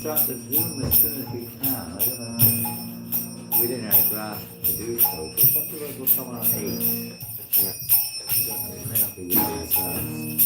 start the Zoom as soon as we can. I don't know within our grasp to do so, but some of us will come on 8. Yeah. I don't know, it may not be within our grasp.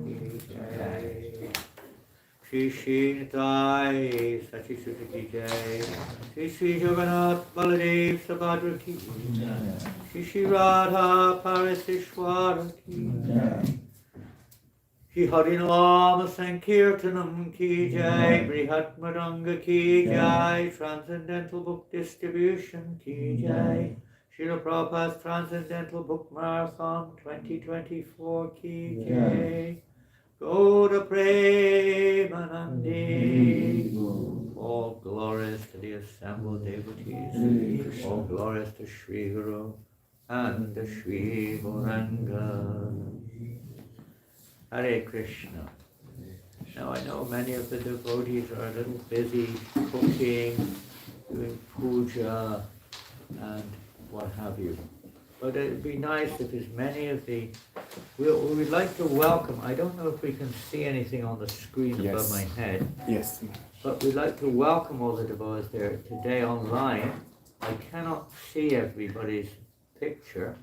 Ki Jai. Shri Shri Nitai Sachi Sutta Ki Jai. Shri Shri Jagannath Baladev Subhadra Ki Jai. Shri Shri Radha Parisisvara Ki Jai. Shri Harinam Sankirtanam Ki Jai. Brihat Madanga Ki Jai. Transcendental Book Distribution Ki Jai. Srila Prabhupada's Transcendental Book Marathon 2024 Ki Jai. Goda Premanandi. All glories to the assembled devotees. All glories to Sri Guru and the Sri Gauranga. Hare Krishna. Now I know many of the devotees are a little busy cooking, doing puja and what have you. But it'd be nice if as many of the, we'd like to welcome, I don't know if we can see anything on the screen above my head. Yes. But we'd like to welcome all the devotees there today online. I cannot see everybody's picture.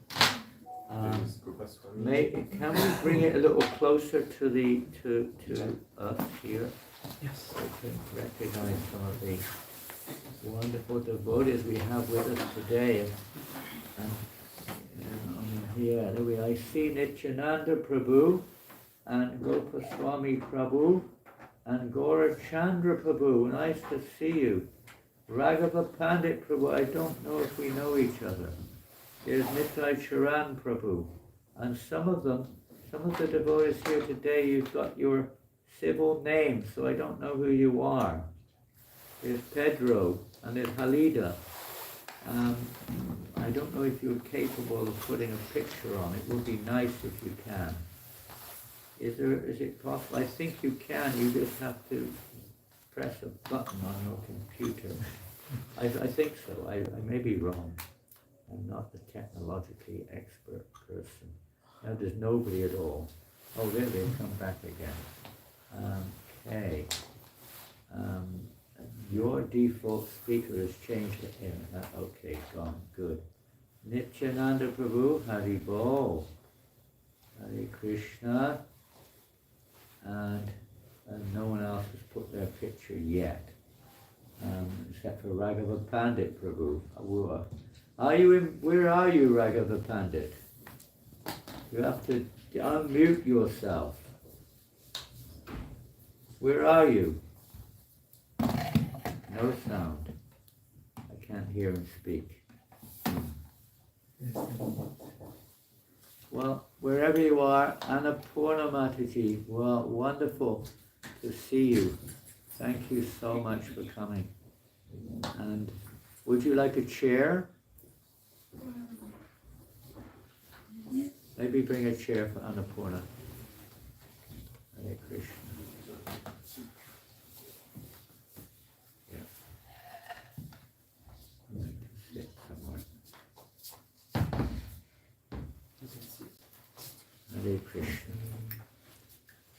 Can we bring it a little closer to us here? Yes. So we can recognize some of the wonderful devotees we have with us today. Here, there we are. I see Nityananda Prabhu and Gopaswami Prabhu and Gaura Chandra Prabhu. Nice to see you. Raghava Pandit Prabhu, I don't know if we know each other. There's Nitai Charan Prabhu. And some of the devotees here today, you've got your civil names, so I don't know who you are. There's Pedro and there's Halida. I don't know if you're capable of putting a picture on. It would be nice if you can. Is it possible? I think you can. You just have to press a button on your computer. I think so. I may be wrong. I'm not the technologically expert person. Now there's nobody at all. Oh, there they've come back again. Okay. Your default speaker has changed to him. Okay, gone. Good. Nityananda Prabhu, Hari Bol. Hare Krishna. And no one else has put their picture yet. Except for Raghava Pandit Prabhu. Where are you, Raghava Pandit? You have to unmute yourself. Where are you? No sound. I can't hear him speak. Well, wherever you are, Annapurna Mataji, well, wonderful to see you. Thank you so much for coming. And would you like a chair? Maybe bring a chair for Annapurna. Hare Krishna. Hare Krishna.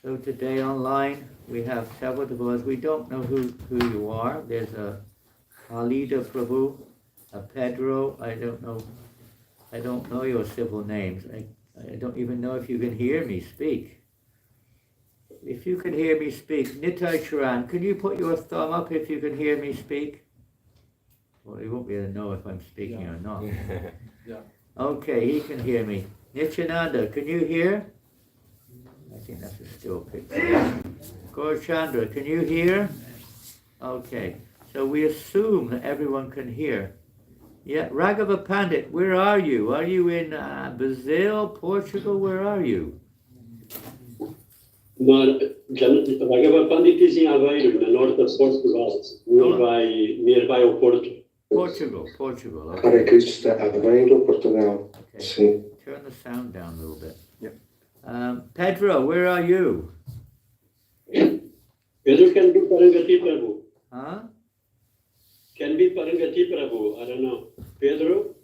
So today online we have several devotees. We don't know who you are. There's a Halida Prabhu, a Pedro. I don't know your civil names. I don't even know if you can hear me speak. If you can hear me speak, Nitai Charan, can you put your thumb up if you can hear me speak? Well, you won't be able to know if I'm speaking or not. Yeah. Okay, he can hear me. Nityananda, can you hear? I think that's a still picture. Gaurachandra, can you hear? Okay, so we assume that everyone can hear. Yeah, Raghava Pandit, where are you? Are you in Brazil, Portugal? Where are you? Raghava Pandit is in Aveiro, in the north of Portugal, nearby Oporto. Portugal. Okay. Hare Krishna, Aveiro, Portugal. Okay. Sim. Turn the sound down a little bit. Yep. Pedro, where are you? Pedro can be Parangati Prabhu. Huh? Can be Parangati Prabhu. I don't know. Pedro?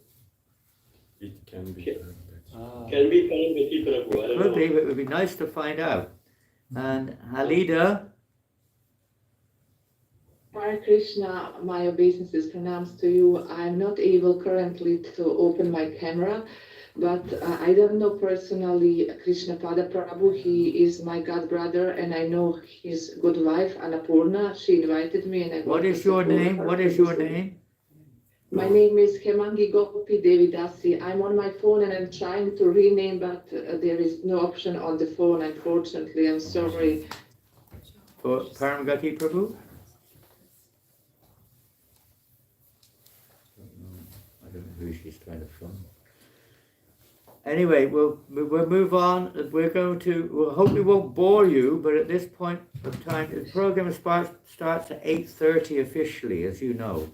It can be. Can be Parangati Prabhu. I don't know. Could be, but it would be nice to find out. And Halida? Hare Krishna, my obeisance is pronounced to you. I'm not able currently to open my camera, but I don't know personally Krsnapada Prabhu. He is my god brother, and I know his good wife Annapurna. She invited me, and I. What is your name? What is your name? My name is Hemangi Gopi Devidasi. I'm on my phone and I'm trying to rename, but there is no option on the phone, unfortunately. I'm sorry. For Paramgati Prabhu? I don't know who she's trying to phone. Anyway, we'll move on. We'll hope we won't bore you, but at this point of time, the program starts at 8:30 officially, as you know.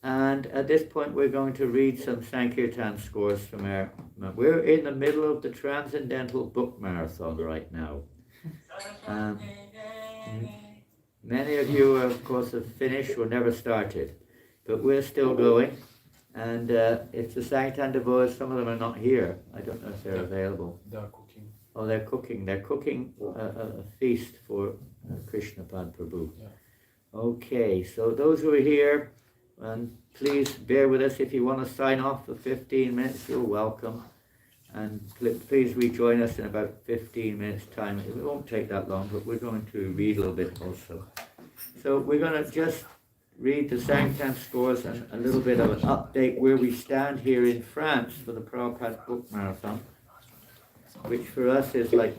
And at this point, we're going to read some Sankirtan scores from our. We're in the middle of the Transcendental Book Marathon right now. Many of you, of course, have finished or never started, but we're still going. And if the Sankirtan devotees, some of them are not here. I don't know if they're available. They are cooking. Oh, they're cooking. They're cooking a feast for Krsnapada Prabhu. Yeah. Okay, so those who are here, and please bear with us. If you want to sign off for 15 minutes, you're welcome. And please rejoin us in about 15 minutes' time. It won't take that long, but we're going to read a little bit also. So we're going to just read the Sankirtan scores and a little bit of an update where we stand here in France for the Prabhupada Book Marathon, which for us is like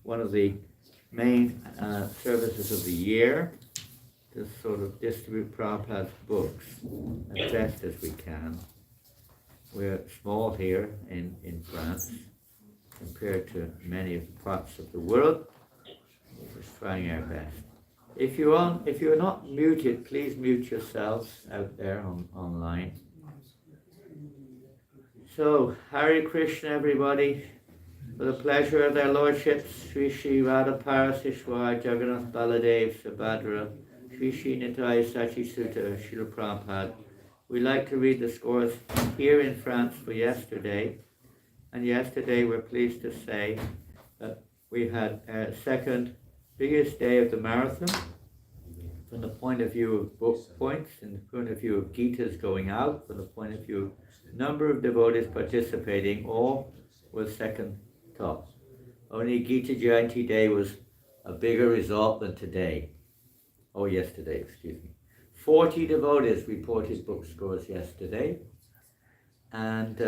one of the main services of the year, to sort of distribute Prabhupada's books as best as we can. We're small here in France compared to many of the parts of the world. We're trying our best. If you're not muted, please mute yourselves out there online. So, Hare Krishna, everybody. For the pleasure of their lordships, Sri Radha Parisisvara Jagannath Baladev Subhadra, Sri Nitai Sachi Sutta, Srila Prabhupada. We like to read the scores here in France for yesterday. And yesterday we're pleased to say that we had our second biggest day of the marathon from the point of view of book points, from the point of view of gitas going out, from the point of view of number of devotees participating, all was second top. Only Gita Jayanti Day was a bigger result than today. Oh, yesterday, excuse me. 40 devotees reported book scores yesterday, and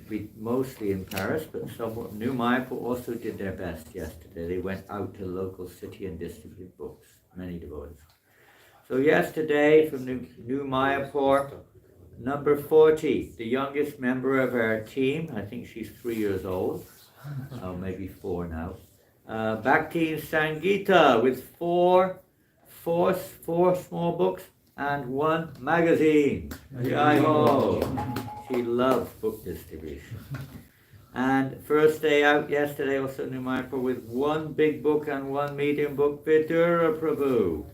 we mostly in Paris, but somewhat New Mayapur also did their best yesterday. They went out to the local city and distributed books, many devotees. So yesterday from New Mayapur, number 40, the youngest member of our team, I think she's 3 years old, oh, maybe 4 now, Bhakti Sangita with four small books and 1 magazine. Jai Ho! She loves book distribution. And first day out yesterday, also New Mayapur, with 1 big book and 1 medium book, Vidura Prabhu.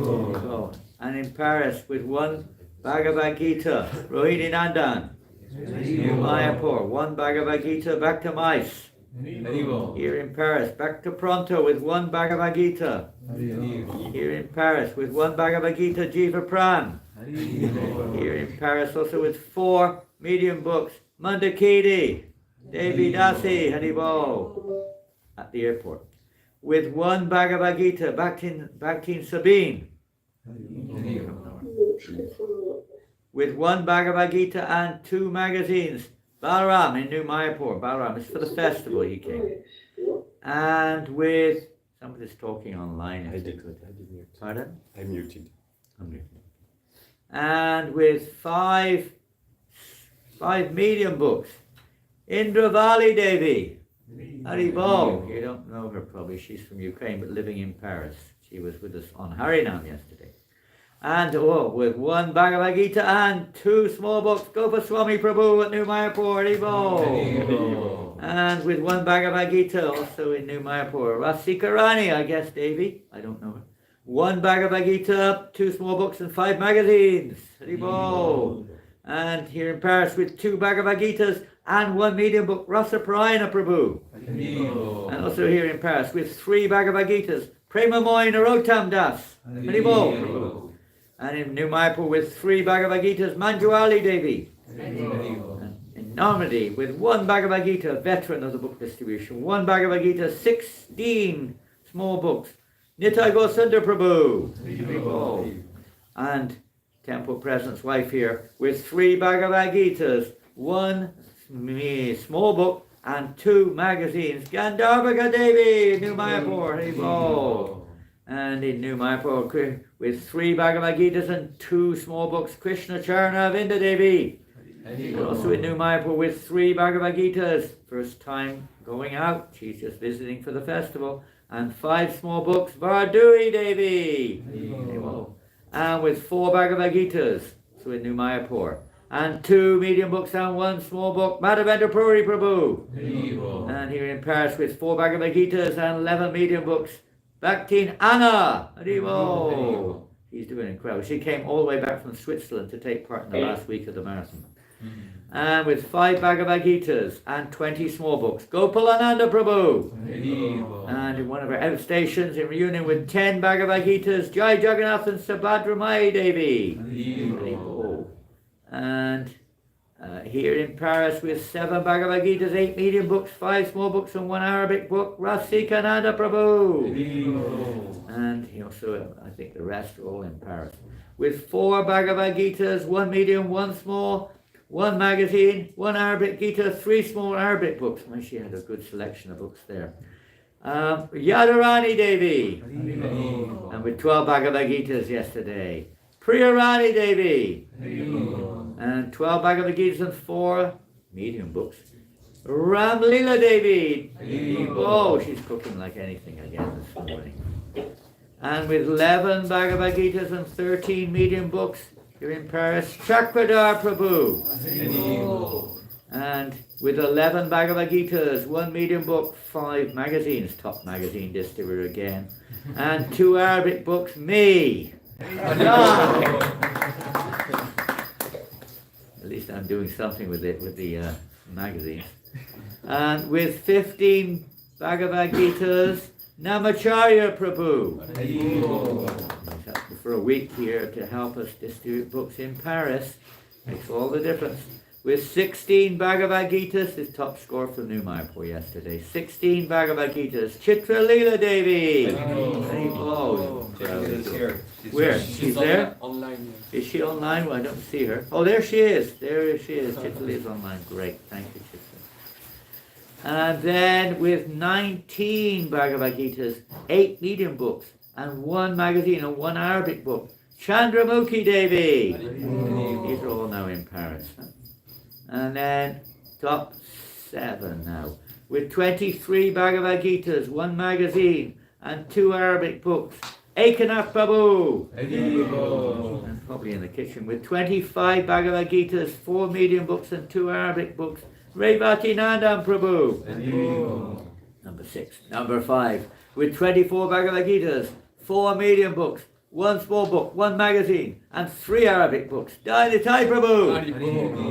Oh. And in Paris with 1 Bhagavad Gita, Rohini Nandan. New Mayapur, 1 Bhagavad Gita, back to Mice. Here in Paris, back to Pronto with 1 Bhagavad Gita. Here in Paris with 1 Bhagavad Gita, Jiva Pran. Here in Paris also with 4 medium books, Mandakini, Devi Dasi, Haribol, at the airport. With 1 Bhagavad Gita, Bhaktin Sabine. With 1 Bhagavad Gita and 2 magazines, Balaram in New Mayapur. Balaram, it's for the festival he came. And with, somebody's talking online. I did mute. Pardon? I muted. I'm muted. And with 5 medium books, Indravali Devi. Haribol. You don't know her probably, she's from Ukraine, but living in Paris. She was with us on Harinam yesterday. And with 1 Bhagavad Gita and 2 small books, Gopaswami Prabhu at New Mayapur, Haribol. And with 1 Bhagavad Gita also in New Mayapur, Rasika Rani, I guess, Devi, I don't know her. 1 Bhagavad Gita, 2 small books and 5 magazines, Haribol. And here in Paris with 2 Bhagavad Gitas and 1 medium book, Rasa Parayana Prabhu. And also here in Paris with 3 Bhagavad Gitas, Prema Moy Narottam Das, Haribol. And in New Mayapur with 3 Bhagavad Gitas, Manjuali Devi. And in Normandy with 1 Bhagavad Gita, veteran of the book distribution. 1 Bhagavad Gita, 16 small books. Nitai Goswami Prabhu. And Temple President's wife here with 3 Bhagavad Gitas, 1 small book and 2 magazines. Gandharva Devi, New Mayapur, Hare. And in New Mayapur with 3 Bhagavad Gitas and 2 small books, Krishna Charna Vinda Devi. Also in New Mayapur with 3 Bhagavad Gitas, first time going out, she's just visiting for the festival, and 5 small books, Vardui Devi. And with 4 Bhagavad Gitas, so in New Mayapur, and 2 medium books and 1 small book, Madhavendra Puri Prabhu. And here in Paris with 4 Bhagavad Gitas and 11 medium books, Bhakti Anna. Haribo. She's doing incredible. She came all the way back from Switzerland to take part in the last week of the marathon. And with 5 Bhagavad Gitas and 20 small books, Gopalananda Prabhu. And in one of our outstations, in reunion with 10 Bhagavad Gitas, Jai Jagannath and Subhadra Mai Devi. And here in Paris with 7 Bhagavad Gitas, 8 medium books, 5 small books and 1 Arabic book, Rasikananda Prabhu. And also, I think the rest are all in Paris. With 4 Bhagavad Gitas, 1 medium, 1 small, 1 magazine, 1 Arabic Gita, 3 small Arabic books. She had a good selection of books there. Yadarani Devi. And with 12 Bhagavad Gitas yesterday. Priyarani Devi. And 12 Bhagavad Gitas and 4 medium books. Ramlila Devi. Oh, she's cooking like anything again this morning. And with 11 Bhagavad Gitas and 13 medium books, here in Paris, Chakradhar Prabhu. And with 11 Bhagavad Gitas, 1 medium book, 5 magazines, top magazine distributor again, and 2 Arabic books, me. At least I'm doing something with it, with the magazines. And with 15 Bhagavad Gitas, Namacharya Prabhu. For a week here to help us distribute books in Paris. Makes all the difference. With 16 Bhagavad Gitas, his top score from New Mayapur yesterday. 16 Bhagavad Gitas. Chitra Leela Devi. Where? She's there? Online. Is she online? Well, I don't see her. Oh, there she is. There she is. Chitra Leela's online. Great. Thank you, Chitra. And then with 19 Bhagavad Gitas, 8 medium books, and 1 magazine and 1 Arabic book. Chandramukhi Devi. These are all now in Paris. And then top 7 now. With 23 Bhagavad Gitas, 1 magazine and 2 Arabic books. Ekanath Prabhu. And probably in the kitchen. With 25 Bhagavad Gitas, 4 medium books and 2 Arabic books. Revati Nandan Prabhu. Number 6. Number 5. With 24 Bhagavad Gitas, 4 medium books, 1 small book, 1 magazine, and 3 Arabic books. Daitai Prabhu.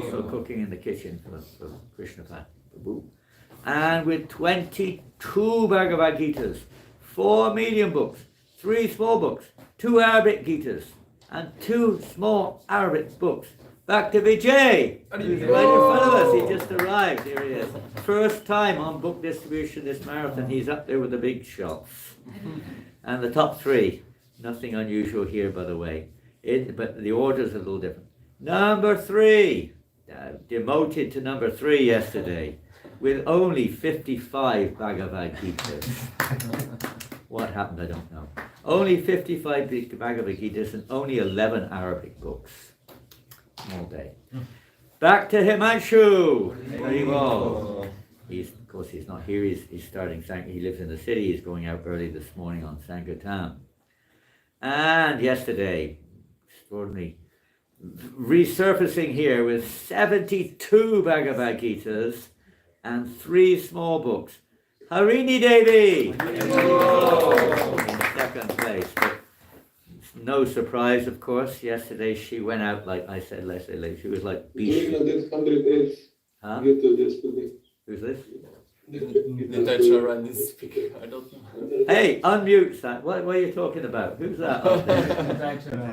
Also cooking in the kitchen for Krsnapada Prabhu. And with 22 Bhagavad Gitas, 4 medium books, 3 small books, 2 Arabic Gitas, and 2 small Arabic books. Back to Vijay, who's right in front of us. He just arrived. Here he is. First time on book distribution this marathon. He's up there with the big shots. And the top 3. Nothing unusual here, by the way. But the order's a little different. Number 3. Demoted to number 3 yesterday. With only 55 Bhagavad Gitas. What happened, I don't know. Only 55 Bhagavad Gitas and only 11 Arabic books. All day. Back to Himanshu. Of course, he's not here. He's starting Sankirtan. He lives in the city. He's going out early this morning on Sankirtan. And yesterday, extraordinary, resurfacing here with 72 Bhagavad Gitas and 3 small books. Harini Devi. In second place. But no surprise, of course. Yesterday she went out, like I said yesterday, she was like beast. Huh? Who's this? The teacher and the speaker. I don't know. Hey, unmute that. What are you talking about? Who's that?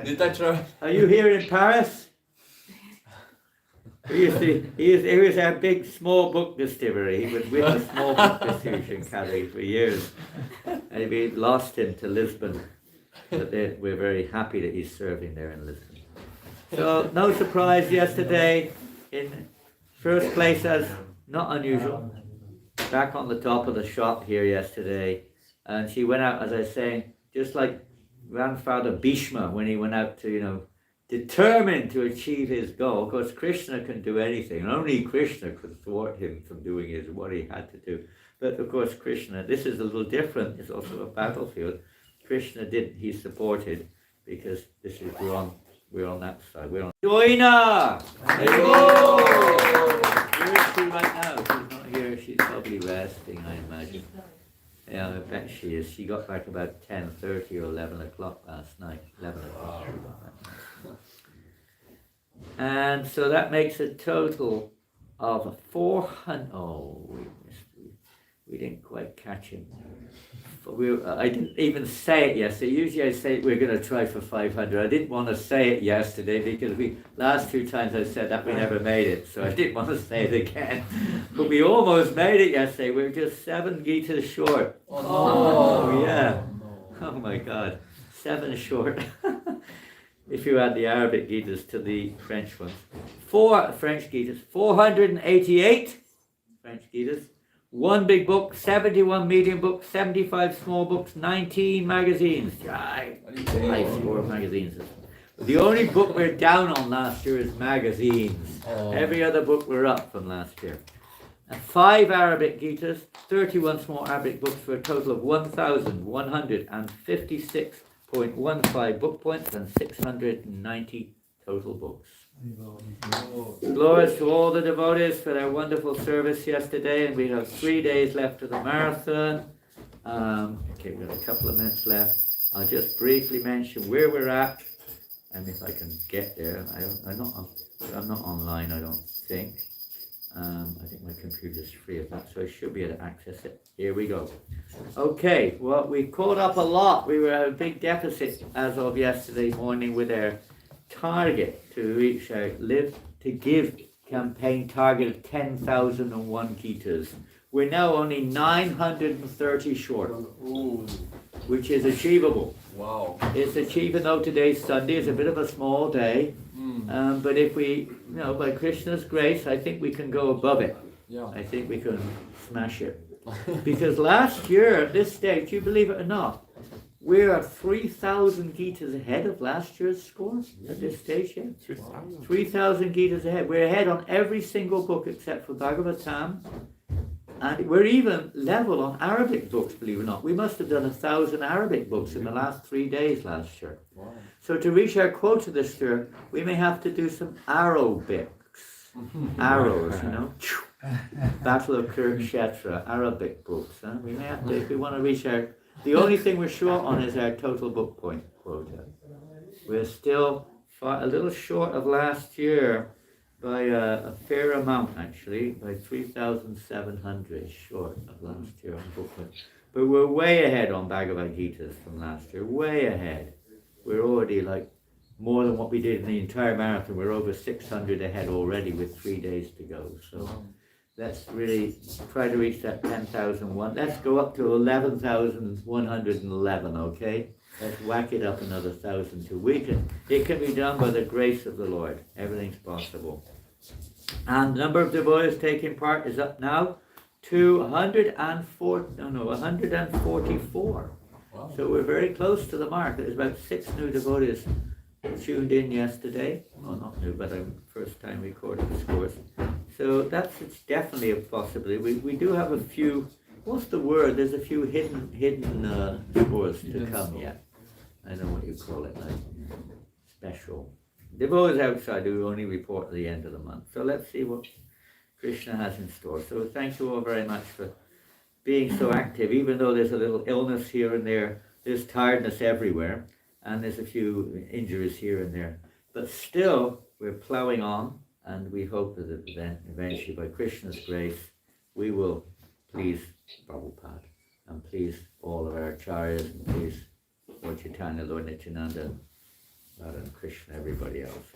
The teacher. Are you here in Paris? He was our big small book distillery. He was with the small book distribution category for years. And we lost him to Lisbon. But we're very happy that he's serving there in Lisbon. So, no surprise yesterday, in first place, as not unusual, back on the top of the shop here yesterday. And she went out, as I was saying, just like Grandfather Bhishma when he went out to, determined to achieve his goal. Of course, Krishna can do anything. Only Krishna could thwart him from doing what he had to do. But of course, Krishna, this is a little different. It's also a battlefield. Krishna he supported, because we're on that side. We're on Joina! Where is she right now? She's not here. She's probably resting, I imagine. Yeah, I bet she is. She got back about 10:30 or 11 o'clock last night. 11 o'clock. And so that makes a total of 400. Oh, we didn't quite catch him. I didn't even say it yesterday. Usually I say we're going to try for 500. I didn't want to say it yesterday because last 2 times I said that we never made it. So I didn't want to say it again. But we almost made it yesterday. We're just 7 gitas short. Oh yeah. Oh my God. 7 short. If you add the Arabic gitas to the French ones. 4 French gitas. 488 French gitas. 1 big book, 71 medium books, 75 small books, 19 magazines. High score of magazines. The only book we're down on last year is magazines. Every other book we're up from last year. And 5 Arabic gitas, 31 small Arabic books for a total of 1,156.15 book points and 690 total books. Glories to all the devotees for their wonderful service yesterday, and we have 3 days left of the marathon. Okay, we've got a couple of minutes left. I'll just briefly mention where we're at, and if I can get there. I'm not online, I don't think. I think my computer's free of that, so I should be able to access it. Here we go. Okay, well, we caught up a lot. We were at a big deficit as of yesterday morning with our target to reach our Live to Give campaign target of 10,001 gitas. We're now only 930 short, which is achievable. Wow. It's achievable, though today's Sunday is a bit of a small day. But if we, by Krishna's grace, I think we can go above it. Yeah. I think we can smash it. Because last year at this stage, you believe it or not, we're 3,000 gitas ahead of last year's score at this stage. Yeah? 3,000 gitas ahead. We're ahead on every single book except for bhagavatam. And we're even level on Arabic books, believe it or not. We must have done 1,000 Arabic books in the last 3 days last year. Wow. So to reach our quota this year, we may have to do some Arabics. Arrows, Battle of Krsnapada, Arabic books. Huh? We may have to, if we want to reach our... The only thing we're short on is our total book point quota. We're still a little short of last year by a fair amount, actually, by 3,700 short of last year on book points. But we're way ahead on Bhagavad Gitas from last year, way ahead. We're already more than what we did in the entire marathon. We're over 600 ahead already with 3 days to go. So let's really try to reach that 10,001. Let's go up to 11,111, okay? Let's whack it up another 1,002. It can be done by the grace of the Lord. Everything's possible. And the number of devotees taking part is up now to 144. Wow. So we're very close to the mark. There's about 6 new devotees tuned in yesterday. Well, not new, but first time recorded the scores. So it's definitely a possibility. We do have a few, what's the word? There's a few hidden scores to come yet. I don't know what you call it, special. Devotees outside who only report at the end of the month. So let's see what Krishna has in store. So thank you all very much for being so active. Even though there's a little illness here and there, there's tiredness everywhere, and there's a few injuries here and there. But still, we're plowing on, and we hope that eventually, by Krishna's grace, we will please Prabhupada, and please all of our acharyas, and please Lord Chaitanya, Lord Nityananda, Radha and Krishna, everybody else.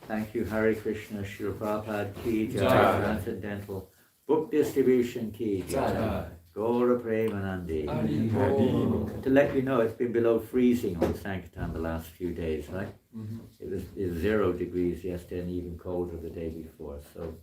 Thank you, Hare Krishna, Srila Prabhupada ki jai, Jai. Transcendental Book Distribution ki jai, Jai. Gaura Premanandi. Hare. To let you know, it's been below freezing on Sankirtan the last few days, right? It was 0 degrees yesterday and even colder the day before. So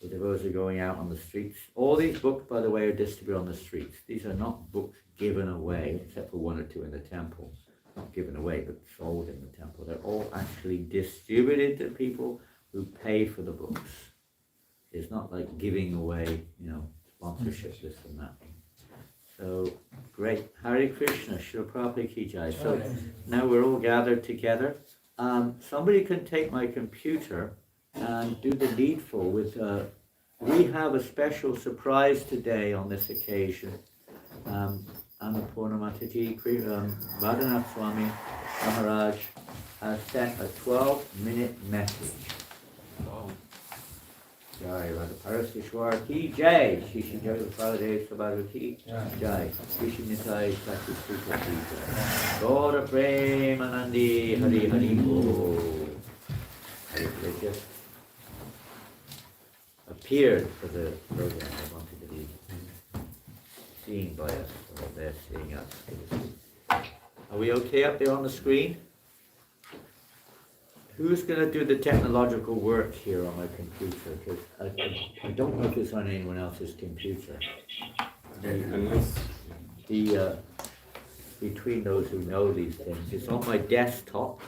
the devotees are going out on the streets. All these books, by the way, are distributed on the streets. These are not books given away, except for 1 or 2 in the temple. Not given away, but sold in the temple. They're all actually distributed to people who pay for the books. It's not like giving away, sponsorship, this and that. So, great. Hare Krishna, Srila Prabhupada ki jai. So, now we're all gathered together. Somebody can take my computer and do the needful with, we have a special surprise today on this occasion. Annapurna Mataji, Radha Swami Maharaj has sent a 12-minute message. Wow. Jai Radha Parisisvara Mandir, Shishi Jagapada Sabhara ki jai, Shishi Nitai Sati Suka ki jai, Gaura Premanandi Hari Hari Bo. They just appeared for the program. They wanted to be seen by us, or they're seeing us. Are we okay up there on the screen? Who's going to do the technological work here on my computer? Because I don't know if it's on anyone else's computer. Between those who know these things, it's on my desktop.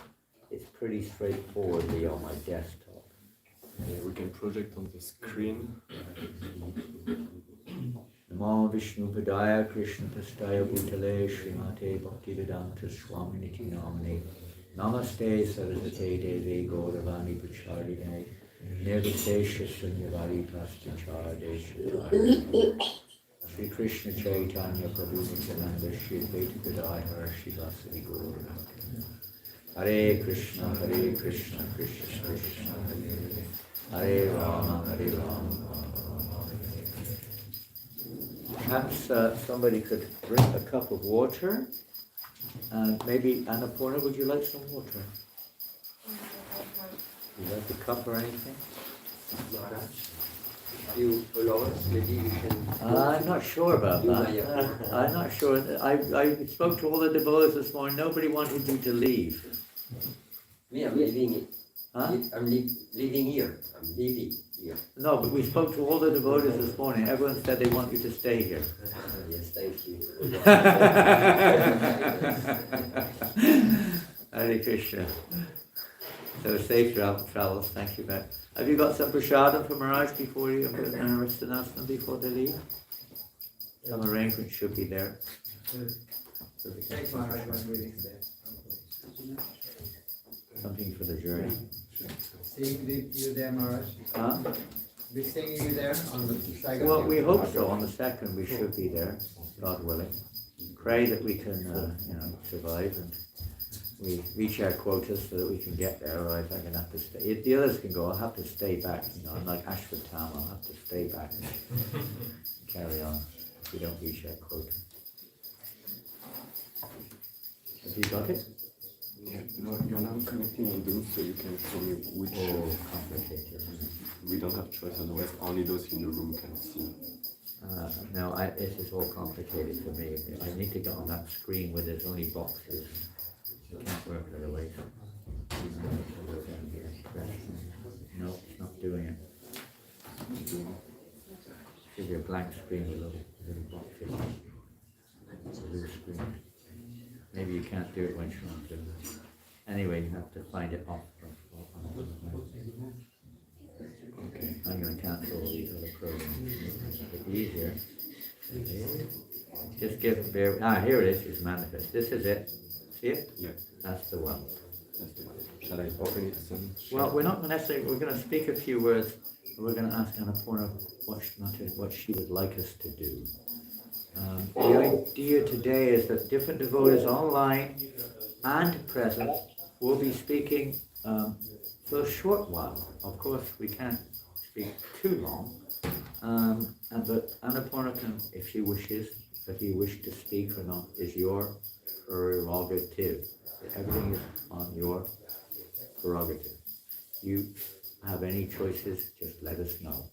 It's pretty straightforwardly on my desktop. Yeah, we can project on the screen. Namo Vishnu Padaya Krishna Pastaya Bhutale Srimate Bhakti Vedanta Swami Niti Namane Namaste Sarasate Devi Gauravani Pacharine Nirvitesha Sunyavari Pastachara Sri Krishna Chaitanya Prabhu Nityananda Shri Advaita Gadadhara Shivasari Guru Hare Krishna Krishna Krishna Hare Rama Hare Rama. Perhaps somebody could bring a cup of water. Maybe Annapurna, would you like some water? Would you like a cup or anything? You allow us, maybe you can. I'm not sure about that. I'm not sure. I spoke to all the devotees this morning. Nobody wanted you to leave. Me, I'm leaving. Huh? I'm leaving here. I'm leaving here. No, but we spoke to all the devotees this morning. Everyone said they want you to stay here. Yes, thank you. Hare Krishna. So safe travels. Thank you very much. Have you got some prasadam for Maharaj before you and Ristanasana before they leave? Some arrangement should be there. Something for the journey. Seeing you there, Maharaj? Huh? Be seeing you there on the second? Well, we hope so. On the second, we should be there, God willing. Pray that we can, survive and we reach our quotas so that we can get there. Otherwise, I'm gonna have to stay. If the others can go, I'll have to stay back. I'm like Ashwatam. I'll have to stay back and carry on if we don't reach our quota. Have you got it? Yeah, no, you're now connecting on Zoom, so you can show me which. Complicated. We don't have choice, otherwise only those in the room can see. No, this is all complicated for me. I need to get on that screen where there's only boxes. It can't work otherwise. No, it's not doing it. Give you a blank screen with little boxes. It's a little screen. Maybe you can't do it when you're not doing it. Anyway, you have to find it off. Okay, I'm going to cancel all these other programs. It's easier. Just here it is, it's manifest. This is it. See it? Yeah. That's the one. That's the one. Shall I open it? Well, we're not necessarily, we're going to speak a few words. We're going to ask Annapurna what she would like us to do. The idea today is that different devotees online and present will be speaking for a short while. Of course, we can't speak too long, but Annapurna can, if she wishes, if you wish to speak or not, is your prerogative. Everything is on your prerogative. you have any choices, just let us know.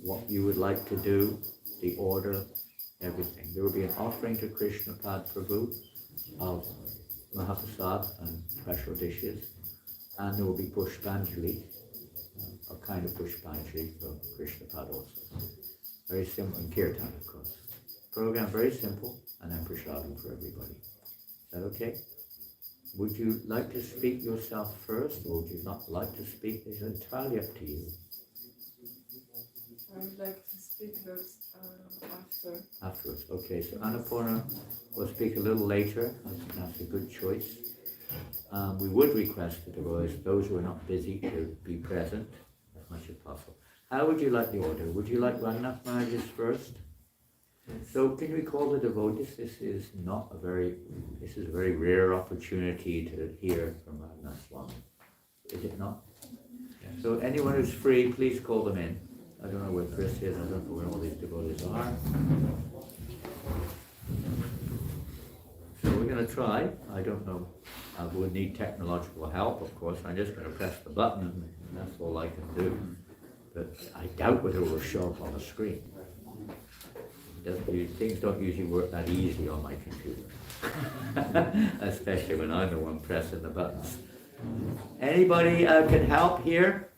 What you would like to do, the order, everything. There will be an offering to Krsnapada Prabhu of Mahaprasad and special dishes, and there will be Pushpanjali, a kind of Pushpanjali for Krsnapada also. Very simple, and kirtan of course. Program very simple, and then prasadam for everybody. Is that okay? Would you like to speak yourself first, or would you not like to speak? It's entirely up to you. I would like to speak, but after. Afterwards, okay. So Annapurna will speak a little later. That's a good choice. We would request the devotees, those who are not busy, to be present as much as possible. How would you like the order? Would you like Raghunath Maharaj's first? So can we call the devotees? This is a very rare opportunity to hear from Raghunath Swami. Is it not? Yes. So anyone who's free, please call them in. I don't know where Chris is, I don't know where all these devotees are. So we're going to try. I don't know. I would need technological help, of course. I'm just going to press the button and that's all I can do. But I doubt whether it will show up on the screen. Things don't usually work that easily on my computer. Especially when I'm the one pressing the buttons. Anybody can help here?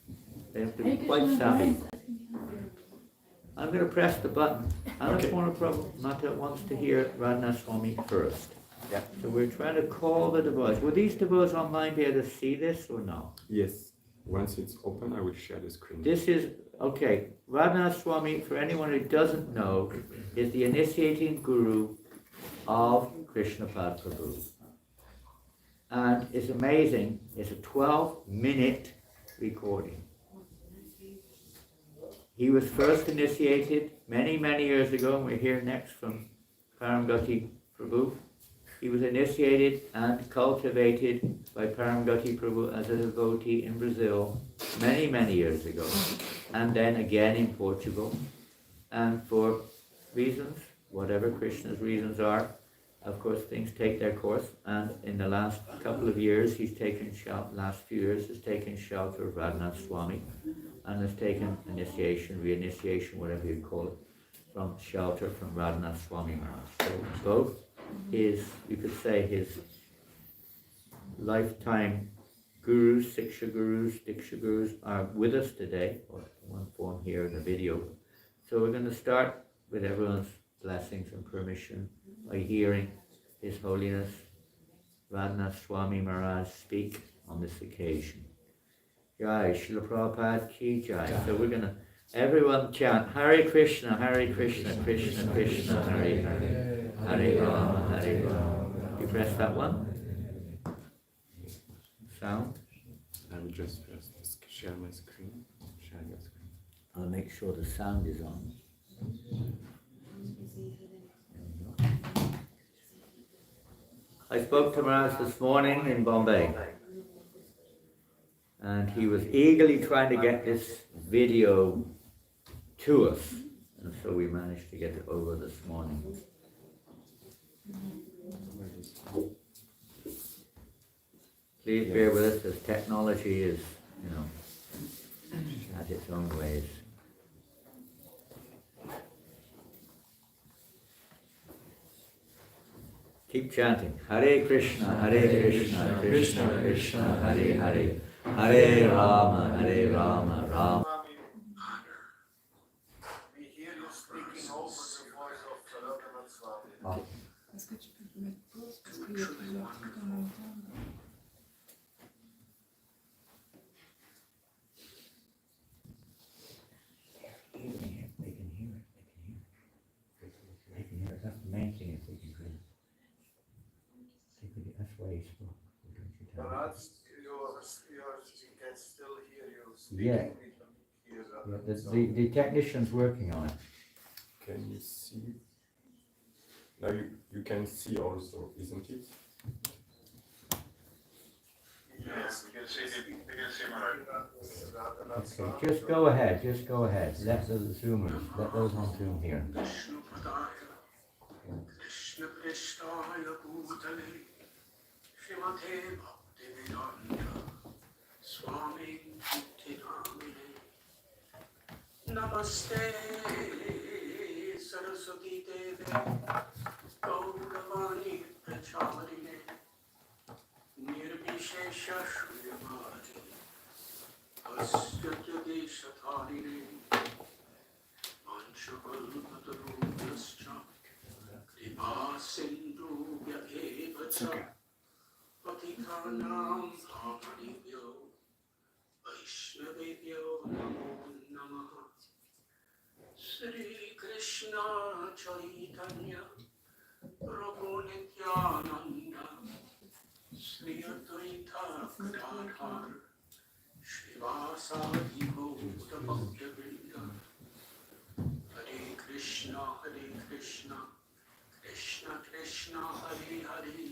They have to be quite savvy. I'm going to press the button. Annapurna Prabhu wants to hear Radha Swami first. Yeah. So we're trying to call the devotees. Will these devotees online be able to see this or no? Yes. Once it's open, I will share the screen. This is, okay, Radha Swami, for anyone who doesn't know, is the initiating guru of Krsnapada Prabhu. And it's amazing, it's a 12-minute recording. He was first initiated many, many years ago, and we're here next from Paramgati Prabhu. He was initiated and cultivated by Paramgati Prabhu as a devotee in Brazil many, many years ago, and then again in Portugal. And for reasons, whatever Krishna's reasons are, of course things take their course, and in the last couple of years, last few years, he's taken shelter of Radhanath Swami, and has taken initiation, re-initiation, whatever you call it, from shelter from Radhanath Swami Maharaj. So both his, you could say, his lifetime gurus, Siksha gurus, are with us today, or in one form here in the video. So we're going to start with everyone's blessings and permission by hearing His Holiness Radhanath Swami Maharaj speak on this occasion. Jai, Srila Prabhupada ki Jai. So we're going to, everyone chant Hare Krishna, Krishna Krishna, Hare Hare, Hare Rama, Hare Rama. You press that one? Sound? I will just share my screen. Share your screen. I'll make sure the sound is on. I spoke to Maharaj this morning in Bombay, and he was eagerly trying to get this video to us, and so we managed to get it over this morning. Please bear with us, as technology is, has its own ways. Keep chanting. Hare Krishna, Krishna Krishna, Hare Hare, Hare Rama, Rama. We hear you speaking over the voice of Janananda Goswami. Est-ce que tu peux mettre pause parce qu'il y a plusieurs trucs en même temps. They can hear it. That's the main thing, if they can hear it. That's why he spoke. But that's we can still hear you speaking. Yeah. We can hear The technician's working on it. Can you see? Now you can see also, isn't it? Yes, we can see Maharaj. Okay, just go ahead. Let the Zoomers, let those on Zoom hear. Krishna Prestaya Bhutale Shrimate Bhakti Yoga Swami Namaste Saraswati Deve Gauravani Pracharine Nirvishesha Shriyamati Astyatya Deshatarine Manchakalpatarudascha Kripa Sindhu Vyaevacha Patikanam Bhavanibhyo Vaishnavibhyo Namo Namaha Sri Krishna Chaitanya Prabhu Nityananda Sri Advaita Gadadhar Srivasadi Gaura Bhaktivinoda Hare Krishna Krishna Krishna Hare Hare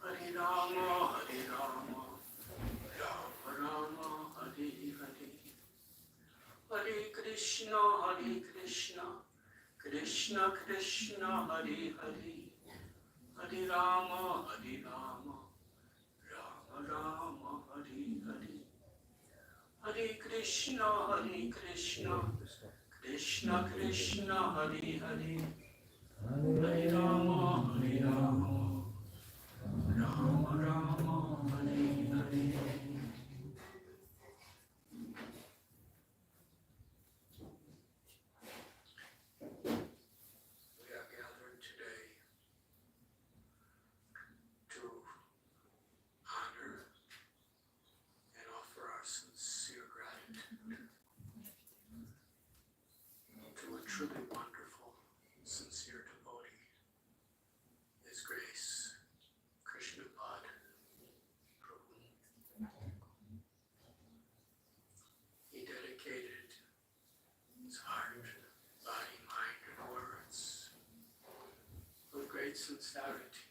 Hare Rama Rama Rama Hare Hare Hare Krishna Krishna Krishna Hare Hare Hare Rama Rama Rama Hare Hare Hare Krishna Krishna Krishna Hare Hare Hare Rama Rama Rama Hare Hare. We are gathered today to honor and offer our sincere gratitude to a truly wonderful, sincere devotee, His Grace, Krsnapada, Prabhu. He dedicated his heart, body, mind, and words with great sincerity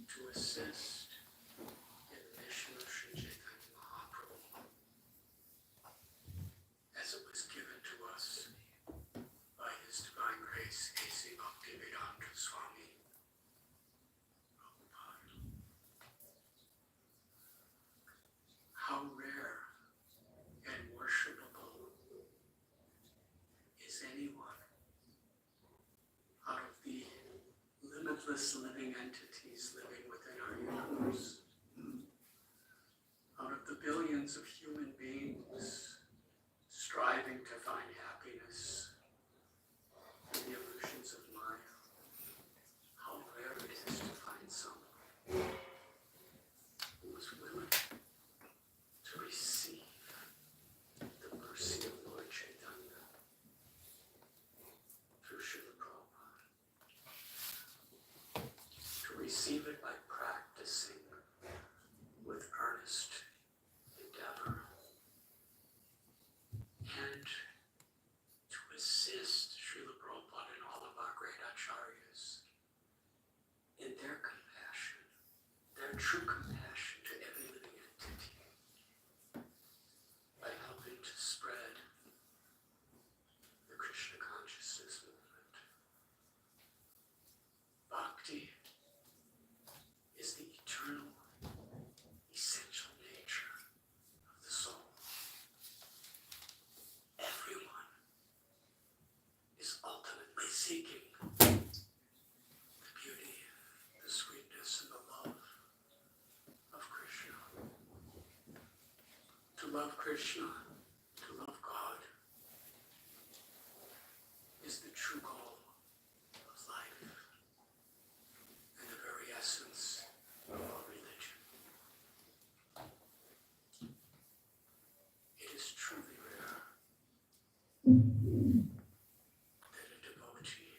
to assist in the mission of Sri Chaitanya Mahaprabhu as it was given to us by His Divine Grace, A.C. Bhakti Swami Prabhupada. How rare and worshipable is anyone out of the limitless living entities living within our universe, out of the billions of human beings striving to find happiness in the illusions of Maya. How rare it is to find someone who is willing to receive the mercy of Lord Chaitanya through Srila Prabhupada. To receive it by practicing with earnest endeavor and to assist Srila Prabhupada and all of our great acharyas in their compassion, their true compassion to every living entity by helping to spread the Krishna Consciousness movement. Bhakti is the eternal, essential nature of the soul. Everyone is ultimately seeking the beauty, the sweetness, and the love of Krishna. To love Krishna, to love God, is the true goal of life and the very essence of our religion. It is truly rare that a devotee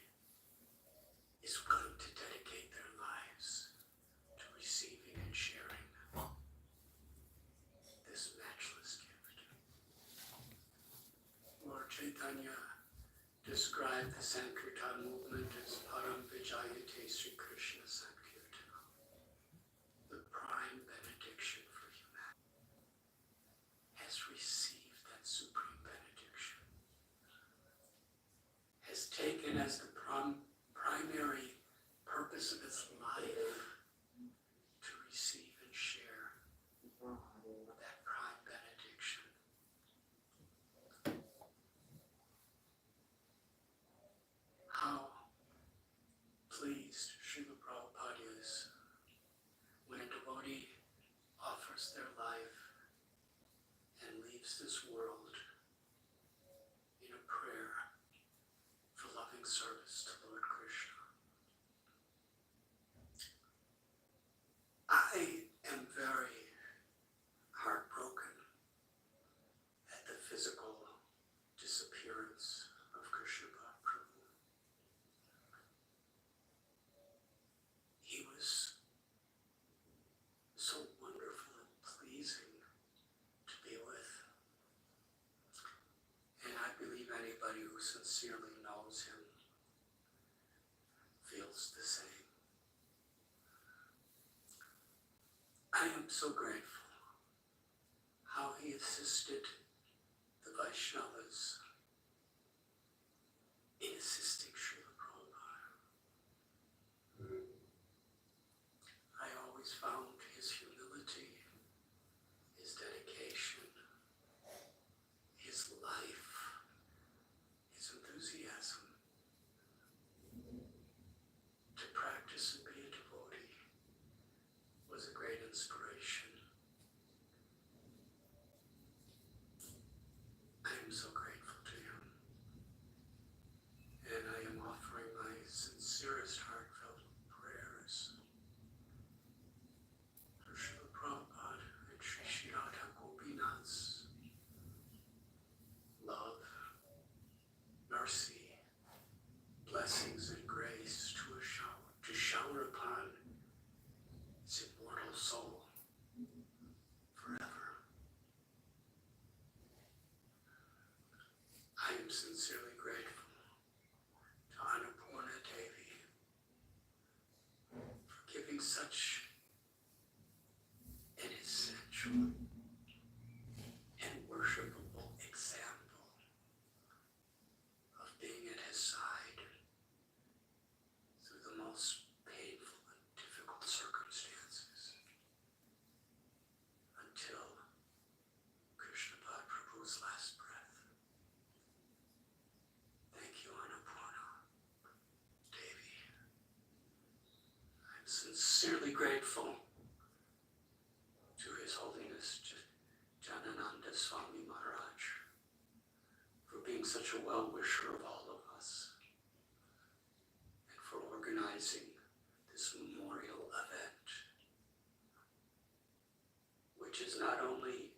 is willing to dedicate their lives to receiving and sharing this matchless gift. Lord Chaitanya described the Sankirtan movement as Param Vijayate Sri Krishna Sankirtana, the prime benediction for humanity. Has received that supreme benediction, has taken as the primary purpose of its life to receive and share that prime benediction devotee offers their life and leaves this world in a prayer for loving service to Lord Krishna. I am very heartbroken at the physical disappearance of Krsnapada Prabhu. He was so wonderful and pleasing to be with. And I believe anybody who sincerely knows him feels the same. I am so grateful how he assisted the Vaishnavas in assisting Srila Prabhupada. I always found his humility, his dedication, his life, his enthusiasm to practice and be a devotee was a great inspiration. I am so grateful to him. And I am offering my sincerest heartfelt prayers for Srila Prabhupada and Shri Radha Gopinath's love, mercy, blessings, and grace to shower upon his immortal soul forever. I am sincerely grateful to Annapurna Devi for giving such an essential and worshipable example of being at his side through the most painful and difficult circumstances until Krsnapada Prabhu's last breath. Thank you, Annapurna Devi. I'm sincerely grateful to His Holiness Janananda Goswami Maharaj for being such a well-wisher of all of us and for organizing this memorial event, which is not only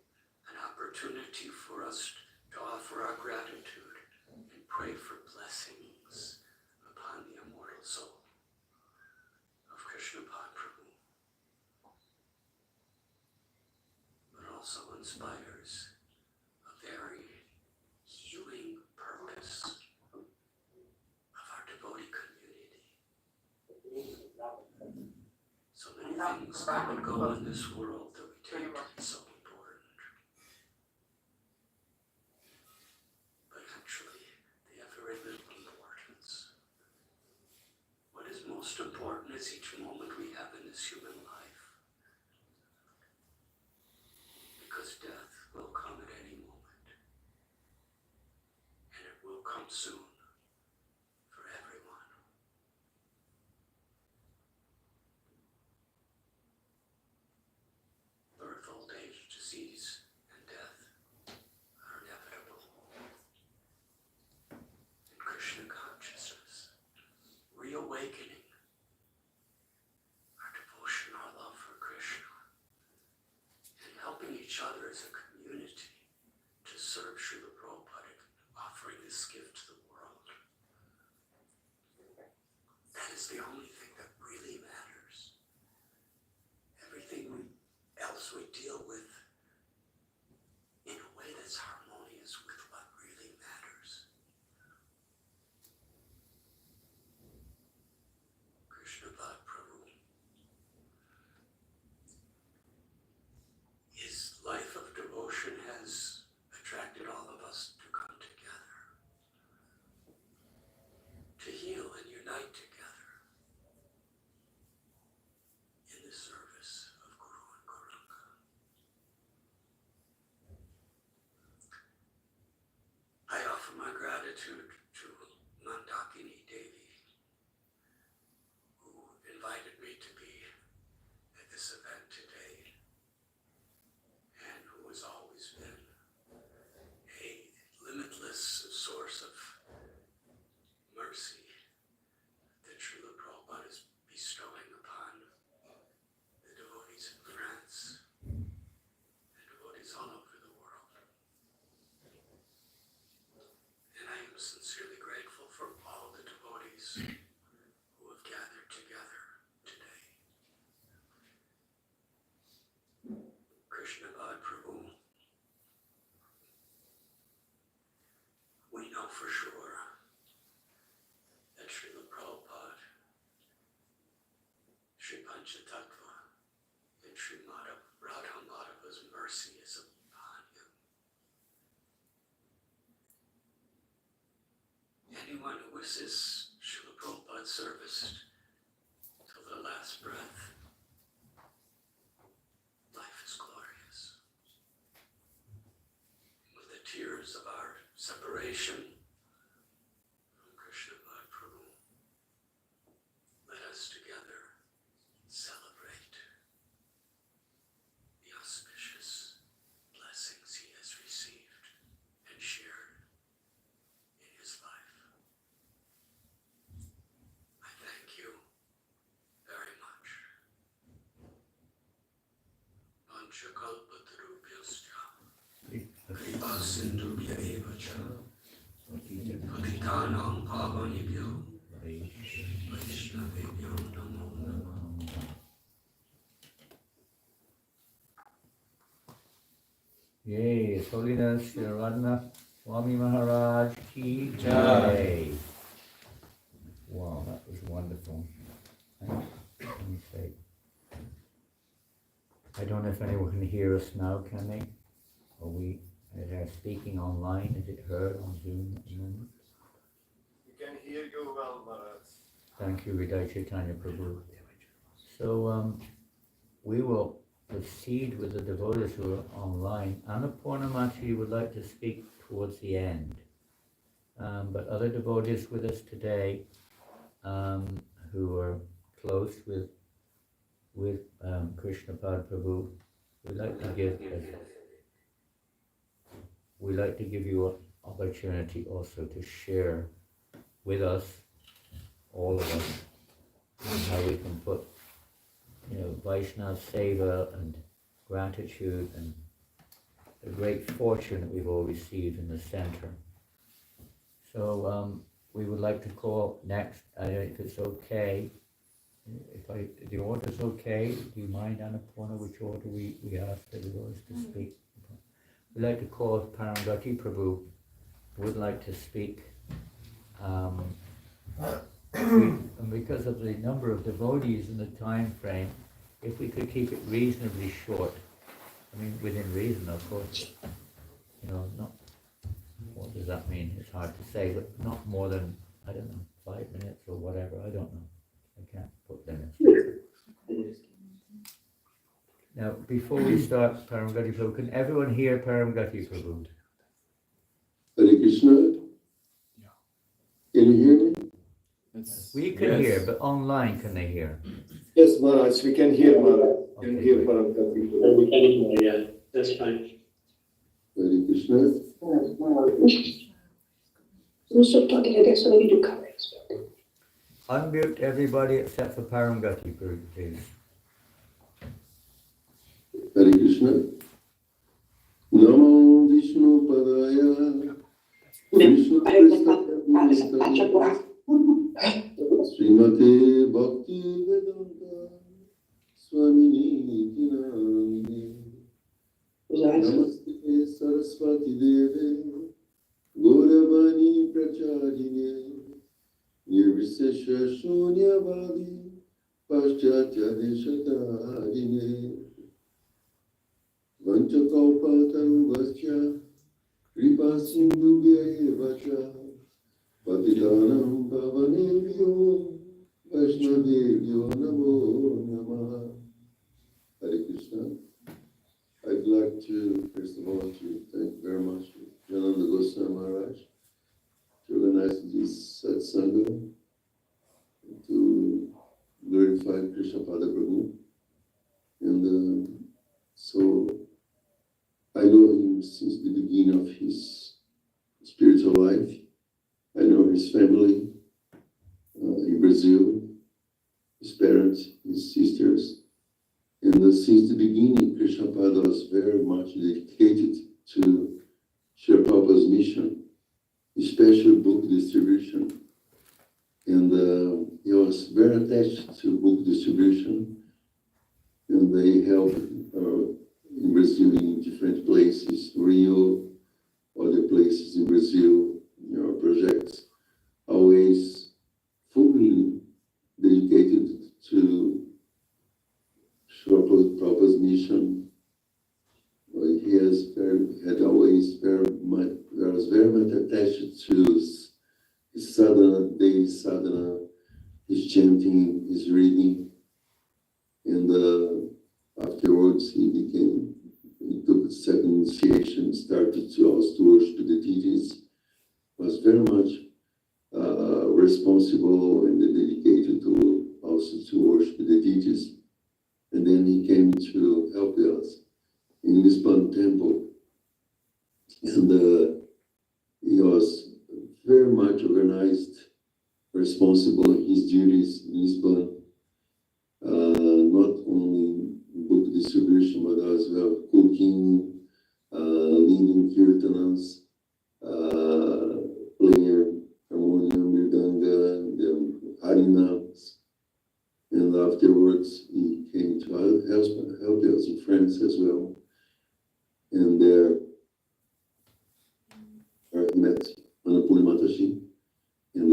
an opportunity for us to offer our gratitude and pray for blessings upon the immortal soul of Krsnapada Prabhu, but also inspires a very healing purpose of our devotee community. So many things come and go in this world that we take to be so important. But actually, they have very little importance. What is most important is each moment we have in this human life. Because death will come at any moment. And it will come soon for everyone. Birth, old age, disease, and death are inevitable. In Krishna consciousness, reawakening our devotion, our love for Krishna, and helping each other as a community to serve Srila Prabhupada, offering this gift to the world. That is the only thing that really matters. Everything else we deal with in a way that's harmonious with what really matters. Krsnapada Prabhu, his life of devotion has attracted all of us to come together, to heal and unite together in the service of Guru and Gauranga. I offer my gratitude to Mandakini Devi, who invited me to be at this event today. Krsnapada Prabhu. We know for sure that Srila Prabhupada, Sri Panchatattva, and Sri Radha Madhava's mercy is upon you. Anyone who assists Srila Prabhupada's service till the last breath, life is glorious. With the tears of our separation from Krsnapada Prabhu, let us together celebrate the auspicious blessings he has received and shared in his life. I thank you very much. Panchakalpatarubhyascha kripa sindhubhya eva cha patitanam pavanebhyo vaishnavebhyo namo namaha. Yay, His Holiness Sri Radha Swami Maharaj Ki Jai. Wow, that was wonderful. Let me say, I don't know if anyone can hear us now, can they? Are we speaking online? Is it heard on Zoom at the moment? We can hear you well, Maharaj. Thank you, Hridaya Chaitanya Prabhu. So we will proceed with the devotees who are online. Annapurnamati would like to speak towards the end. But other devotees with us today who are close with Krsnapada Prabhu, we'd like to give you an opportunity also to share with us, all of us, how we can put, Vaishnava Seva and gratitude and the great fortune that we've all received in the center. So we would like to call next, if it's okay, if the order's okay, do you mind, Annapurna, which order we ask the devotees to speak? We'd like to call Parangati Prabhu, who would like to speak. And because of the number of devotees and the time frame, if we could keep it reasonably short, within reason, of course, not, what does that mean? It's hard to say, but not more than, 5 minutes or whatever, I don't know. I can't put limits. Now, before we start Paramgati Prabhu, can everyone hear Paramgati Prabhu? Hare Krishna. Can you hear me? We can hear, but online can they hear? Yes, Maharaj, we can hear Maharaj. We can Okay, hear great. Paramgati. We can hear, yeah, that's fine. Hare Krishna. Non sto togliere adesso le videocamere. Unmute everybody except for Paramgati, please. Hare Krishna. Namo Vishnu Padaya. Vishnu Prestaya. Srimate Bhakti Vedanta Swamini Tinamine. Namaste Saraswati Deve Gauravani Pracharine Nirvisesha Shunyavadi Paschatya Deshatarine Vanchakalpatarubhascha Kripa Sindhubhya Evacha Patitanam Pavanebhyo Vaishnavebhyo Namo Namaha. Hare Krishna. I'd like to, first of all, to thank very much Janananda Goswami Maharaj to organize this satsanga to glorify Krsnapada Prabhu. And so I know him since the beginning of his spiritual life. I know his family in Brazil, his parents, his sisters. And since the beginning, Krsnapada was very much dedicated to Srila Prabhupada's mission, especially book distribution. And he was very attached to book distribution. And they helped, in Brazil, in different places, Rio, other places in Brazil, projects, always fully dedicated to Srila Prabhupada's mission. He was very much attached to his sadhana, daily sadhana, his chanting, his reading, and afterwards he took the second initiation, started to also worship the deities, was very much responsible and dedicated to also to worship the deities. And then he came to help us in Lisbon temple. And he was very much organized, responsible in his duties in Lisbon, not only book distribution, but as well cooking, leading kirtans, playing harmonium, mridanga, and harinams. And afterwards, he came to help us in France as well. And there, I met Annapurna Mataji, and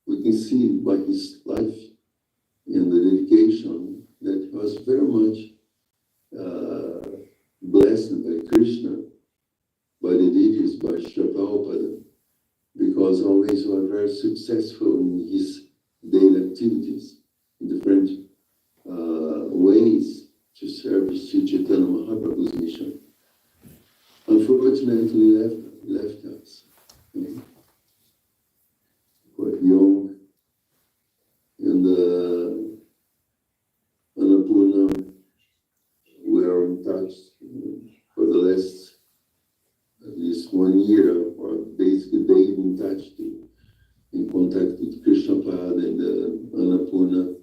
we can see by his life and the dedication that he was very much blessed by Krishna, by the deities, by Srila Prabhupada, because always was very successful in his daily activities, in different ways to serve Sri Chaitanya Mahaprabhu's mission. Unfortunately, left us. Quite young, and Annapurna, we are in touch for the last at least 1 year, or basically daily in touch, in contact with Krsnapada and Annapurna.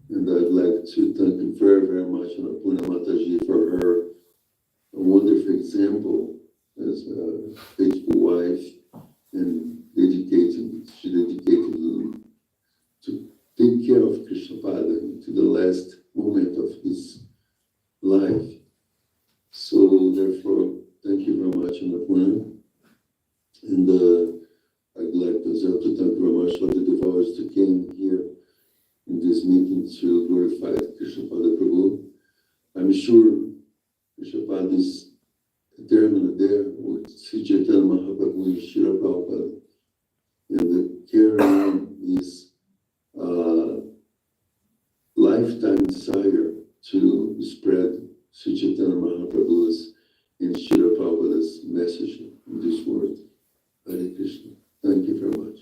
And I'd like to thank very, very much Annapurna Mataji for her wonderful example as a faithful wife, and she dedicated to take care of Krsnapada to the last moment of his life. So therefore, thank you very much, Annapurna. And I'd like to thank very much for the devotees who came here in this meeting to glorify Krsnapada Prabhu. I'm sure Krsnapada is eternally there with Sri Chaitanya Mahaprabhu and Srila Prabhupada. And the carrying is lifetime desire to spread Sri Chaitanya Mahaprabhu's and Srila Prabhupada's message in this world. Hare Krishna. Thank you very much.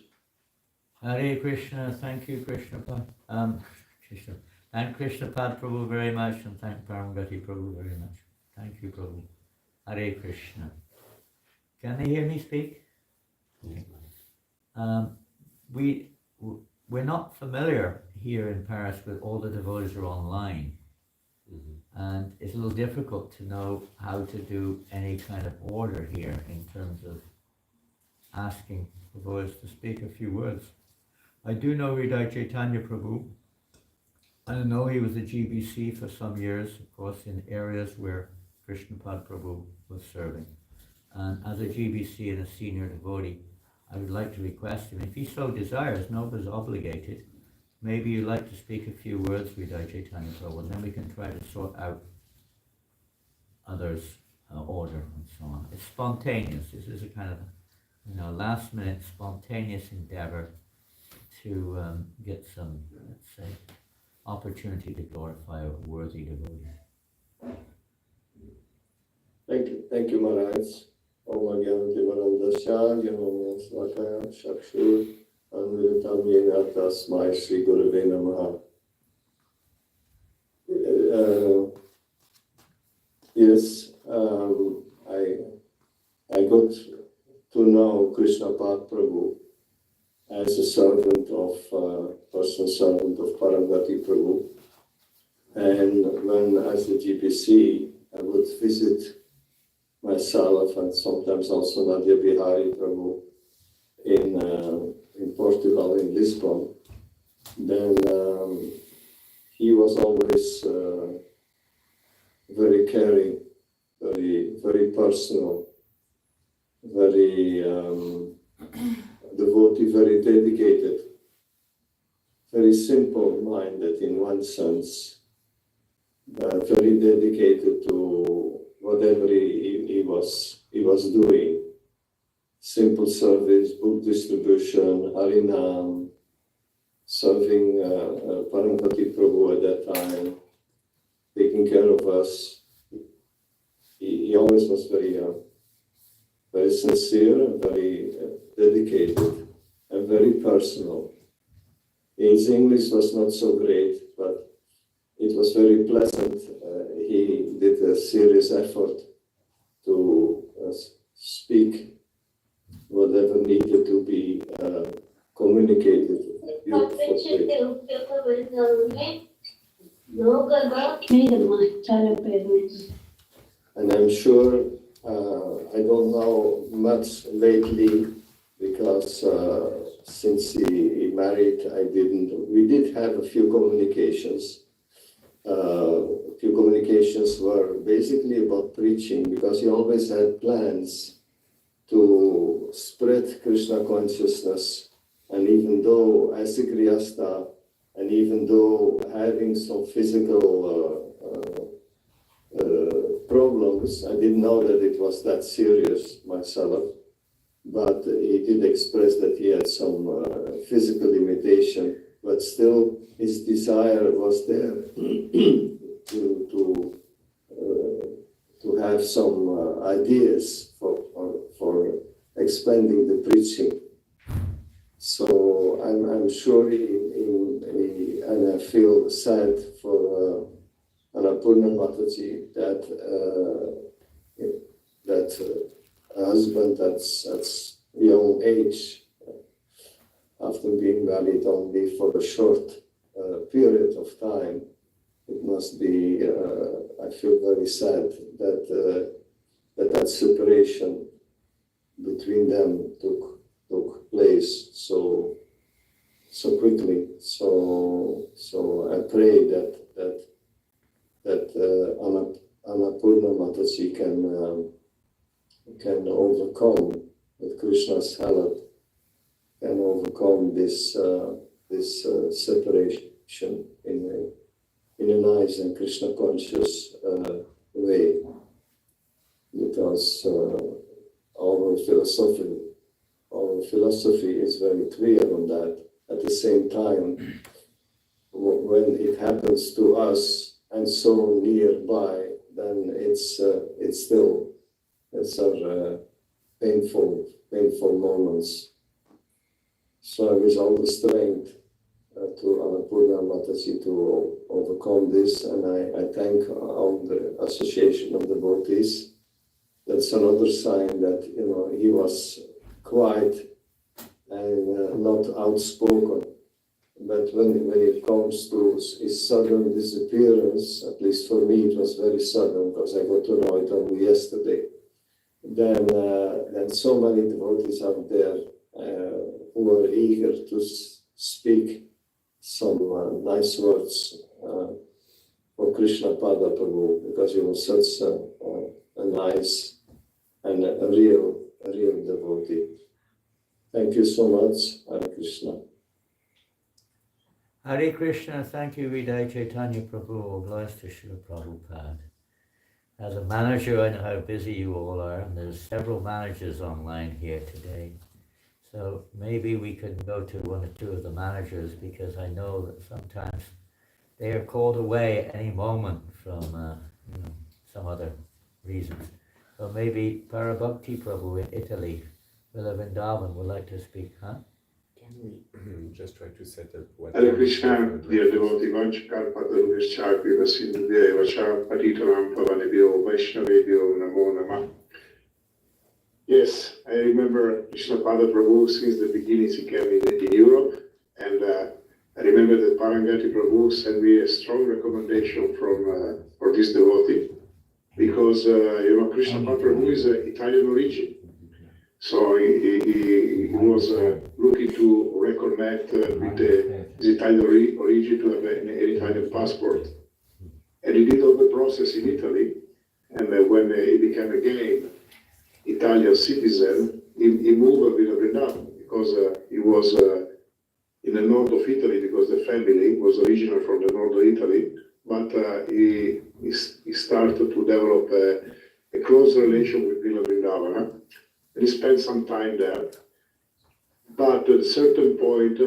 Hare Krishna. Thank you, Krsnapada. Krishna. Thank Krishnapad Prabhu very much, and thank Paramgati Prabhu very much. Thank you, Prabhu. Hare Krishna. Can they hear me speak? Okay. We're not familiar here in Paris with all the devotees are online. And it's a little difficult to know how to do any kind of order here in terms of asking devotees to speak a few words. I do know Hridaya Chaitanya Prabhu. I know he was a GBC for some years, of course, in areas where Krishnapad Prabhu was serving. And as a GBC and a senior devotee, I would like to request him, if he so desires, nobody's obligated, maybe you'd like to speak a few words with Hridaya Chaitanya Prabhu, and then we can try to sort out others' order and so on. It's spontaneous. This is a kind of last minute spontaneous endeavor to get some, let's say, opportunity to glorify a worthy devotee. Thank you, Maharaj. Om Gyanati Varandasya, Gyanam Svakaya, Shakshur, Anviritam Yena Tasmai Sri Gurave Namaha. Yes, I got to know Krishnapad Prabhu as a servant of, personal servant of Paramgati Prabhu. And when as a GPC, I would visit myself and sometimes also Nadia Bihari Prabhu in Portugal, in Lisbon. Then he was always very caring, very personal, very devotee, very dedicated, very simple-minded in one sense, very dedicated to whatever he was doing. Simple service, book distribution, harinam, serving Parampati Prabhu at that time, taking care of us. He always was very sincere and very dedicated and very personal. His English was not so great, but it was very pleasant. He did a serious effort to speak whatever needed to be communicated. And I'm sure, I don't know much lately, because since he married, we did have a few communications. Few communications were basically about preaching, because he always had plans to spread Krishna consciousness. And even though as a Grihastha, and even though having some physical problems, I didn't know that it was that serious myself, but he did express that he had some physical limitation, but still his desire was there to have some ideas for expanding the preaching. So I'm sure and I feel sad for Annapurna Mataji that husband at young age, after being married only for a short period of time, it must be. I feel very sad that separation between them took place so quickly. So I pray that Annapurna Mataji can overcome, with Krishna's help, can overcome this separation in a nice and Krishna conscious way, because our philosophy is very clear on that. At the same time, when it happens to us and so nearby, then it's our painful moments. So I wish all the strength to Annapurna Mataji to overcome this, and I thank all the association of devotees. That's another sign that he was quiet and not outspoken. But when it comes to his sudden disappearance, at least for me it was very sudden, because I got to know it only yesterday. Then so many devotees out there who are eager to speak some nice words for Krsnapada Prabhu, because he was such a nice and a real devotee. Thank you so much. Hare Krishna. Hare Krishna, thank you, Vidai Chaitanya Prabhu, all glories to Srila Prabhupada. As a manager, I know how busy you all are, and there's several managers online here today. So maybe we can go to one or two of the managers, because I know that sometimes they are called away at any moment from some other reasons. So maybe Parabhakti Prabhu in Italy, Villa Vrindavan, would like to speak, huh? Can we just try to set up what... Hare Krishna, dear devotee, Vanchakalpataru Yaschapi Vasindhya Vacha Patitanam Pavanebhyo Vaishnavebhyo Namo Namah. Yes, I remember Krsnapada Prabhu since the beginnings. He came in Europe, and I remember that Parangati Prabhu sent me a strong recommendation for this devotee, because Krsnapada Prabhu is Italian origin. So he was looking to reconnect with his Italian origin, to have an Italian passport. And he did all the process in Italy, And when he became again Italian citizen, he moved with Vrindavan because he was in the north of Italy because the family was original from the north of Italy. But he started to develop a close relation with Villa Vrindavana, and he spent some time there. But at a certain point,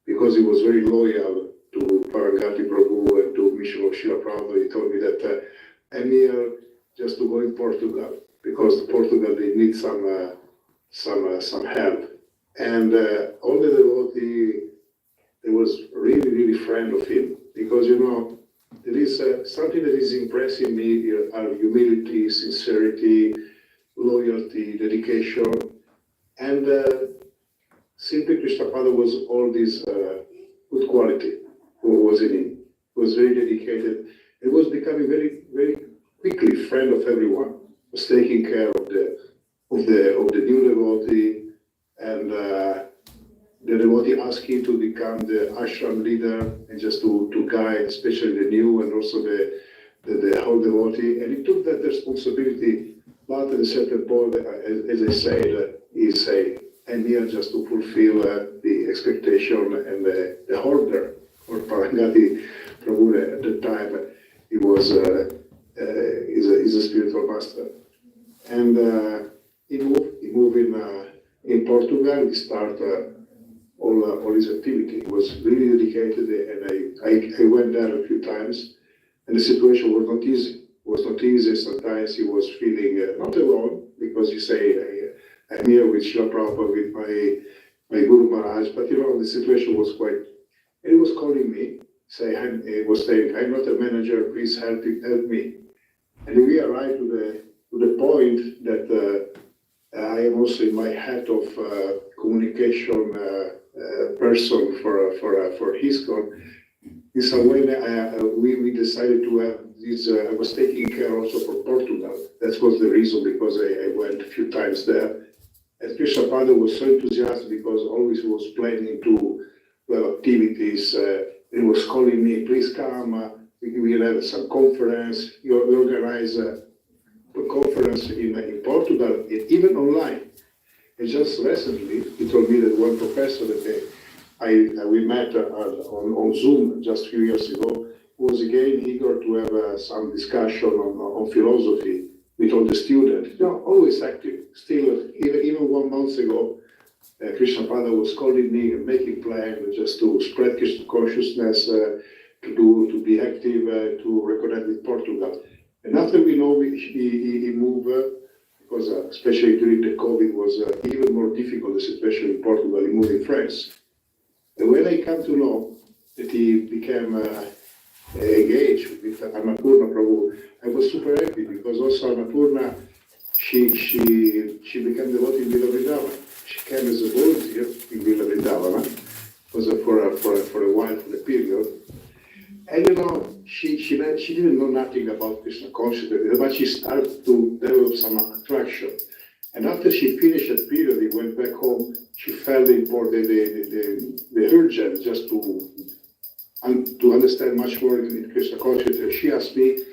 because he was very loyal to Parangati Prabhu and to mission of Srila Prabhupada, he told me that I'm here just to go in Portugal, because Portugal, they need some help. And all the devotees, they was really, really friend of him, because, you know, there is something that is impressing me are humility, sincerity, loyalty, dedication, and simply Krsnapada was all this good quality who was in him. He was very dedicated. He was becoming very, very quickly friend of everyone. He was taking care of the new devotee, and the devotee asked him to become the ashram leader and just to guide, especially the new and also the whole devotee. And he took that responsibility, but at a certain point, as I said, he said, I'm here just to fulfill the expectation and the order for Parangati Prabhu. At the time, he was he's a spiritual master. And he moved in Portugal. He started all his activity. He was really dedicated, and I went there a few times, and the situation was not easy. It was not easy. Sometimes he was feeling not alone, because you say, I'm here with Srila Prabhupada, with my Guru Maharaj, but you know, the situation was quite, and he was calling me, he was saying, I'm not a manager, please help me. And we arrived to the point that I am also in my head of communication person for ISKCON. So when we decided to have this, I was taking care also for Portugal. That was the reason, because I went a few times there. And Krsnapada was so enthusiastic, because always he was planning to have activities. He was calling me, please come, we will have some conference. We organize a conference in Portugal, even online. And just recently, he told me that one professor that we met on Zoom just a few years ago was again eager to have some discussion on philosophy with all the students. You know, always active. Still, even 1 month ago, Krsnapada was calling me and making plans just to spread Krishna consciousness, to be active, to reconnect with Portugal. And after we know he moved, because especially during the COVID was even more difficult, the situation in Portugal, he moved in France. And when I come to know that he became engaged with Annapurna Prabhu, I was super happy, because also Annapurna, she became devotee in Villa Vrindavana. She came as a volunteer in Villa Vrindavana, was for a while, for a period. And you know, she didn't know nothing about Krishna Consciousness, but she started to develop some attraction. And after she finished that period, he went back home. She felt the urgent just to understand much more in Krishna Consciousness. She asked me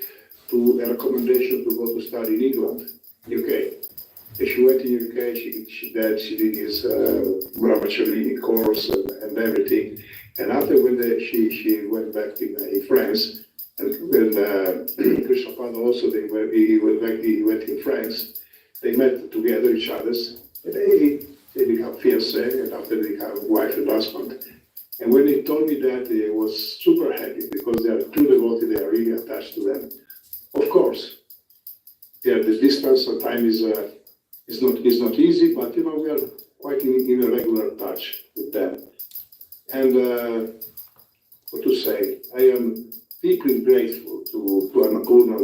a recommendation to go to study in England, UK. And she went to UK. She did his brahmacharya course and everything. And after when she went back in France, and when Krsnapada also he went in France. They met together each other, and they become fiancé, and after they become wife and husband. And when they told me that, I was super happy, because they are two devotees, they are really attached to them. Of course, yeah, the distance of time is not easy, but you know, we are quite in a regular touch with them. And what to say, I am deeply grateful to Annapurna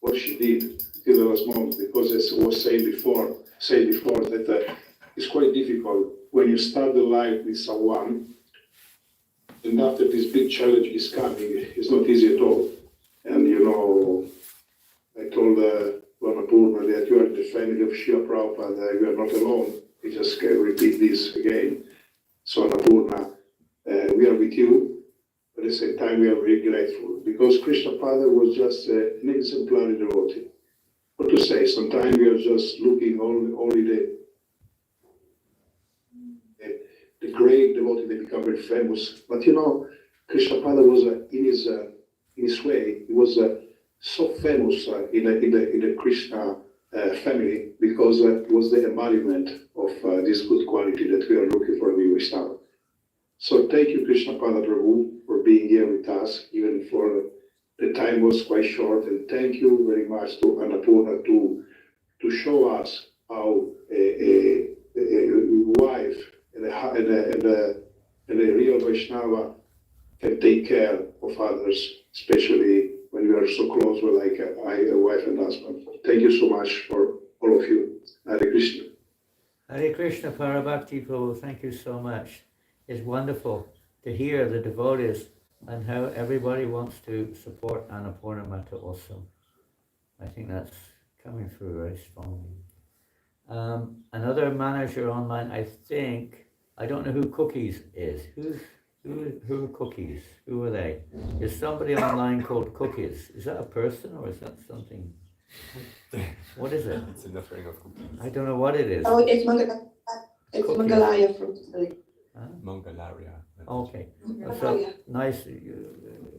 what she did till the last moment, because as I was saying before that it's quite difficult when you start the life with someone, and after this big challenge is coming, it's not easy at all. And you know, I told Annapurna that you are the family of Srila Prabhupada, you are not alone. I just can repeat this again. So Annapurna, we are with you. at the same time we are very grateful because Krsnapada was just an exemplary devotee. What to say, sometimes we are just looking only the great devotee, they become very famous. But you know, Krsnapada was in his way, he was so famous in the Krishna family because it was the embodiment of this good quality that we are looking for in the Vaishnava. So thank you, Krsnapada Prabhu, for being here with us, even for the time was quite short, and thank you very much to Annapurna to show us how a wife and a real Vaishnava can take care of others, especially when we are so close with like a wife and husband. Thank you so much for all of you. Hare Krishna. Hare Krishna, Parabhakti Prabhu, thank you so much. It's wonderful to hear the devotees and how everybody wants to support Annapurna Mata also. I think that's coming through very strongly. Another manager online, I think, I don't know who Cookies is. Who are Cookies? Who are they? Is somebody online called Cookies? Is that a person or is that something? What is it? It's an offering of cookies. I don't know what it is. Oh, it's Mangalaya from Mangalaria. Okay. So nice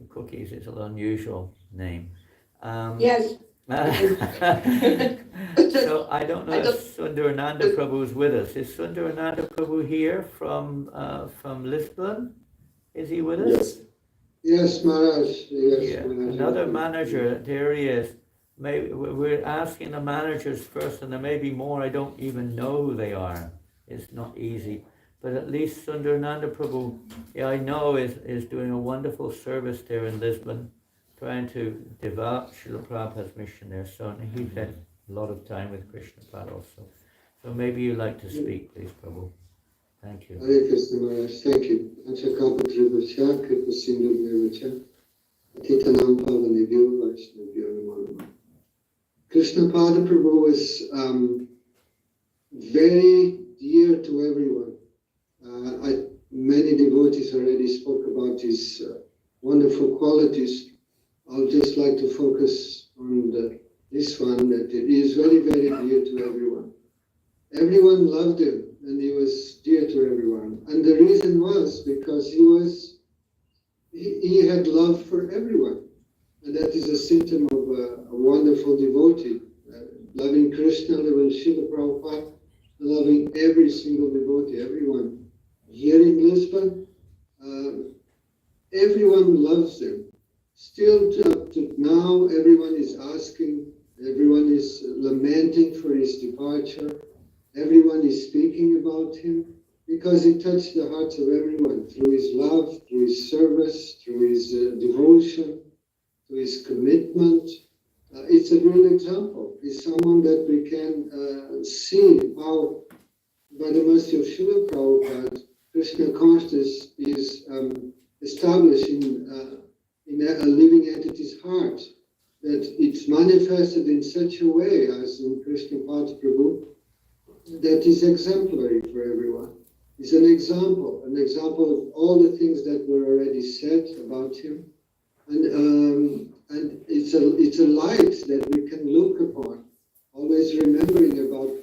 Cookies. It's an unusual name. Yes. So I don't know if Sundarananda Prabhu is with us. Is Sundarananda Prabhu here from Lisbon? Is he with us? Yes, Maharaj. Yes, Yeah. Maharaj. Another manager, there he is. Maybe we're asking the managers first, and there may be more. I don't even know who they are. It's not easy. But at least Sundarananda Prabhu, yeah, I know is doing a wonderful service there in Lisbon, trying to develop Srila Prabhupada's mission there. So he's had a lot of time with Krsnapada also. So maybe you'd like to speak, please, Prabhu. Thank you. Hare Krishna Maharaj, thank you. Anchakapatrivacha, Kripasinduvacha, Atitanam Pavanibhyo, Vaishnavyo Namo. Krsnapada Prabhu is very dear to everyone. Many devotees already spoke about his wonderful qualities. I'll just like to focus on this one, that it is very, very dear to everyone. Everyone loved him, and he was dear to everyone. And the reason was because he had love for everyone. And that is a symptom of a wonderful devotee, loving Krishna, loving Srila Prabhupada, loving every single devotee, everyone. Here in Lisbon, everyone loves him. Still up to now, everyone is asking, everyone is lamenting for his departure. Everyone is speaking about him because he touched the hearts of everyone through his love, through his service, through his devotion, through his commitment. It's a real example. He's someone that we can see how, by the mercy of Srila Prabhupada, Krishna Consciousness is established in a living entity's heart, that it's manifested in such a way as in Krsnapada Prabhu, that is exemplary for everyone. It's an example of all the things that were already said about him, and it's a light that we can look upon, always remembering about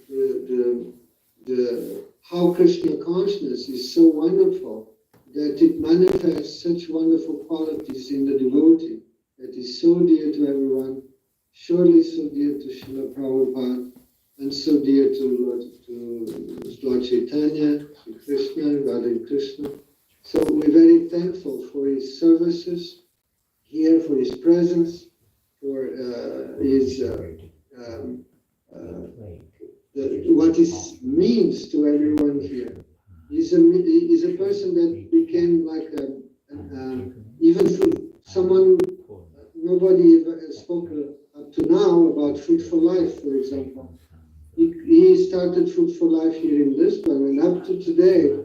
how Krishna Consciousness is so wonderful that it manifests such wonderful qualities in the devotee that is so dear to everyone, surely so dear to Srila Prabhupada, and so dear to Lord Chaitanya, to Krishna, Radha Krishna. So we're very thankful for his services here, for his presence, for his what it means to everyone here. He's a person that became like even for someone, nobody ever spoke up to now about Fruitful Life, for example. He started Fruitful Life here in Lisbon, and up to today,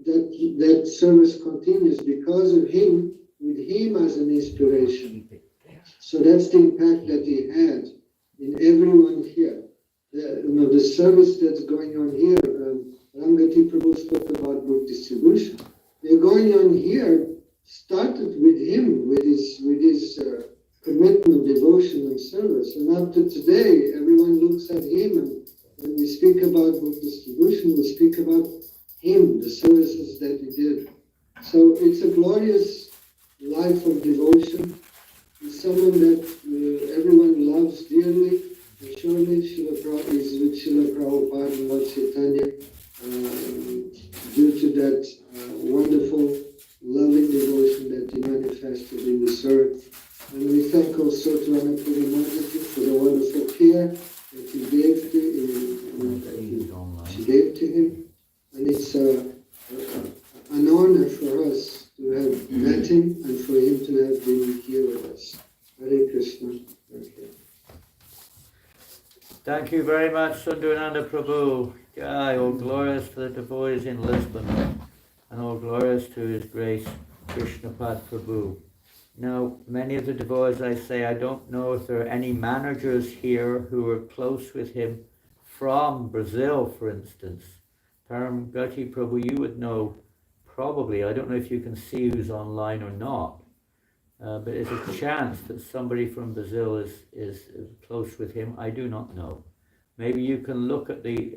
that service continues because of him, with him as an inspiration. So that's the impact that he had in everyone here. The service that's going on here, Rangati Prabhu spoke about book distribution. They're going on here started with him, with his commitment, devotion, and service. And up to today, everyone looks at him, and when we speak about book distribution, we speak about him, the services that he did. So it's a glorious life of devotion. He's someone that everyone loves dearly. And surely Srila Prabhupada is with Srila Prabhupada and Lord Chaitanya due to that wonderful, loving devotion that he manifested in this earth. And we thank also to Annapurna Mataji for the wonderful care that he gave to him. And it's an honor for us to have met him and for him to have been here with us. Hare Krishna. Thank you very much, Sundarananda Prabhu. Jai, all glorious to the devotees in Lisbon, and all glorious to His Grace, Krsnapada Prabhu. Now, many of the devotees, I say, I don't know if there are any managers here who are close with him from Brazil, for instance. Paramgati Prabhu, you would know probably. I don't know if you can see who's online or not. But there's a chance that somebody from Brazil is close with him. I do not know. Maybe you can look at the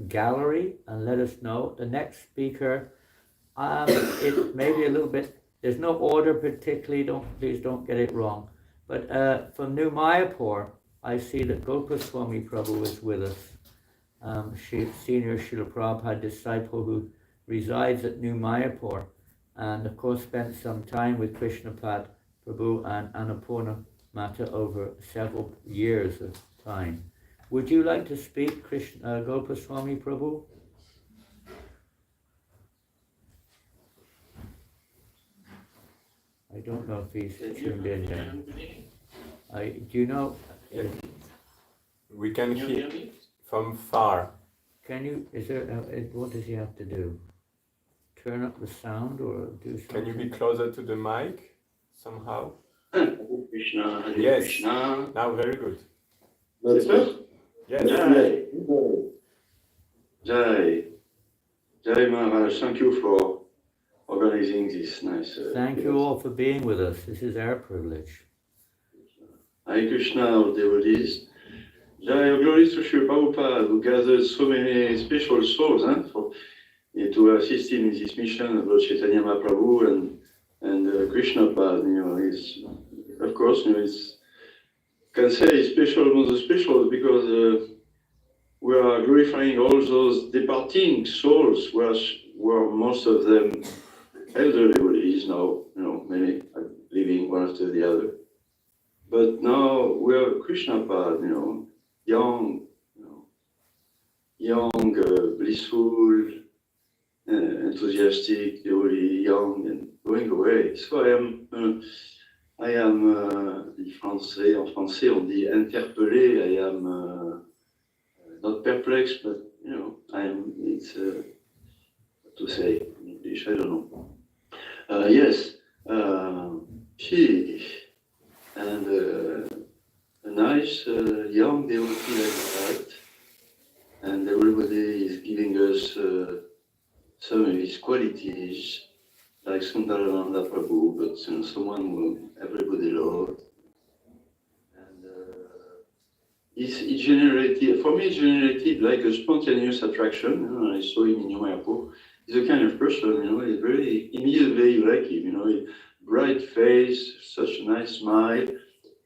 gallery and let us know. The next speaker, it may be a little bit, there's no order particularly, please don't get it wrong. But from New Mayapur, I see that Goswami Prabhu is with us. Senior Srila Prabhupada disciple who resides at New Mayapur, and of course spent some time with Krsnapada Prabhu and Annapurna Mata over several years of time. Would you like to speak, Goswami Prabhu? I don't know if he's tuned in then. Do you know? We can hear from far. Can you, what does he have to do? Turn up the sound or do something? Can you be closer to the mic somehow? Krishna, Hare Yes. Krishna. Now very good. Yes. Yes. Jai. Jai. Jai Maharaj, thank you for organizing this nice... Thank you all for being with us. This is our privilege. Hare Krishna, all devotees. Jai, glory to Srila Prabhupada, who gathered so many special souls to assist him in this mission of Lord Chaitanya Mahaprabhu and Krsnapada. You know, is of course, you know, it's can say special among the specials because we are glorifying all those departing souls, where most of them elder devotees now, you know, many are living one after the other. But now we are Krsnapada, you know, young, blissful, enthusiastic, devotee, young, and going away. So I am en français on dit interpellé. I am not perplexed, but you know, it's what to say in English, I don't know. Yes, she and a nice young devotee like that, and everybody is giving us some of his qualities, like Sundarananda Prabhu, but you know, someone who everybody loved. And it generated, for me, it generated like a spontaneous attraction. You know, I saw him in New Mayapur. He's a kind of person, you know, he's very, immediately you like him, you know, bright face, such a nice smile.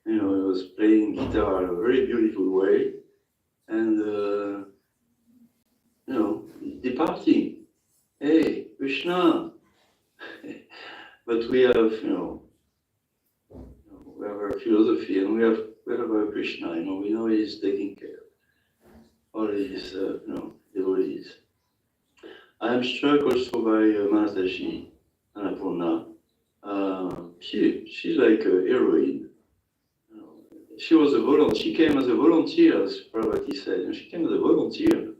You know, he was playing guitar in a very beautiful way. And, you know, departing. Hey, Krishna. But we have, you know, we have our philosophy and we have our Krishna, you know, we know he's taking care of all his, you know, devotees. I am struck also by Mataji, Annapurna. She's like a heroine. You know, she was a volunteer. She came as a volunteer, as Prabhupada said. And she came as a volunteer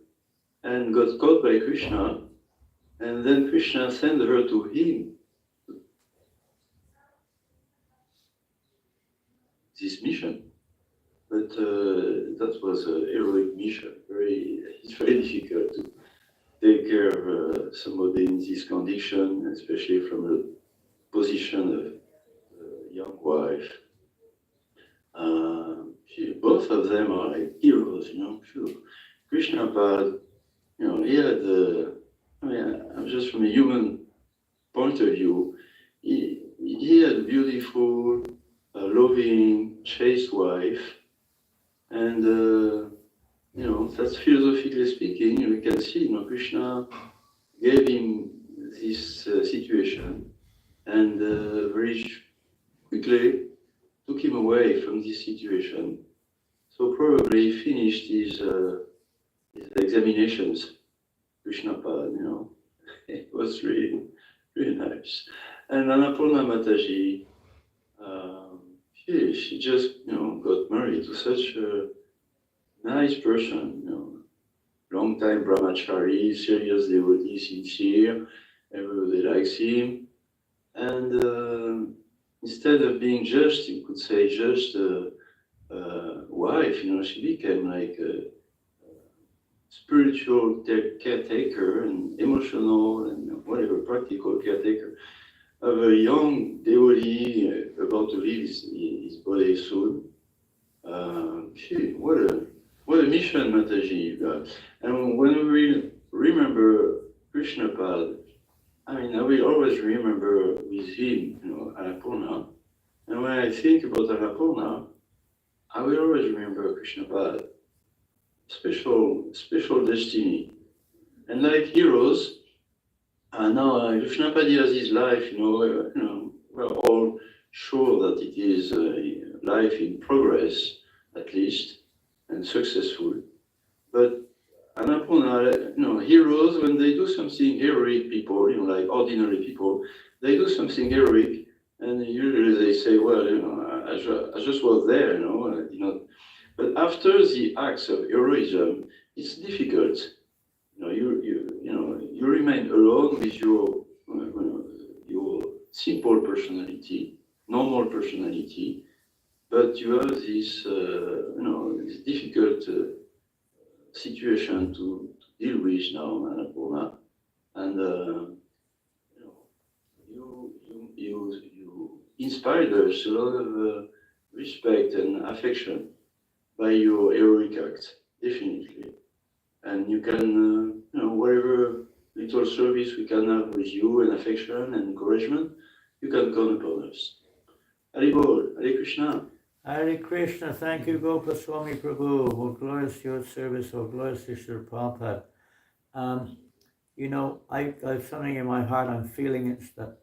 and got caught by Krishna. And then Krishna sent her to him. This mission. But that was a heroic mission. It's very difficult to take care of somebody in this condition, especially from position of young wife. Both of them are like heroes, you know. Sure. Krsnapada, you know, he had just from a human point of view, he had a beautiful, loving, chaste wife, and you know, that's philosophically speaking, we can see, you know, Krishna gave him this situation, and very quickly took him away from this situation. So probably he finished his examinations, Krsnapada, you know. It was really, really nice. And Annapurna Mataji, she just, you know, got married to such a nice person, you know, long-time brahmachari, serious devotee, sincere, everybody likes him. And instead of being just, you could say, just a wife, you know, she became like a spiritual caretaker and emotional and whatever, practical caretaker of a young devotee about to leave his body soon. What a mission Mataji got. And when we remember Krsnapada, I mean, I will always remember with him, you know, Annapurna. And when I think about Annapurna, I will always remember Krsnapada. Special destiny. And like heroes, now Krsnapada has his life, you know, we're all sure that it is a life in progress, at least, and successful. But Annapurna, you know, heroes, when they do something heroic, people, you know, like ordinary people, they do something heroic, and usually they say, well, you know, I just was there, you know, you know. But after the acts of heroism, it's difficult. You know, you remain alone with your simple personality, normal personality, but you have this, this difficult situation to deal with now, Annapurna, and you inspired us a lot of respect and affection by your heroic acts, definitely. And you can, whatever little service we can have with you and affection and encouragement, you can count upon us. Hare Bol, Hare Krishna. Hare Krishna, thank you, Goswami Prabhu. All glorious to your service, all glorious to Srila Prabhupada. I have something in my heart, I'm feeling it's that,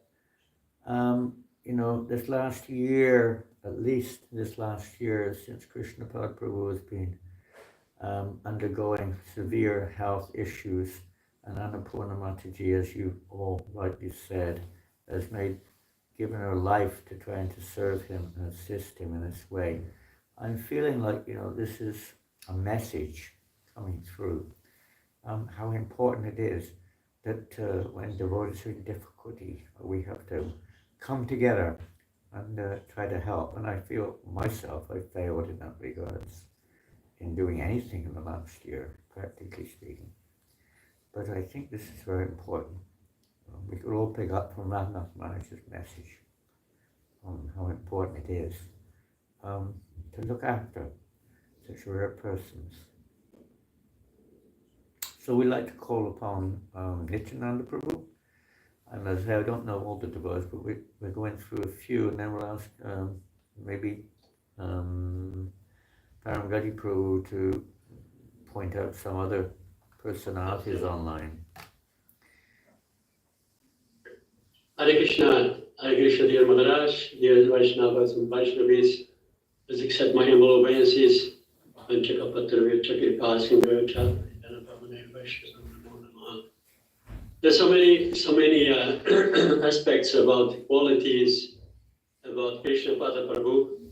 this last year, at least this last year, since Krsnapada Prabhu has been undergoing severe health issues, and Annapurna Mataji, as you all rightly said, has given her life to trying to serve him and assist him in this way. I'm feeling like, this is a message coming through, how important it is that when devotees are in difficulty, we have to come together and try to help. And I feel myself, I failed in that regards in doing anything in the last year, practically speaking. But I think this is very important. We could all pick up from Radha Parisisvara message on how important it is to look after such rare persons. So we like to call upon Janananda Prabhu. And as I say, I don't know all the devotees, but we're going through a few, and then we'll ask maybe Paramgati Prabhu to point out some other personalities online. Hare Krishna, dear Maharaj, dear Vaishnavas and Vaishnavis, please accept my humble obeisances and There's so many aspects about qualities about Krsnapada Prabhu,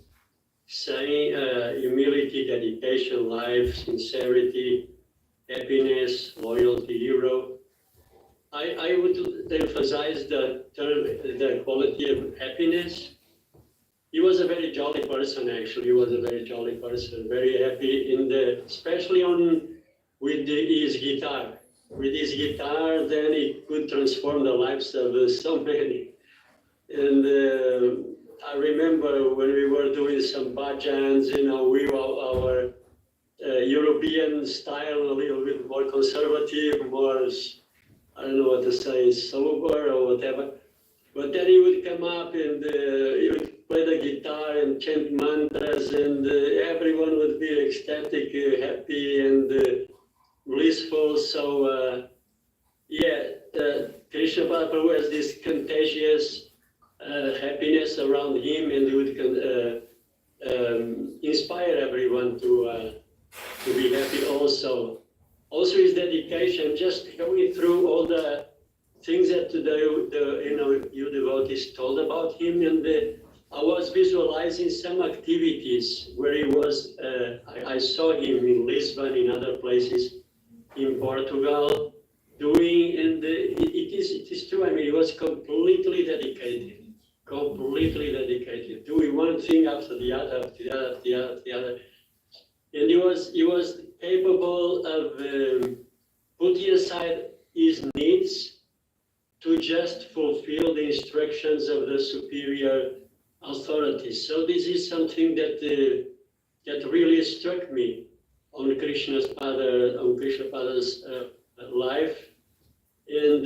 saying humility, dedication, life, sincerity, happiness, loyalty, hero. I would emphasize the quality of happiness. He was a very jolly person, actually. He was a very jolly person, very happy especially with his guitar. With his guitar, then he could transform the lives of so many. And I remember when we were doing some bhajans, we were our European style, a little bit more conservative, more, I don't know what to say, sober or whatever. But then he would come up and he would play the guitar and chant mantras, and everyone would be ecstatic, happy, and blissful. So, Krishna Prabhu has this contagious happiness around him, and he would inspire everyone to be happy also. Also his dedication, just going through all the things that you devotees told about him, and I was visualizing some activities where he was, I saw him in Lisbon, in other places, in Portugal, doing, and it is true, I mean, he was completely dedicated, doing one thing after the other, after the other, after the other, after the other. And he was capable of putting aside his needs to just fulfill the instructions of the superior authorities. So this is something that really struck me on Krishna's Pada's life, and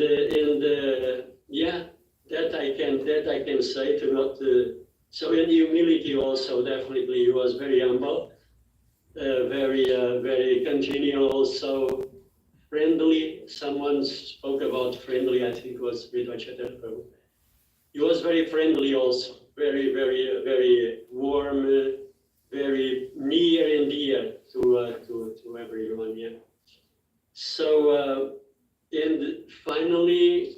that I can say to not. So in humility also, definitely he was very humble, very congenial, also friendly. Someone spoke about friendly, I think it was Vidvacharya Prabhu. He was very friendly also, very warm, very near and dear to everyone. Yeah. So and finally,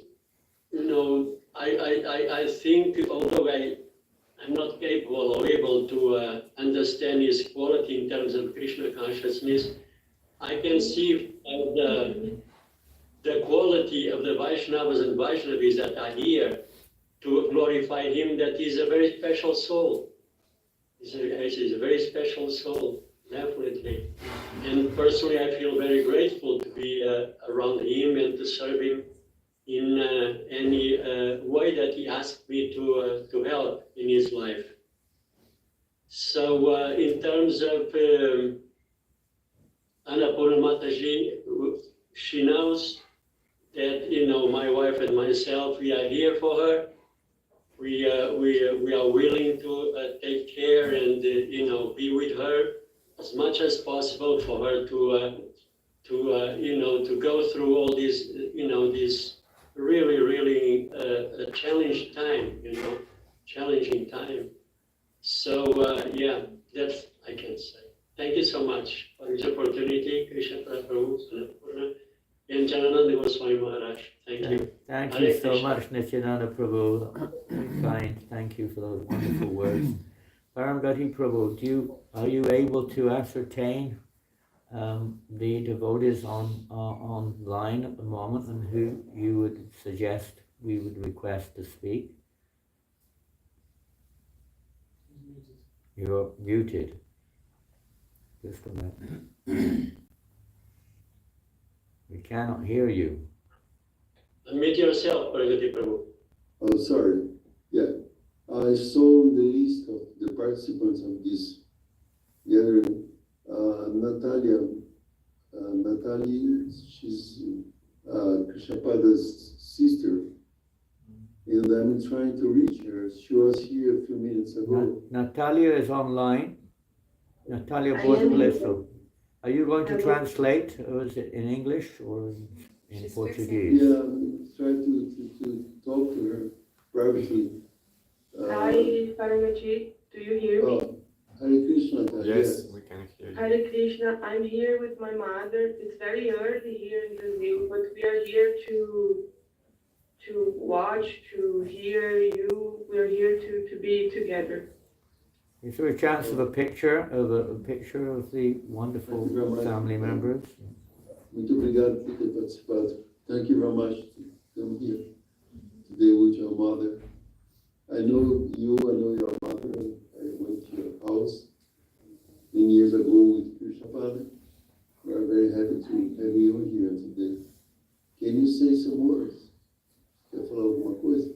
I think, although I'm not capable or able to understand his quality in terms of Krishna consciousness, I can see the quality of the Vaishnavas and Vaishnavis that are here to glorify him, that he's a very special soul. He's a very special soul, definitely. And personally, I feel very grateful to be around him and to serve him in any way that he asked me to help in his life. So in terms of Annapurna Mataji, she knows that my wife and myself, we are here for her. We are willing to take care and be with her as much as possible for her to go through all this this really challenging time. So that's I can say. Thank you so much for this opportunity, Krishna Prabhu, Annapurna, and Janananda Goswami Maharaj. Thank you. Thank Hare you so Krishna. much, Nityananda Prabhu. Very kind. Thank you for those wonderful words. Paramgati Prabhu, are you able to ascertain the devotees online at the moment and who you would suggest we would request to speak? You're muted. Just a minute. We cannot hear you. Unmute yourself, Paramgati Prabhu. Oh, sorry. Yeah. I saw the list of the participants of this gathering. Natalie, she's Krsnapada's sister, and I'm trying to reach her. She was here a few minutes ago. Natalia is online. Natalia Bortolesso. Are you going to translate, or is it in English or in Portuguese? Yeah, try to talk to her privately. Hi, Paramgati, do you hear me? Hare Krishna. Yes, we can hear you. Hare Krishna, I'm here with my mother. It's very early here in Brazil, but we are here to watch, to hear you. We are here to be together. Is there a chance of a picture of the wonderful family members? Muito obrigado por ter participado. Thank you very much to come here today with your mother. I know you, I know your mother. I went to your house many years ago with Krsnapada. We are very happy to have you here today. Can you say some words? Quer falar alguma coisa?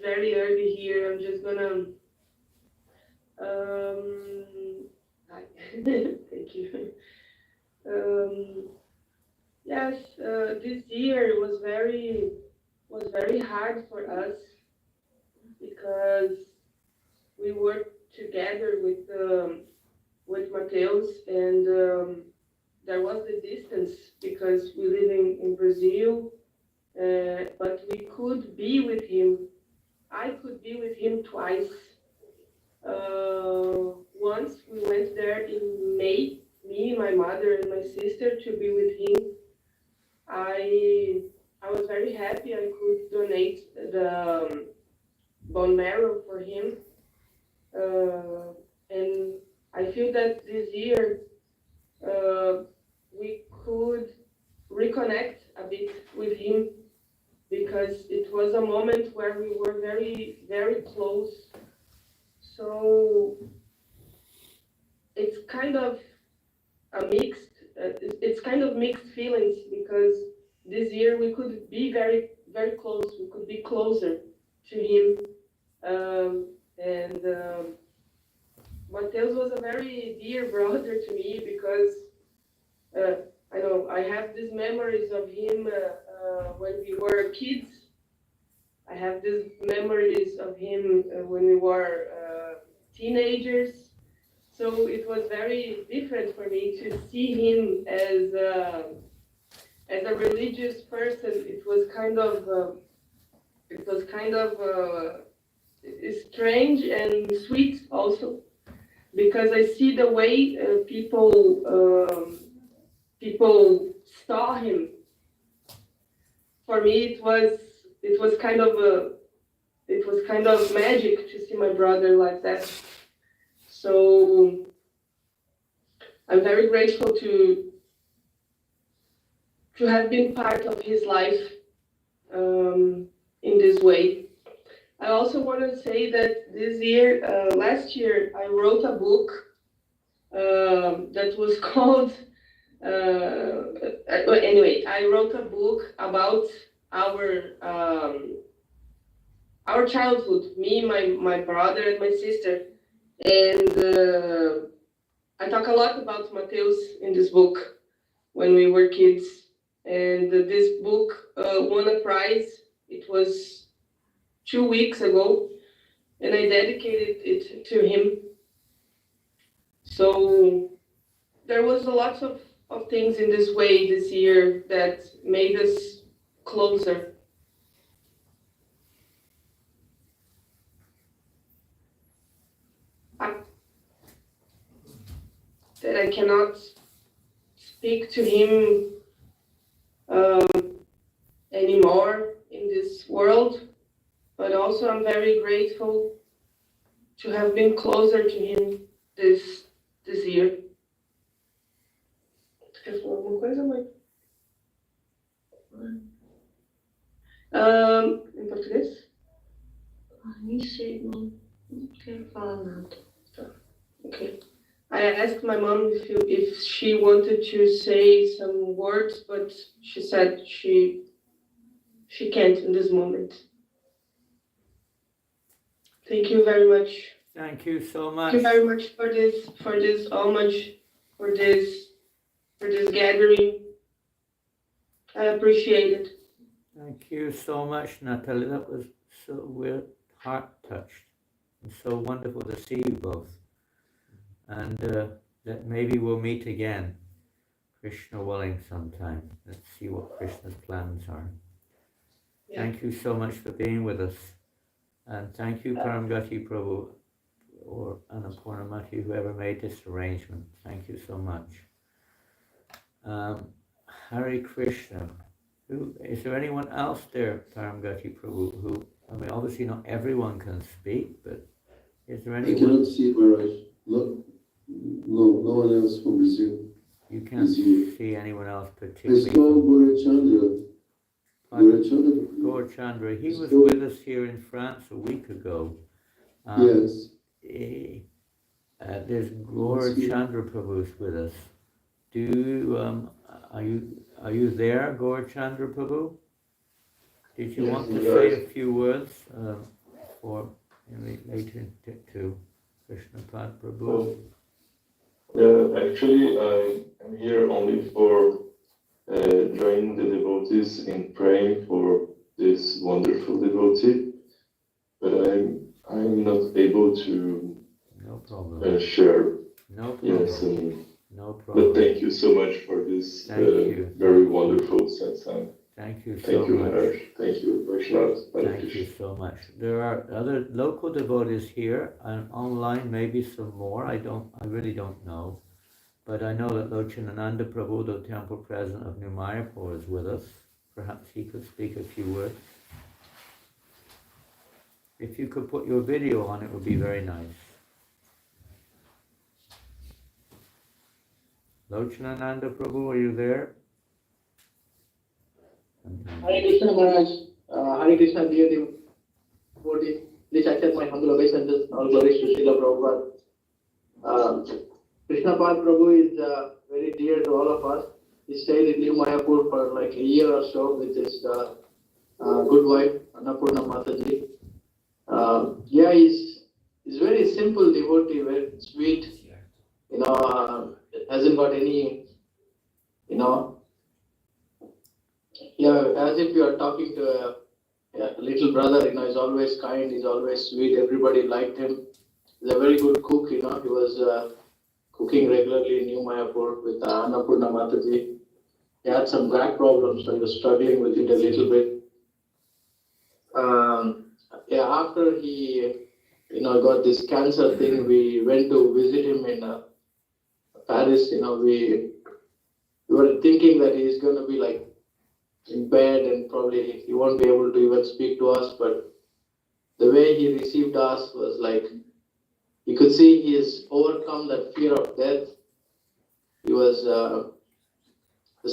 very early here. I'm just gonna. Thank you. Yes, this year was very hard for us because we worked together with Mateus, and there was the distance because we live in Brazil, but we could be with him. I could be with him twice. Once we went there in May, me, my mother, and my sister to be with him. I was very happy I could donate the bone marrow for him, and I feel that this year we could reconnect a bit with him because it was a moment where we were very, very close. So it's kind of a mixed, it's kind of mixed feelings because this year we could be very, very close. We could be closer to him, and Mateus was a very dear brother to me because I know I have these memories of him when we were kids. I have these memories of him when we were teenagers. So it was very different for me to see him as a religious person. It was kind of strange and sweet also, because I see the way people saw him. For me, it was kind of magic to see my brother like that. So I'm very grateful to have been part of his life in this way. I also want to say that this year, last year, I wrote a book that was called. Anyway, I wrote a book about our childhood, me, my brother, and my sister. And I talk a lot about Mateus in this book when we were kids. And this book won a prize. It was 2 weeks ago, and I dedicated it to him. So there was a lot of things in this way this year that made us closer. That I cannot speak to him anymore in this world, but also I'm very grateful to have been closer to him this year. Quer falar alguma coisa, mãe? Em português? Nem sei, não quero falar nada. Okay. I asked my mom if she wanted to say some words, but she said she can't in this moment. Thank you very much. Thank you so much. Thank you very much for this homage, for this gathering. I appreciate it. Thank you so much, Natalie. That was so we're heart touched and so wonderful to see you both. And that maybe we'll meet again, Krishna willing, sometime. Let's see what Krishna's plans are. Yeah. Thank you so much for being with us. And thank you, Paramgati Prabhu, or Annapurnamati, whoever made this arrangement. Thank you so much. Hare Krishna. Is there anyone else there, Paramgati Prabhu, who, I mean, obviously not everyone can speak, but is there anyone? I cannot see Maharaj. No one else from Brazil. You can't see anyone else particularly. I saw Gaurachandra. Gaurachandra, he was with us here in France a week ago. Yes. There's Gaurachandra Prabhu's with us. Are you there, Gaurachandra Prabhu? Did you want to say a few words? for in relation to Krsnapada Prabhu? Actually, I am here only for joining the devotees in praying for this wonderful devotee, but I'm not able to share. No problem. Yes, no problem. But thank you so much for this very wonderful satsang. Thank you so Thank you, much. Hare. Thank you, Vaishnava. Thank you so much. There are other local devotees here and online, maybe some more. I really don't know. But I know that Janananda Prabhu, the temple president of New Mayapur, is with us. Perhaps he could speak a few words. If you could put your video on, it would be very nice. Janananda Prabhu, are you there? Hare Krishna Maharaj, Hare Krishna dear devotee, please accept my humble obeisances. All glories to Srila Prabhupada. Krsnapada Prabhu is very dear to all of us. He stayed in New Mayapur for like a year or so with his good wife, Annapurna Mataji. He's very simple devotee, very sweet, hasn't got any, as if you are talking to a little brother, he's always kind, he's always sweet, everybody liked him. He's a very good cook, he was cooking regularly in New Mayapur with Annapurna Mataji. He had some back problems, so he was struggling with it a little bit. After he, got this cancer thing, we went to visit him in Paris. We were thinking that he's going to be like in bed and probably he won't be able to even speak to us, but the way he received us was like, you could see he has overcome that fear of death. He was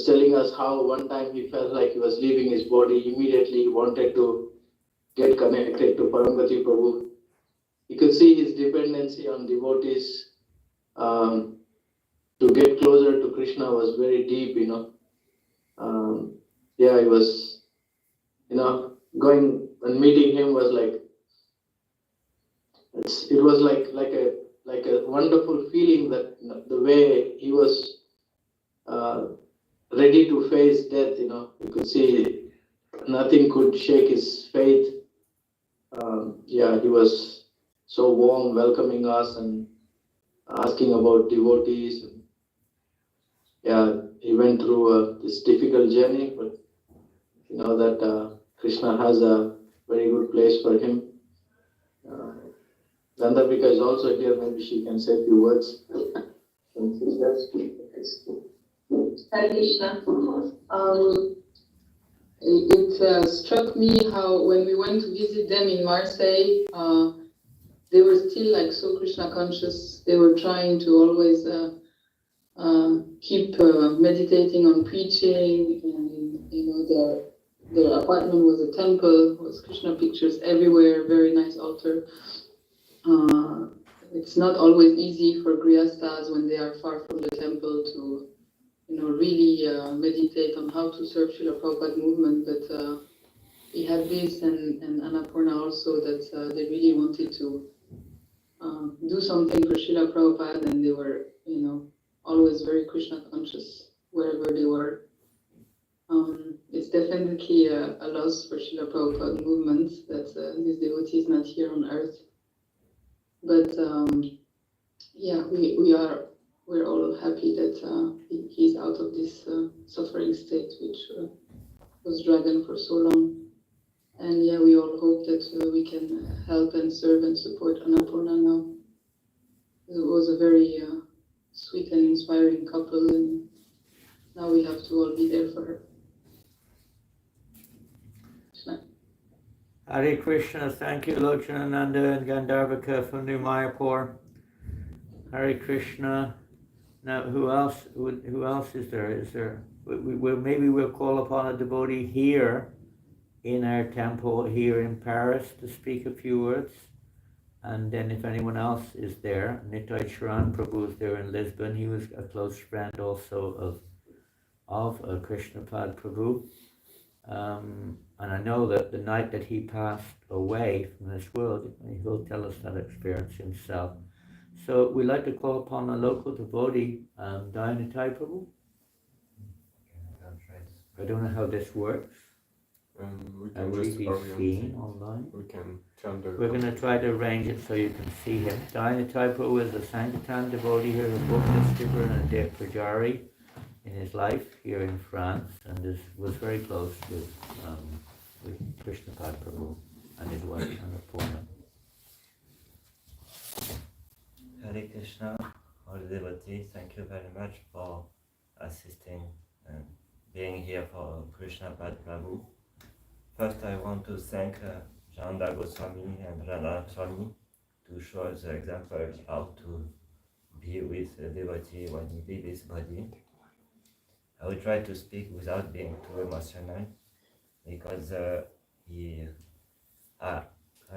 telling us how one time he felt like he was leaving his body. Immediately he wanted to get connected to Parambati Prabhu. You could see his dependency on devotees to get closer to Krishna was very deep, he was, going and meeting him was like, it was like a wonderful feeling that the way he was ready to face death, you could see nothing could shake his faith. He was so warm, welcoming us and asking about devotees. He went through this difficult journey, but that Krishna has a very good place for him. Gandharvika is also here, maybe she can say a few words. Hare Krishna. It struck me how when we went to visit them in Marseille, they were still like so Krishna conscious. They were trying to always keep meditating on preaching, and their apartment was a temple, was Krishna pictures everywhere, very nice altar. It's not always easy for grihasthas when they are far from the temple to really meditate on how to serve Srila Prabhupada movement, but he had this and Annapurna also that they really wanted to do something for Srila Prabhupada, and they were, always very Krishna conscious wherever they were. It's definitely a loss for Srila Prabhupada movement that this devotee is not here on earth. But we're all happy that he's out of this suffering state, which was dragging for so long. And we all hope that we can help and serve and support Annapurna now. It was a very sweet and inspiring couple, and now we have to all be there for her. Hare Krishna, thank you, Janananda and Gandharvika from New Mayapur. Hare Krishna. Now, who else is there? Is there? Maybe we'll call upon a devotee here in our temple here in Paris to speak a few words. And then if anyone else is there, Nitai Charan Prabhu is there in Lisbon. He was a close friend also of Krsnapada Prabhu. And I know that the night that he passed away from this world, he will tell us that experience himself. So we'd like to call upon a local devotee, Dayanatai Prabhu. I don't know how this works. We And can will just he be orient seen him. online? We can chant the. We're going to try to arrange it so you can see him. Dayanatai Prabhu is a Sankirtan devotee here, a book distributor and a dev pujari in his life here in France, and was very close with Krsnapada Prabhu and his wife Annapurna. Hare Krishna, all the devotees, thank you very much for assisting and being here for Krsnapada Prabhu. First, I want to thank Janananda Goswami and Radha Swami to show us the example how to be with a devotee when he leaves his body. I will try to speak without being too emotional because I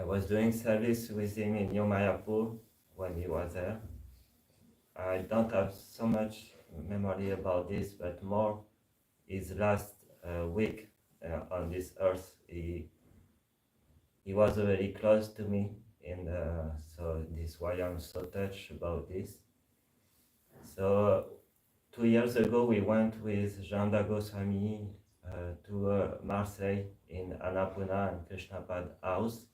was doing service with him in New Mayapur when he was there. I don't have so much memory about this, but more his last week on this earth. He was very close to me, and so this is why I'm so touched about this. So 2 years ago, we went with Janananda Goswami to Marseille in Annapurna and Krsnapada house,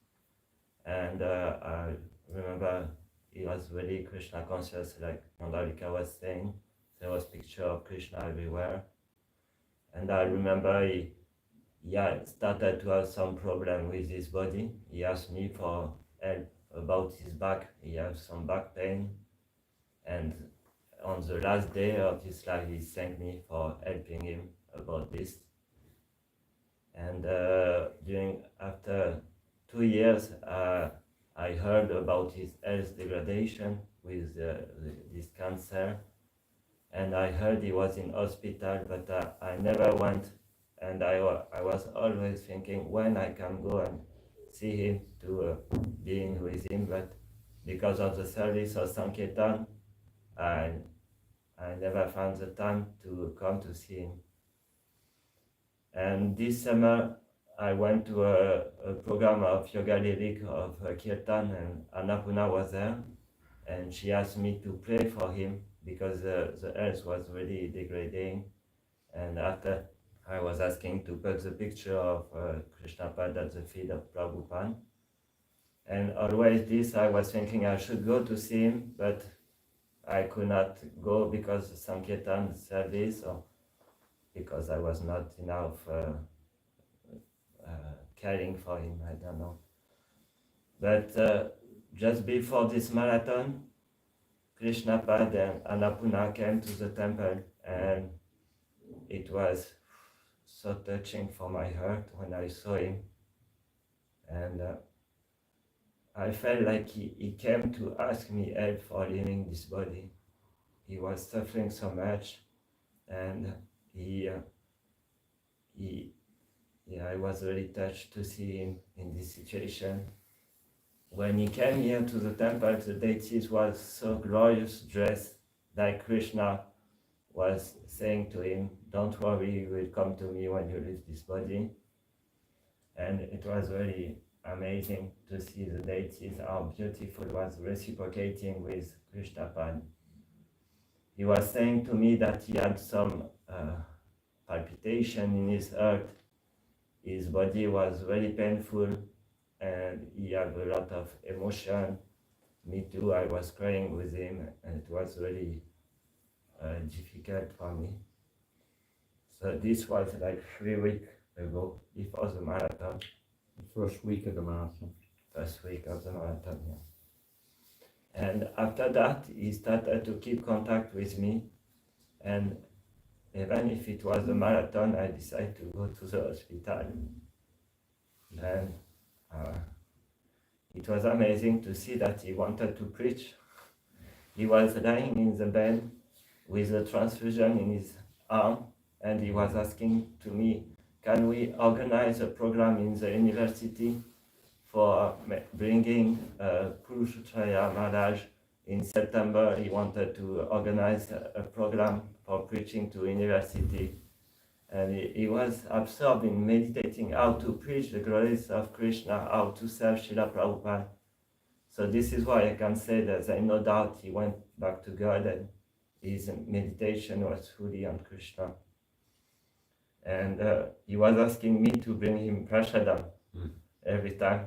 and I remember he was very Krishna conscious, like Mandalika was saying. There was picture of Krishna everywhere, and I remember he started to have some problem with his body. He asked me for help about his back. He has some back pain, and on the last day of his life, he thanked me for helping him about this. And after 2 years, I heard about his health degradation with this cancer, and I heard he was in hospital, but I never went, and I was always thinking when I can go and see him to being with him, but because of the service of Sankirtan, I never found the time to come to see him. And this summer, I went to a program of yoga lyric of kirtan, and Annapurna was there, and she asked me to pray for him because the health was really degrading. And after, I was asking to put the picture of Krsnapada at the feet of Prabhupada. And always this, I was thinking I should go to see him, but I could not go because of Sankirtan service, or because I was not enough caring for him, I don't know. But just before this marathon, Krsnapada and Annapurna came to the temple, and it was so touching for my heart when I saw him. And I felt like he came to ask me help for leaving this body. He was suffering so much, and I was very touched to see him in this situation. When he came here to the temple, the deities was so glorious dressed, like Krishna was saying to him, "Don't worry, you will come to me when you leave this body." And it was very amazing to see the deities, how beautiful was reciprocating with Krsnapada. He was saying to me that he had some palpitation in his heart. His body was very painful, and he had a lot of emotion. Me too, I was crying with him, and it was really difficult for me. So this was like 3 weeks ago, before the marathon. The first week of the marathon. First week of the marathon, yeah. And after that, he started to keep contact with me, and even if it was a marathon, I decided to go to the hospital. And it was amazing to see that he wanted to preach. He was lying in the bed with a transfusion in his arm, and he was asking to me, can we organize a program in the university for bringing Purushottaya Maharaj in September? He wanted to organize a program for preaching to university. And he was absorbed in meditating how to preach the glories of Krishna, how to serve Srila Prabhupada. So this is why I can say that there's no doubt he went back to God and his meditation was fully on Krishna. And he was asking me to bring him prasadam every time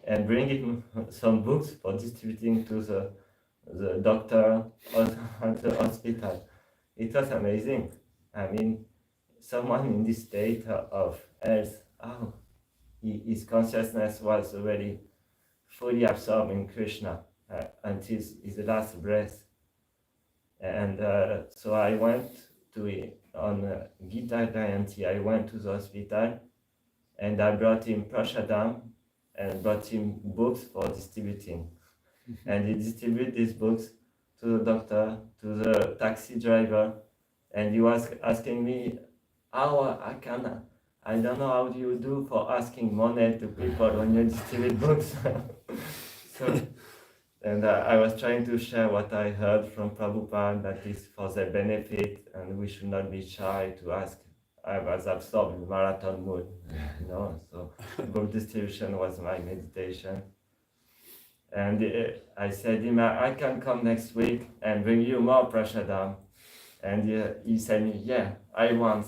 and bring him some books for distributing to the doctor at the hospital. It was amazing. I mean, someone in this state of health, his consciousness was already fully absorbed in Krishna until his last breath. And so I went to on Gita Jayanti, I went to the hospital and I brought him prasadam and brought him books for distributing. And he distributed these books to the doctor, to the taxi driver, and he was asking me how I don't know how you do for asking money to people when you distribute books. And I was trying to share what I heard from Prabhupada, that is for their benefit, and we should not be shy to ask. I was absorbed in marathon mood, so book distribution was my meditation. And I said to him, I can come next week and bring you more prasadam. And he said me, yeah, I want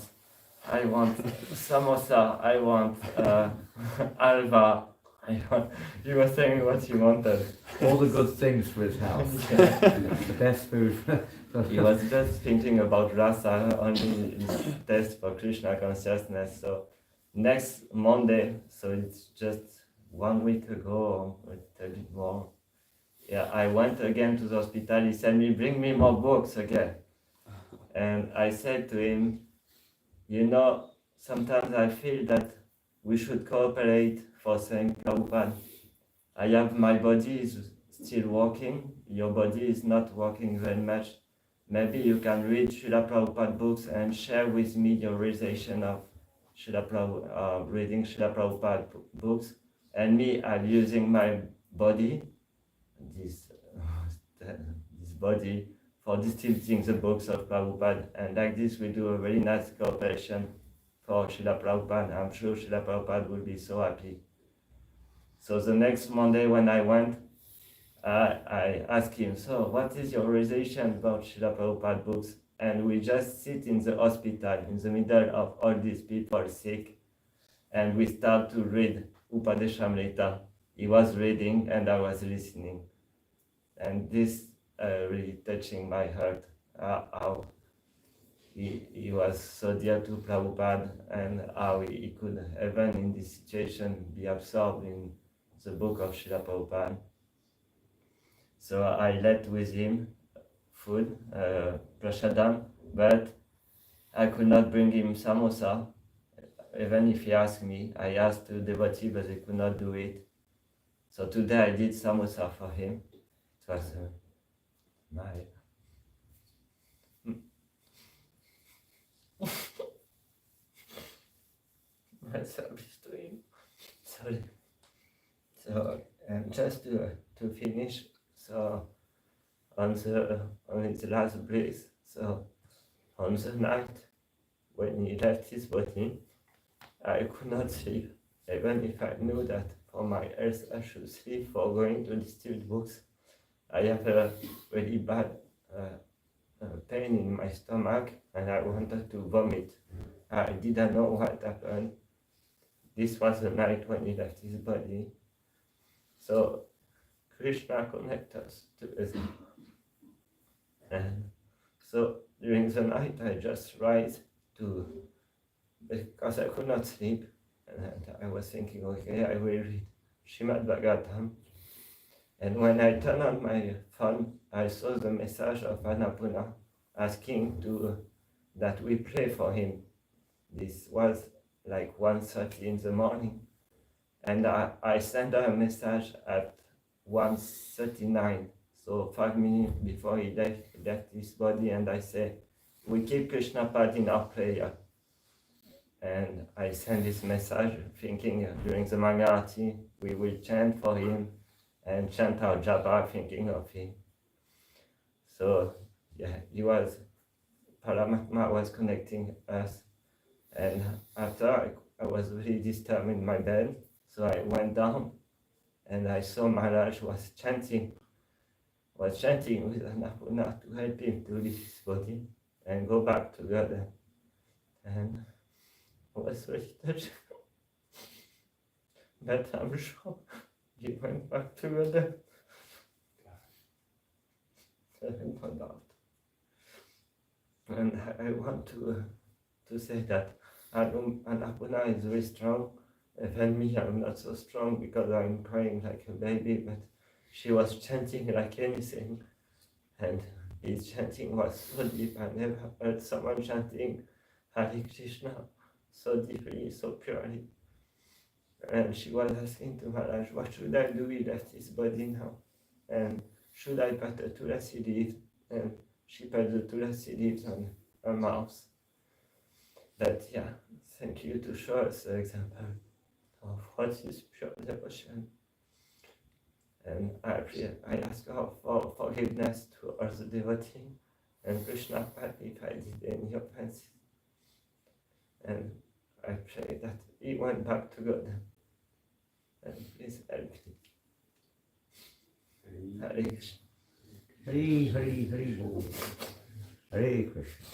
samosa, I want alva. He was saying what he wanted. All the good things for his house. The best food. He was just thinking about rasa, only his test for Krishna Consciousness. So next Monday, so it's just 1 week ago, or a bit more. Yeah, I went again to the hospital. He said me, bring me more books again. And I said to him, sometimes I feel that we should cooperate for saying, Prabhupada, my body is still working, your body is not working very much. Maybe you can read Srila Prabhupada books and share with me your realization of reading Srila Prabhupada books. And me, I'm using my body, this body, for distributing the books of Prabhupada. And like this, we do a very nice cooperation for Srila Prabhupada. I'm sure Srila Prabhupada will be so happy. So the next Monday when I went, I asked him, so what is your realization about Srila Prabhupada books? And we just sit in the hospital in the middle of all these people sick, and we start to read Upadeshamrita. He was reading and I was listening. And this really touching my heart, how he was so dear to Prabhupada and how he could, even in this situation, be absorbed in the book of Srila Prabhupada. So I left with him food, prasadam, but I could not bring him samosa. Even if he asked me, I asked the devotee, but they could not do it. So today I did samosa for him. It was my service to him. Sorry. So, and just to finish, so on his last breath, so on the night when he left his body, I could not sleep, even if I knew that for my health I should sleep for going to distribute books. I have a really bad pain in my stomach and I wanted to vomit. I didn't know what happened. This was the night when he left his body. So Krishna connected us together. And so during the night I just rise because I could not sleep. And I was thinking, okay, I will read Srimad Bhagavatam. And when I turned on my phone, I saw the message of Annapurna asking that we pray for him. This was like 1:30 in the morning. And I sent her a message at 1:39, so 5 minutes before he left his body, and I said, we keep Krsnapada in our prayer. And I sent this message thinking during the Mangalati we will chant for him and chant our japa thinking of him. So yeah, Paramatma was connecting us, And after I was really disturbed in my bed, so I went down and I saw Maharaj was chanting with Annapurna to help him to leave his body and go back to God. And I was really touched. But I'm sure he went back to God. And I want to say that Annapurna is very strong. Even me, I'm not so strong because I'm crying like a baby, but she was chanting like anything. And his chanting was so deep. I never heard someone chanting Hare Krishna so deeply, so purely. And she was asking to Maharaj, what should I do? He left his body now. And should I put a tulasi leaf? And she put the tulasi leaves on her mouth. But yeah, thank you to show us the example of what is pure devotion. And I ask her for forgiveness to all the devotees and Krsnapada if I did any offenses. And I pray that he went back to God. And please help me. Hare Krishna. Hare Hare Hare. Hare Krishna.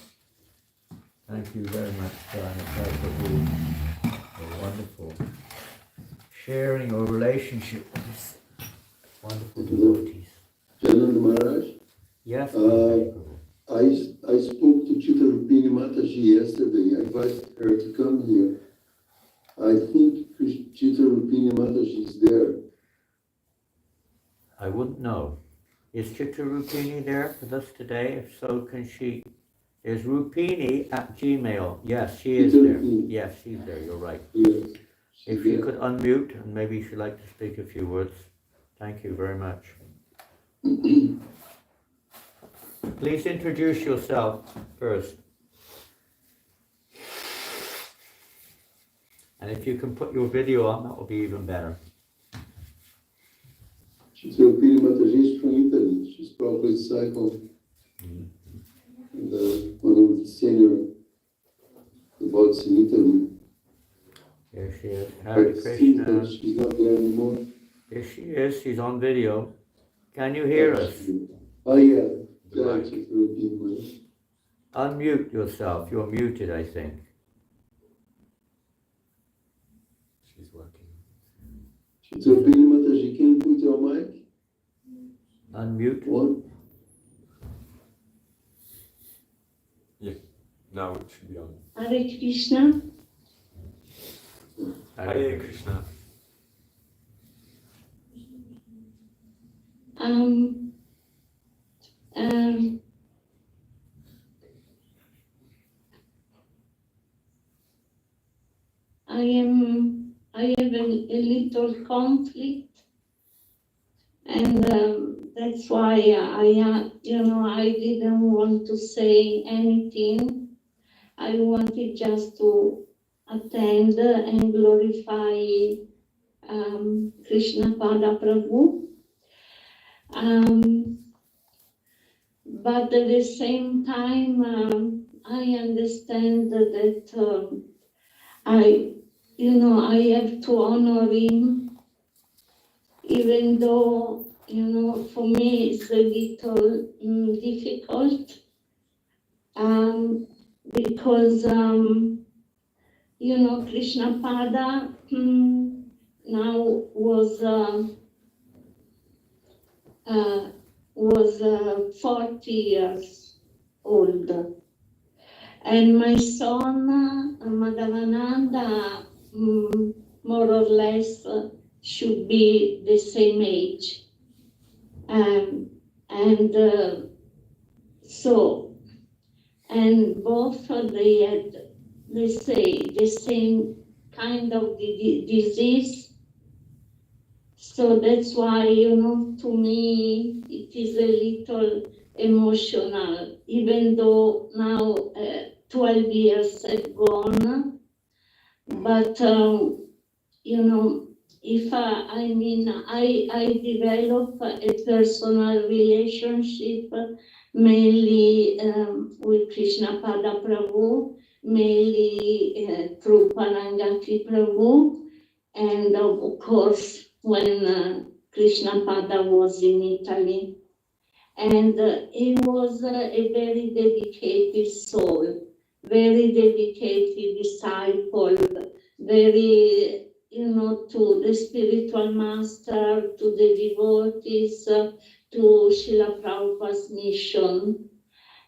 Thank you very much, Janananda, for wonderful sharing or relationship with this wonderful devotees. Janananda Maharaj? Yes. I spoke to Chitta Rupini Mataji yesterday. I invited her to come here. I think Chitta Rupini Mataji is there. I wouldn't know. Is Chitta Rupini there with us today? If so, can she? Is Rupini at Gmail? Yes, she is there. Yes, she's there. You're right. Yes. If you could unmute, and maybe she'd like to speak a few words. Thank you very much. Please introduce yourself first. And if you can put your video on, that will be even better. Chitta Rupini Mataji is from Italy. She's probably a disciple. And one of the senior devotees in Italy. Here she is. Hare I think that Krishna. she's not there anymore. Here she is. She's on video. Can you hear us? Oh, yeah. Chitta Rupini Mataji. Unmute yourself. You're muted, I think. She's working. Chitta Rupini Mataji, can you put your mic? Unmute. One. Yeah, now it should be on. Hare Krishna. Hare Krishna. I have a little conflict, and that's why I didn't want to say anything. I wanted just to attend and glorify Krsnapada Prabhu. But at the same time, I understand that I have to honor him, even though, for me it's a little difficult, because, Krsnapada now was 40 years old. And my son, Madhavananda, more or less should be the same age. And both they had, let's say, the same kind of disease. So that's why, to me, it is a little emotional, even though now 12 years have gone. But, if I develop a personal relationship mainly with Krsnapada Prabhu, mainly through Parangati Prabhu, and of course when Krsnapada was in Italy. And he was a very dedicated soul, very dedicated disciple, very, to the spiritual master, to the devotees, to Srila Prabhupada's mission.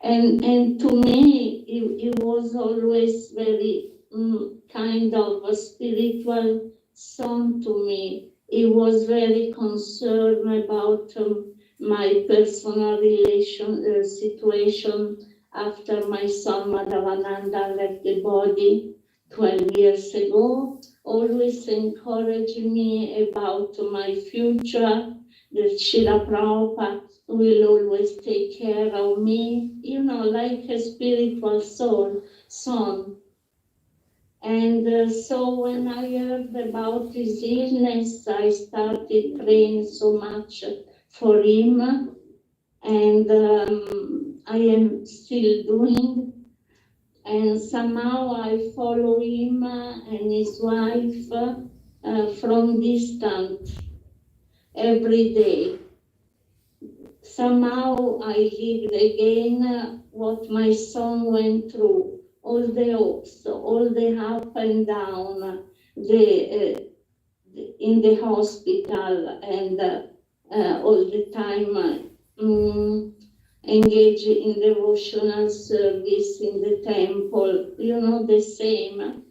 And to me, it was always very kind of a spiritual son to me. He was very concerned about my personal situation after my son Madhavananda left the body 12 years ago, always encouraging me about my future, that Srila Prabhupada will always take care of me, like a spiritual son. And so when I heard about his illness, I started praying so much for him, and I am still doing. And somehow I follow him and his wife from distance every day. Somehow I lived again what my son went through, all the ups, all the up and down, in the hospital, and all the time engaged in devotional service in the temple, the same.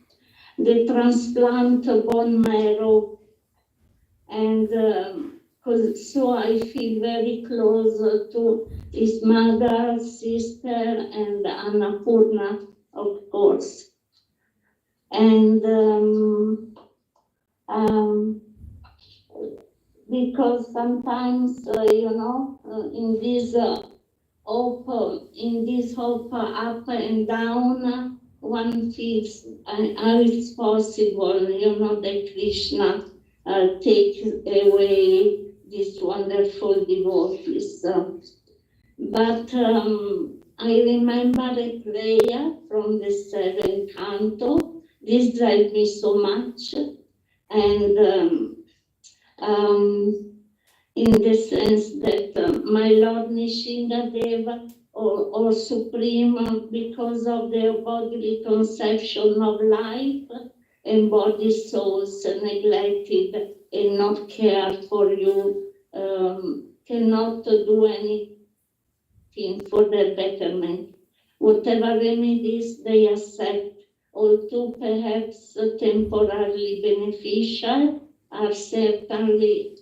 The transplant bone marrow, and so I feel very close to his mother, sister, and Annapurna, of course. And because sometimes, in this hope up and down, one feels how it's possible, that Krishna take away these wonderful devotees. But I remember a prayer from the seventh canto. This drives me so much. And in the sense that my Lord Nishingadeva, or Supreme, because of their bodily conception of life, embodied souls neglected and not cared for you, cannot do anything for their betterment. Whatever remedies they accept, although perhaps temporarily beneficial, are certainly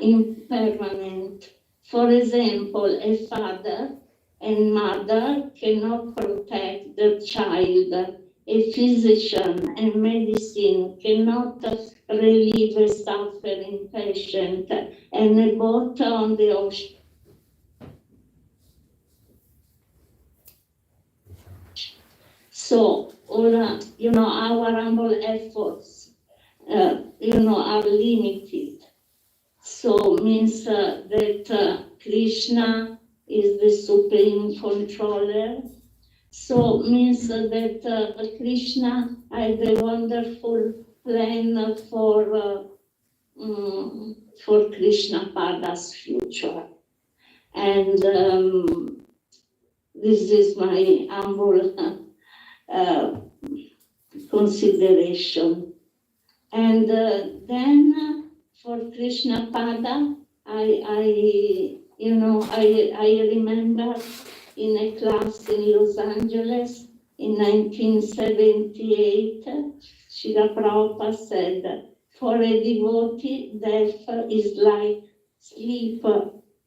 impermanent. For example, a father and mother cannot protect the child. A physician and medicine cannot relieve a suffering patient, and a boat on the ocean. So, our humble efforts, are limited. So means that Krishna is the supreme controller. So means that Krishna had a wonderful plan for Krishnapada's future. And this is my humble consideration. And then for Krishnapada, I remember in a class in Los Angeles in 1978, Srila Prabhupada said, for a devotee, death is like sleep.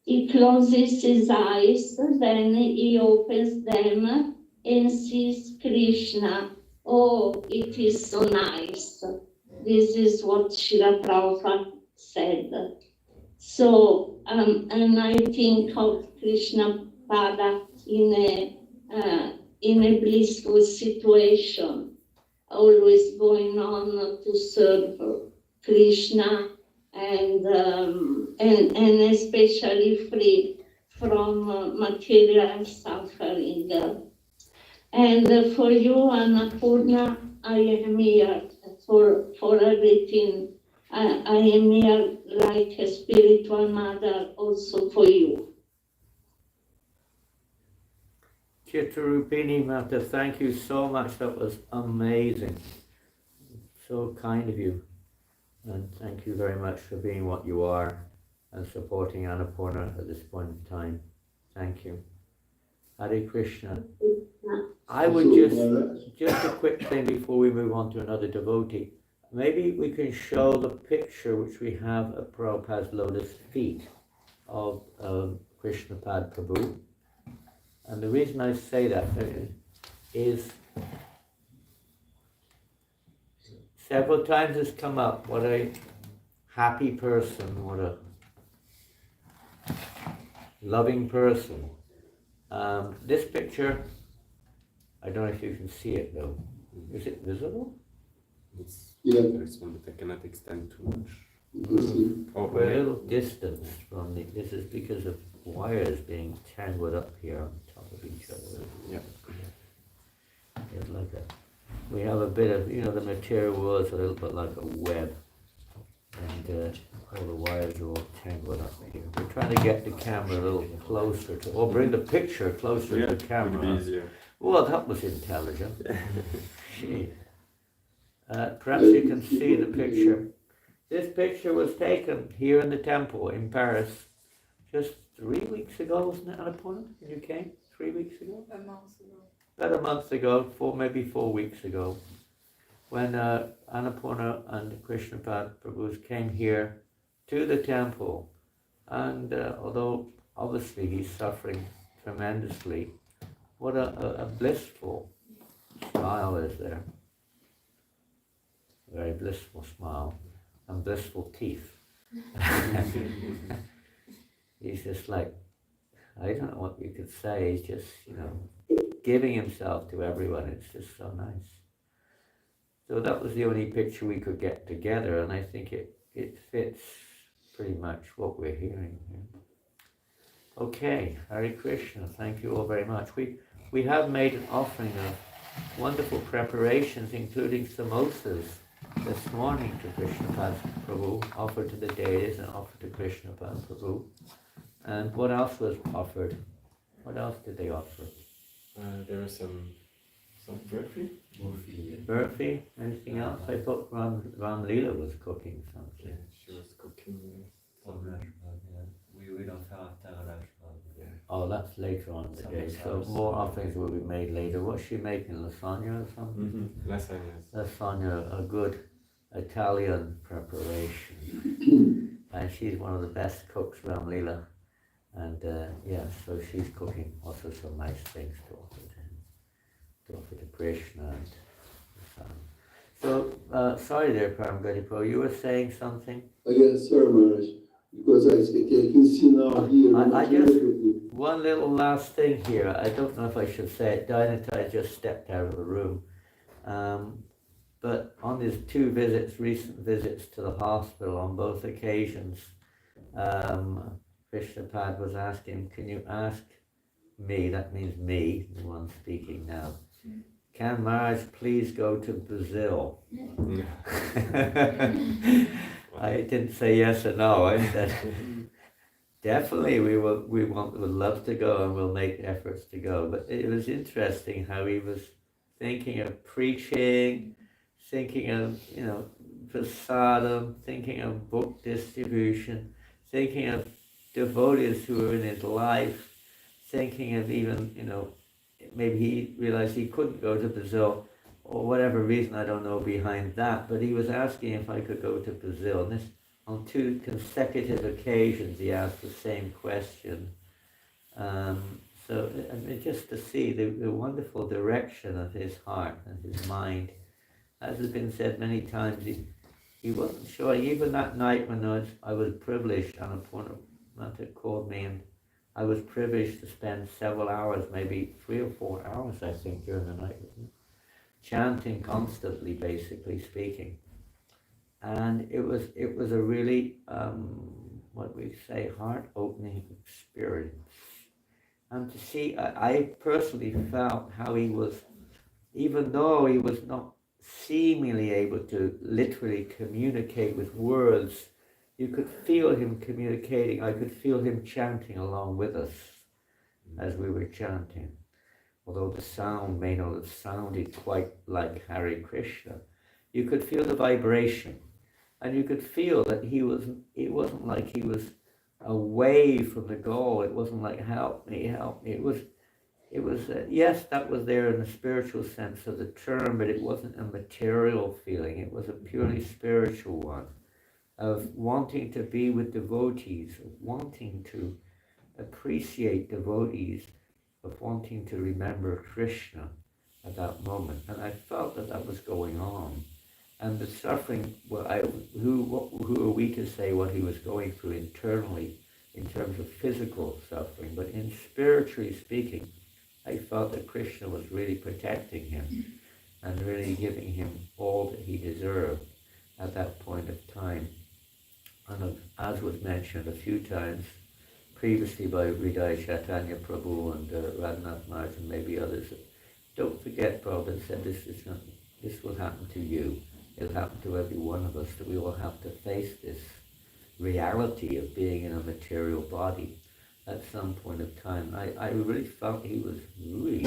He closes his eyes, then he opens them and sees Krishna. Oh, it is so nice. This is what Srila Prabhupada said. So, and I think of Krishnapada in a blissful situation, always going on to serve Krishna and especially free from material suffering. And for you, Annapurna, I am here for everything. I am here like a spiritual mother also for you. Chittarupini Mata, thank you so much. That was amazing. So kind of you. And thank you very much for being what you are and supporting Annapurna at this point in time. Thank you. Hare Krishna. I would just a quick thing before we move on to another devotee. Maybe we can show the picture which we have at Prabhupada's lotus feet of Krsnapada Prabhu. And the reason I say that is several times it's come up, what a happy person, what a loving person. This picture, I don't know if you can see it though. Is it visible? There's one that I cannot extend too much. We're a little distance from the, this is because of wires being tangled up here on top of each other. Yeah. It's like a, we have a bit of, the material was a little bit like a web. And all the wires are all tangled up here. We're trying to get the camera a little closer to, or bring the picture closer to the camera. Would be easier. Well, that was intelligent. Gee. Perhaps you can see the picture. This picture was taken here in the temple in Paris just 3 weeks ago, wasn't it, Annapurna? When you came? 3 weeks ago? A month ago. About a month ago, maybe 4 weeks ago, when Annapurna and Krsnapada Prabhus came here to the temple. And although obviously he's suffering tremendously, what a blissful smile is there. Very blissful smile and blissful teeth. He's just like, I don't know what you could say, he's just, giving himself to everyone. It's just so nice. So that was the only picture we could get together, and I think it fits pretty much what we're hearing here. Okay, Hare Krishna, thank you all very much. We have made an offering of wonderful preparations, including samosas, this morning to Krishnapada Prabhu, offered to the deities and offered to Krishnapada Prabhu. And what else was offered? What else did they offer? There was some burfi. Burfi? Anything else? I thought Ram Leela was cooking something. Yeah, she was cooking some we don't have Rashpad. Oh, that's later on in the day. So more offerings will be made later. What's she making? Lasagna or something? Lasagna. Lasagna, a good Italian preparation. And she's one of the best cooks, Ram Leela. And so she's cooking also some nice things to offer to Krishna. And so, sorry there, Paramgati, you were saying something? Again, sir, Maharaj, because I can see now here. I just, one little last thing here. I don't know if I should say it. Dynata just stepped out of the room. But on his two recent visits to the hospital on both occasions, Krishnapad was asking, can you ask me, that means me, the one speaking now, can Maharaj please go to Brazil? I didn't say yes or no. I said, definitely we would love to go and we'll make efforts to go. But it was interesting how he was thinking of preaching, thinking of, prasadam, thinking of book distribution, thinking of devotees who were in his life, thinking of even, maybe he realized he couldn't go to Brazil, or whatever reason, I don't know behind that, but he was asking if I could go to Brazil. And this, on 2 consecutive occasions, he asked the same question. So just to see the wonderful direction of his heart and his mind. As has been said many times, he wasn't sure. Even that night when I was privileged, Annapurna called me, and I was privileged to spend several hours, maybe 3 or 4 hours, I think, during the night, chanting constantly, basically speaking. And it was a really, what we say, heart-opening experience. And to see, I personally felt how he was, even though he was not seemingly able to literally communicate with words, you could feel him communicating. I could feel him chanting along with us as we were chanting. Although the sound may not have sounded quite like Hare Krishna, you could feel the vibration. And you could feel that it wasn't like he was away from the goal. It wasn't like, help me, help me. It was yes, that was there in the spiritual sense of the term, but it wasn't a material feeling. It was a purely spiritual one of wanting to be with devotees, of wanting to appreciate devotees, of wanting to remember Krishna at that moment. And I felt that that was going on. And the suffering, well, who are we to say what he was going through internally in terms of physical suffering? But in spiritually speaking, I felt that Krishna was really protecting him and really giving him all that he deserved at that point of time. And as was mentioned a few times previously by Hridaya Chaitanya Prabhu and Radhanath Maharaj and maybe others, don't forget, Prabhupada said, this will happen to you. It'll happen to every one of us, that we will have to face this reality of being in a material body at some point of time. I really felt he was really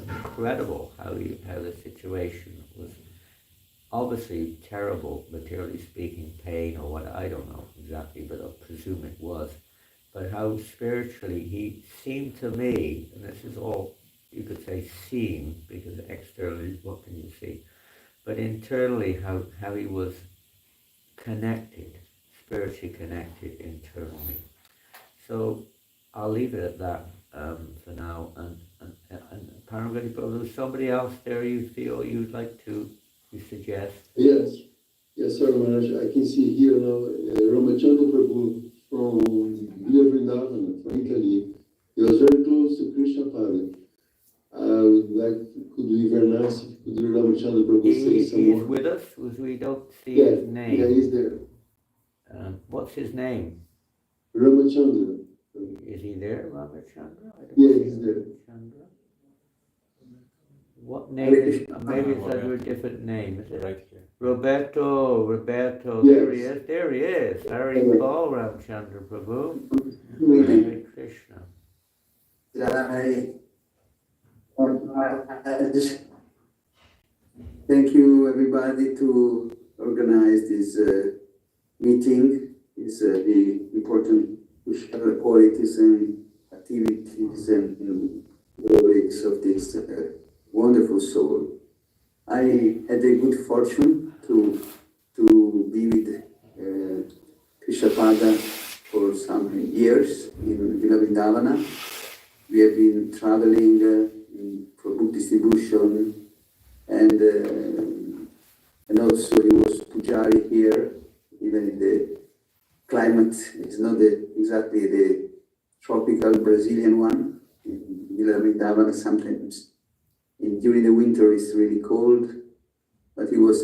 incredible how the situation was obviously terrible, materially speaking, pain or what, I don't know exactly, but I presume it was. But how spiritually he seemed to me, and this is all you could say seem, because externally, what can you see? But internally, how he was connected, spiritually connected internally. So I'll leave it at that for now. And Paramgati Prabhu, is somebody else there you feel you'd like to suggest? Yes, sir, Maharaj. I can see here now Ramachandra Prabhu from Vrindavan, from Italy. He was very close to Krsnapada. I would like, could be very nice if could Ramachandra Prabhu say some more. He's with us, we don't see his name. Yeah, he's there. What's his name? Ramachandra. Is he there, Ramachandra? Yeah, he's there. Ramachandra. What name is, maybe it's under a different name, is it? Right here. Roberto, Yes. there he is. Hari Paul Ramachandra Prabhu. Hare Krishna. I just thank you everybody to organize this meeting. It's the important qualities and activities and lyrics of this wonderful soul. I had the good fortune to be with Krsnapada for some years in Vrindavan. We have been traveling for book distribution, and also he was Pujari here, even if the climate is not exactly the tropical Brazilian one. In Vrindavan sometimes during the winter it's really cold, but he was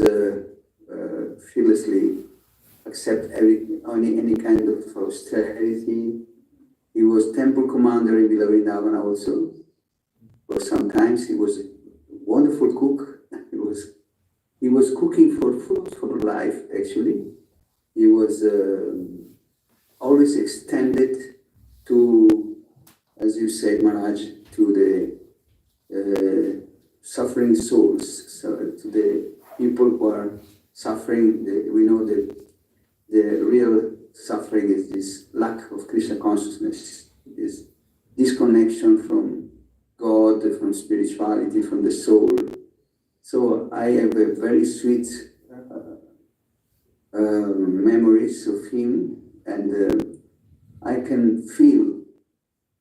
fearlessly accept any kind of austerity. He was temple commander in Vrindavan also. For sometimes he was a wonderful cook. He was cooking for food for life. Actually, he was always extended to, as you said, Maharaj, to the suffering souls, so to the people who are suffering. We know that the real suffering is this lack of Krishna consciousness, this disconnection from God, from spirituality, from the soul. So I have a very sweet memories of him, and I can feel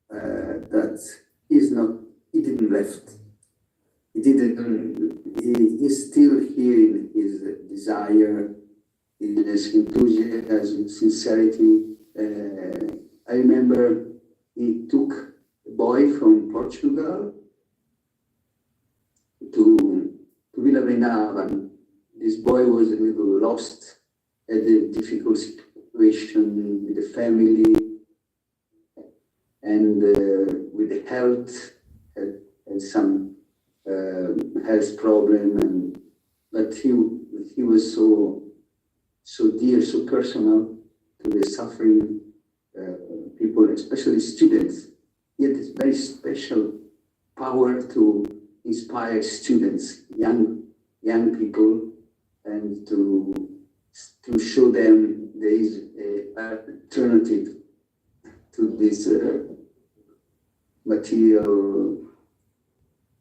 that he didn't left. He's still here in his desire, in his enthusiasm, sincerity. I remember he took a boy from Portugal to Villa Vrindavan. This boy was a little lost, had a difficult situation with the family. and with the health, had some health problem, but he was so dear, so personal to the suffering people, especially students. He had this very special power to inspire students, young people, and to show them there is an alternative to this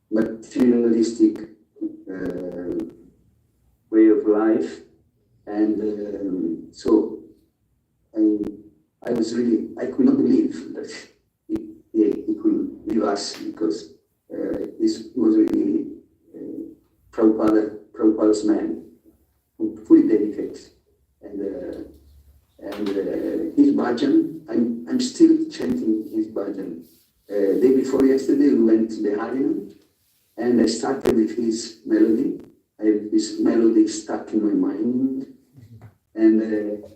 materialistic way of life. And so I could not believe that he could leave us, because this was really Prabhupada's man, fully dedicated. And his bhajan, I'm still chanting his bhajan. Day before yesterday, we went to the Harinam, and I started with his melody. I have this melody stuck in my mind, and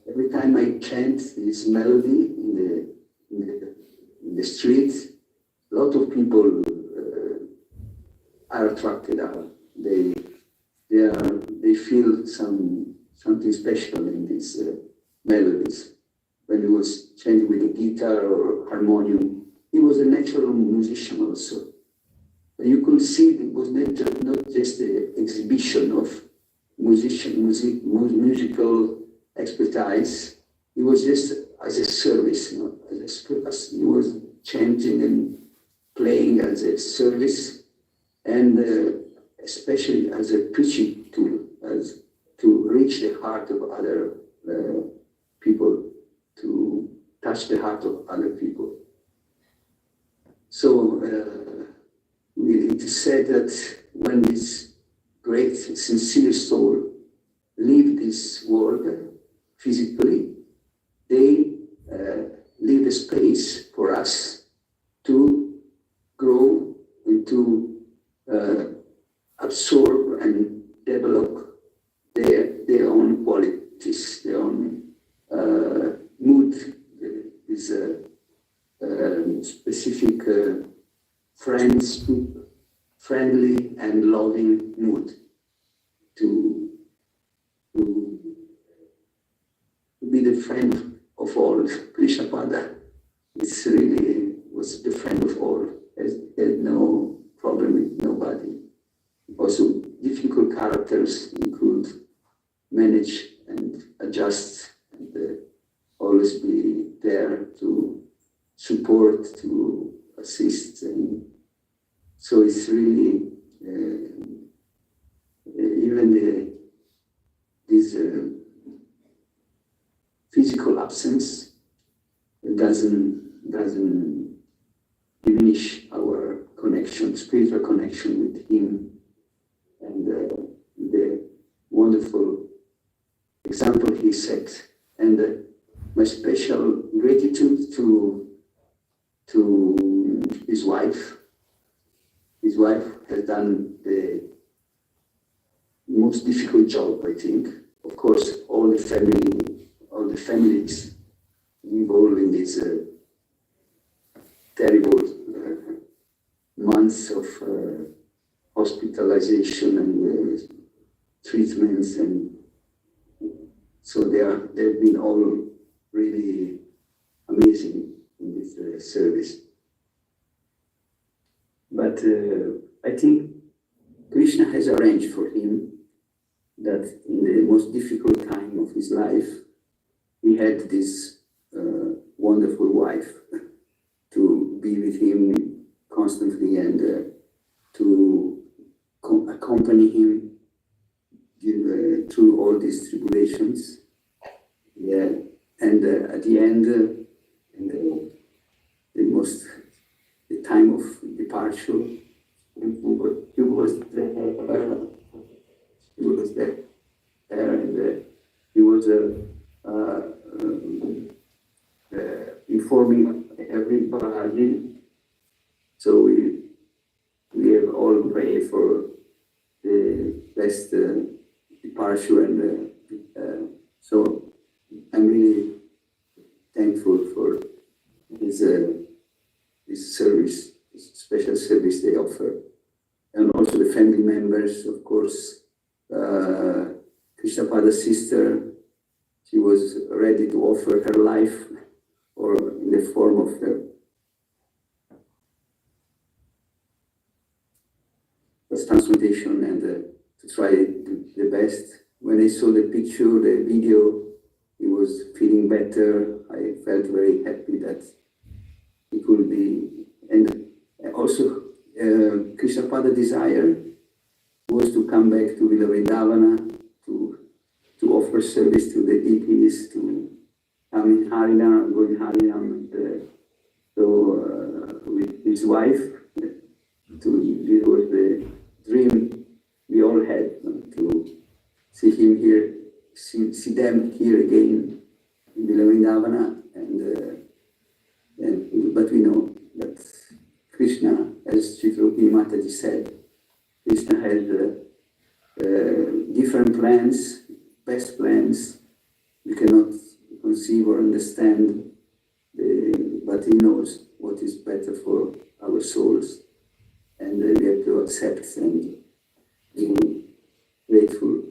every time I chant this melody in the street, a lot of people are attracted out. They feel something special in these melodies. When he was chanting with the guitar or harmonium, he was a natural musician also. And you could see it was not just an exhibition of musical expertise. It was just as a service, as he was chanting and playing as a service, and especially as a preaching tool, as to reach the heart of other people, to touch the heart of other people. So it is said that when this great, sincere soul leave this world physically, they leave the space for us to grow and to absorb and develop their own qualities, their own mood, this specific friendly and loving mood to be the friend of all. Krsnapada was the friend of all. Had no problem with nobody. Also, difficult characters he could manage and adjust, and always be there to support, to assist. And so it's really even this physical absence doesn't diminish our connection, spiritual connection with him, and the wonderful example he set, and my special gratitude to his wife. His wife has done the most difficult job, I think. Of course, all the families involved in this terrible months of hospitalization and treatments, and so they've been all really amazing in this service. But I think Krishna has arranged for him that in the most difficult time of his life, he had this wonderful wife to be with him constantly and to accompany him through all these tribulations. Yeah, and at the end, the time of departure, he was there, and he was informing everybody. So we have all prayed for the best departure, and so I'm really thankful for his offer. And also the family members, of course, Krishnapada's sister, she was ready to offer her life, or in the form of her transmutation, and to try the best. When I saw the picture, the video, he was feeling better. I felt very happy that it will be. And also, Krishnapada's desire was to come back to Vrindavan, to offer service to the deities, to come in Harinam, go in Harinam, with his wife. This was the dream we all had, to see him here, see them here again in Vrindavan, but we know that Krishna, as Chitraupati Mataji said, Krishna has different plans, best plans. We cannot conceive or understand, but he knows what is better for our souls, and we have to accept and be grateful.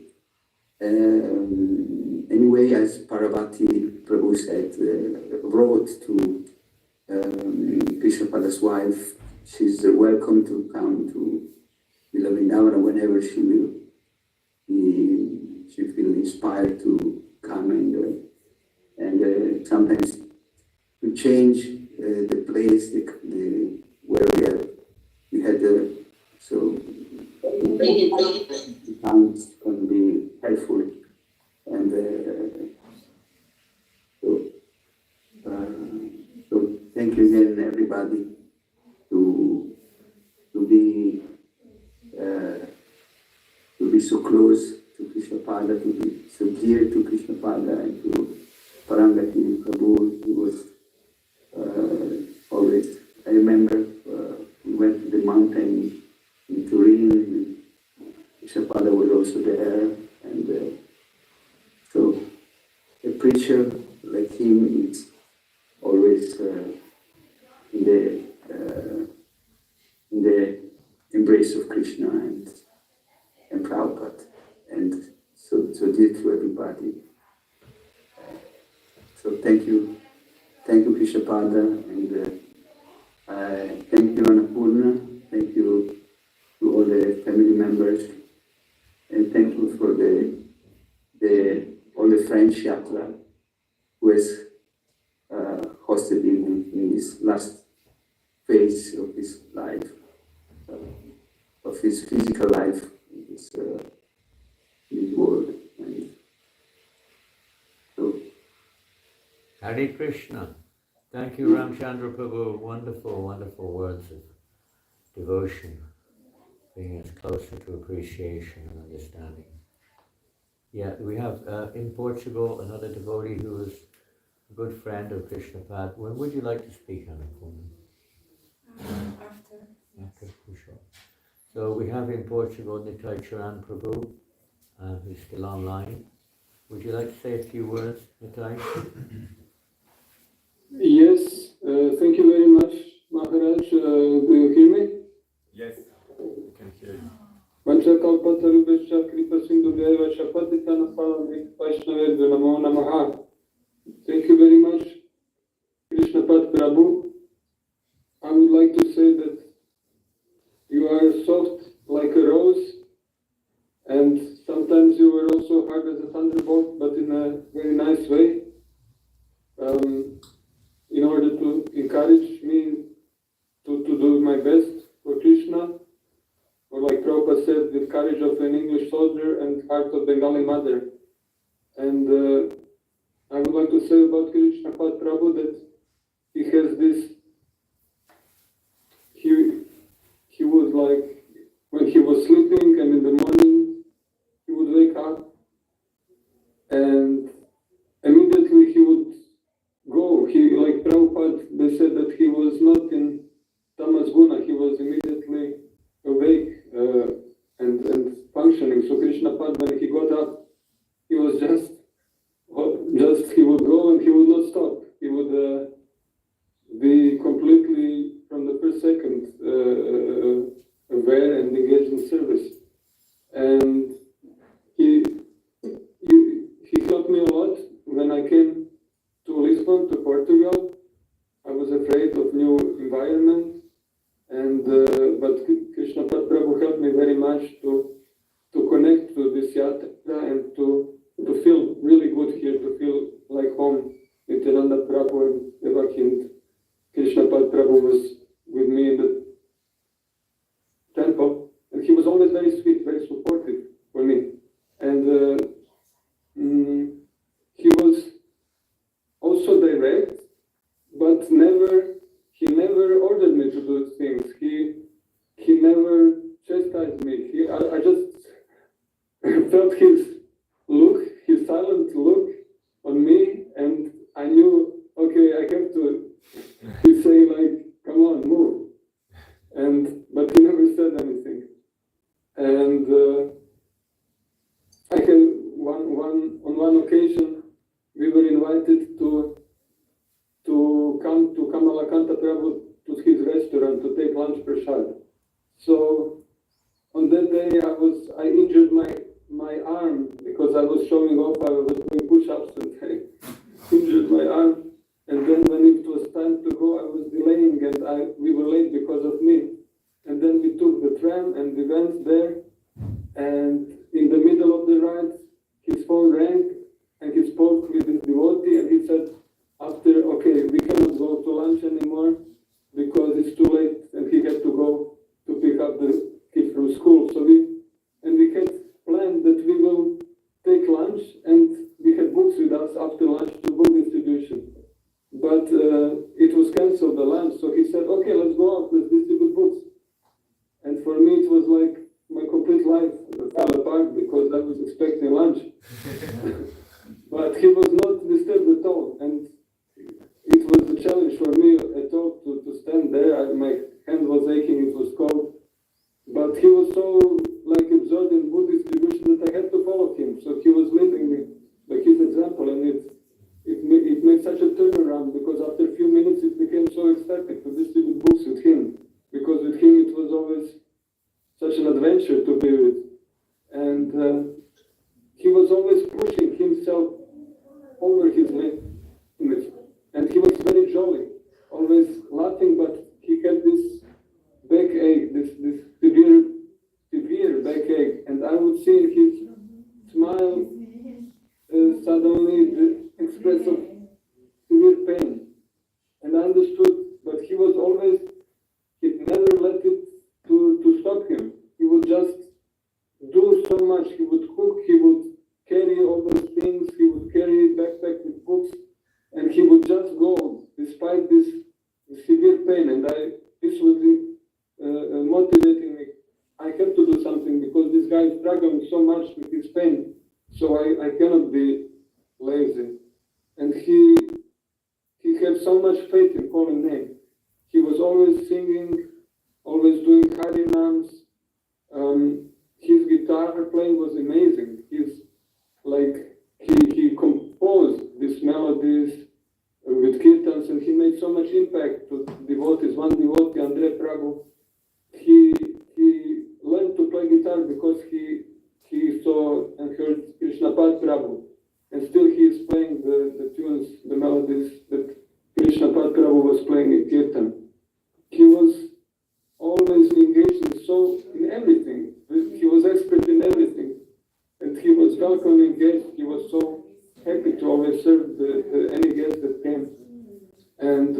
Anyway, as Parvati Prabhu said, wrote to Krishnapada's wife, she's welcome to come to Vrindavan whenever she will. She feels inspired to come, and sometimes to change the place, where we had so times can be helpful, and so thank you again, everybody, to be so close to Krishnapada, to be so dear to Krishnapada and to Parangati Prabhu. He was always, I remember we went to the mountain in Turin, Krishnapada was also there, and so a preacher like him is always in the embrace of Krishna and Prabhupada, and so dear to everybody. So thank you Krishnapada, and thank you Annapurna, thank you to all the family members, and thank you for all the French yatra who has hosted in this last phase of his life, of his physical life in this world. And so, Hare Krishna. Thank you, Ramchandra Prabhu. Wonderful, wonderful words of devotion, bringing us closer to appreciation and understanding. Yeah, we have in Portugal another devotee who is a good friend of Krishnapad. When would you like to speak, Annapurna? After, sure. So we have in Portugal Nitai Charan Prabhu, who's still online. Would you like to say a few words, Nitai? Yes, thank you very much, Maharaj. Do you hear me? Yes, we can hear you. Thank you very much, Krishnapad Prabhu. I would like to say that you are soft like a rose, and sometimes you were also hard as a thunderbolt, but in a very nice way. In order to encourage me to do my best for Krishna, or like Prabhupada said, with courage of an English soldier and heart of Bengali mother. And I would like to say about Krishnapad Prabhu that he has this, he was like, when he was sleeping and in the morning, he would wake up and immediately he would go. Like Prabhupada, they said that he was not in Tamas Guna, he was immediately awake and functioning. So Krishnapad, when he got up, he was just he would go and he would not stop. He would be completely, from the first second, aware and engaged in service. And he helped me a lot when I came to Lisbon, to Portugal. I was afraid of new environment, and but Krsnapada Prabhu helped me very much to connect to this yatra and to feel really good here, to feel like home. Janananda Prabhu and Devotee and Krsnapada Prabhu was with me in the temple, and he was always very sweet, very supportive for me. And he was also direct, but he never ordered me to do things. He never chastised me. I just felt his look, his silent look on me, and I knew, okay, I have to. He say like, "Come on, move," but he never said anything. And I had on one occasion we were invited to come to Kamalakanta Prabhu to his restaurant to take lunch prasad. So on that day I injured my arm because I was showing off. I was doing push-ups and I injured my arm. And then when it was time to go, I was delaying and we were late because of me. And then we took the tram and we went there. And in the middle of the ride, his phone rang and he spoke with his devotee and he said, okay, we cannot go to lunch anymore because it's too late, and he had to go to pick up the kid from school. So we had planned that we will take lunch, and we had books with us after lunch to book distribution. But it was cancelled, the lunch, so he said, okay, let's go out, let's distribute books. And for me it was like my complete life fell apart because I was expecting lunch. But he was not disturbed at all, and it was a challenge for me at all to stand there. My hand was aching, it was cold. But he was so absorbed in book distribution that I had to follow him. So he was leading me by his example, and it made such a turnaround because after a few minutes it became so ecstatic to distribute books with him. Because with him it was always such an adventure to be with. And he was always pushing himself over his limits. And he was very jolly, always laughing, but he had this backache, this severe backache. And I would see in his smile suddenly the express of severe pain. And I understood, but he never let it to stop him. He would just do so much. He would cook, he would carry all those things, he would carry a backpack with books, and he would just go despite this severe pain. And this was motivating me. I have to do something because this guy is struggling so much with his pain, so I cannot be lazy. And he had so much faith in holy name. He was always singing, always doing Hare Nams. His guitar playing was amazing. He composed these melodies with kirtans, and he made so much impact to devotees. One devotee, Andre Prabhu, he learned to play guitar because he saw and heard Krsnapada Prabhu, and still he is playing the tunes, the melodies that Krsnapada Prabhu was playing in kirtan. He was always engaged in everything. He was expert in everything, and he was welcoming guests. He was so happy to always serve any guest that came, and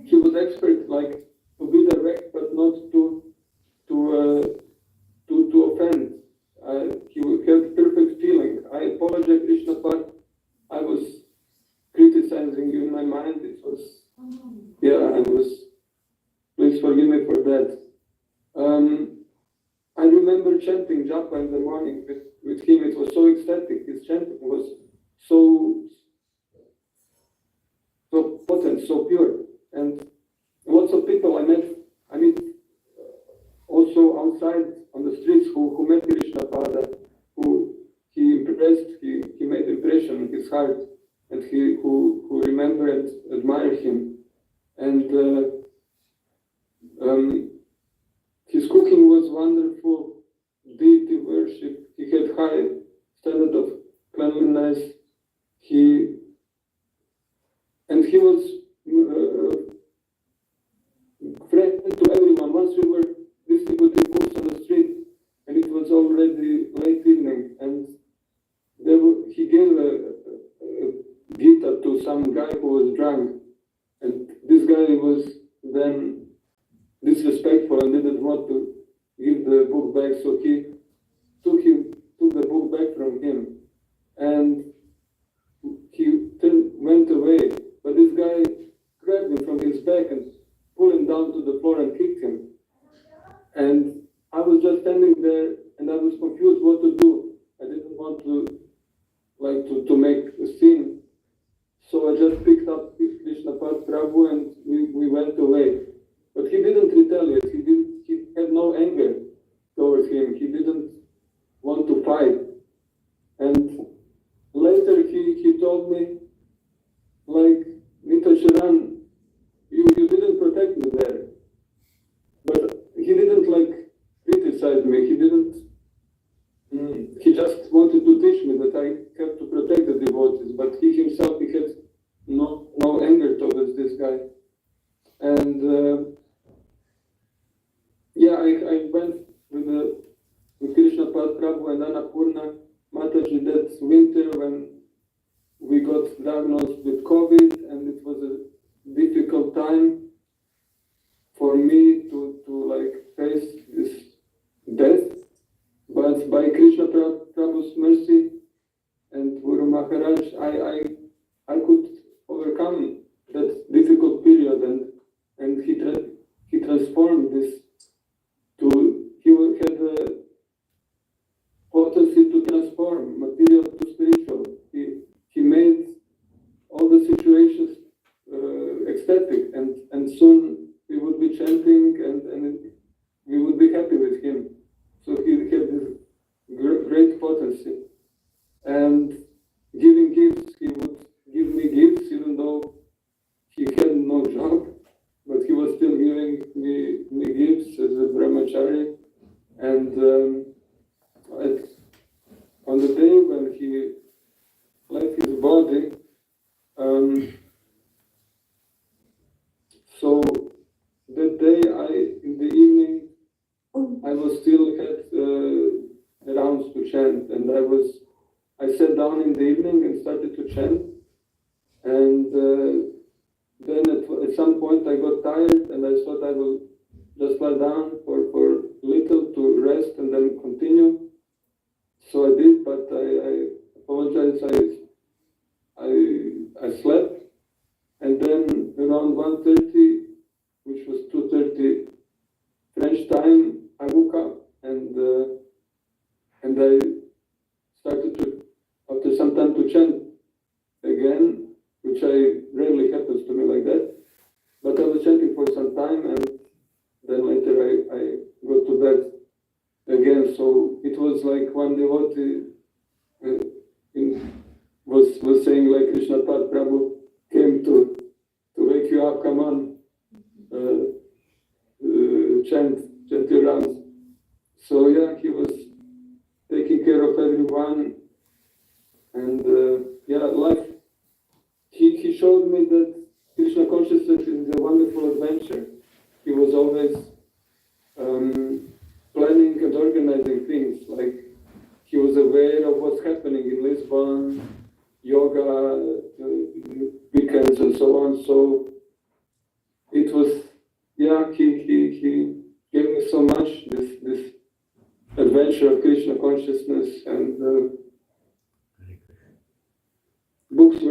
he was expert to be direct, but not to offend. He had perfect feeling. I apologize, Krsnapada. I was criticizing you in my mind. Please forgive me for that. I remember chanting japa in the morning with him. It was so ecstatic. His chanting was so potent, so pure. And lots of people I meet also outside on the streets who met Krsnapada, who he impressed, he made impression in his heart, and who remember and admire him. And his cooking was wonderful, deity worship. He had high standard of cleanliness. He was friend to everyone. Once we were distributing books on the street, and it was already late evening, and he gave a gita to some guy who was drunk, and this guy was then disrespectful and didn't want to give the book back, so he took the book back from him, and he went away. But this guy grabbed him from his back and pulled him down to the floor and kicked him. And I was just standing there, and I was confused what to do. I didn't want to make a scene, so I just picked up Krsnapada Prabhu and we went away. But he didn't retaliate. He had no anger towards him. He didn't want to fight. And later he told me, like, Nita Sharan, you didn't protect me there. But he didn't criticize me. He just wanted to teach me that I have to protect the devotees. But he himself, he had no anger towards this guy. And I went with Krsnapada Prabhu and Annapurna Mataji that winter when we got diagnosed with COVID, and it was a difficult time for me to face this death. But by Krishna Prabhu's mercy and Guru Maharaj, I could overcome that difficult period, and he transformed this he had the potency to transform material to spiritual. He made all the situations ecstatic, and soon we would be chanting and we would be happy with him. So he had this great potency. And giving gifts, he would give me gifts even though he had no job, but he was still giving me gifts as a brahmachari. And on the day when he left his body, so that day in the evening, I was still had rounds to chant, and I sat down in the evening and started to chant, and then at some point I got tired, and I thought I will just lie down for a little to rest and then continue. So I did, but I apologize. I slept, and then around 1:30, which was 2:30 French time, I woke up, and I started to, after some time, to chant again, which rarely happens to me like that. But I was chanting for some time, and then later I go to bed again. So it was like one devotee was saying, like, Krsnapada Prabhu came to wake you up, come on, chant your rounds. So yeah, he was taking care of everyone, and life. He showed me that Krishna Consciousness is a wonderful adventure. He was always planning and organizing things. Like, he was aware of what's happening in Lisbon, yoga, weekends, and so on. So it was, he gave me so much, this adventure of Krishna Consciousness, and books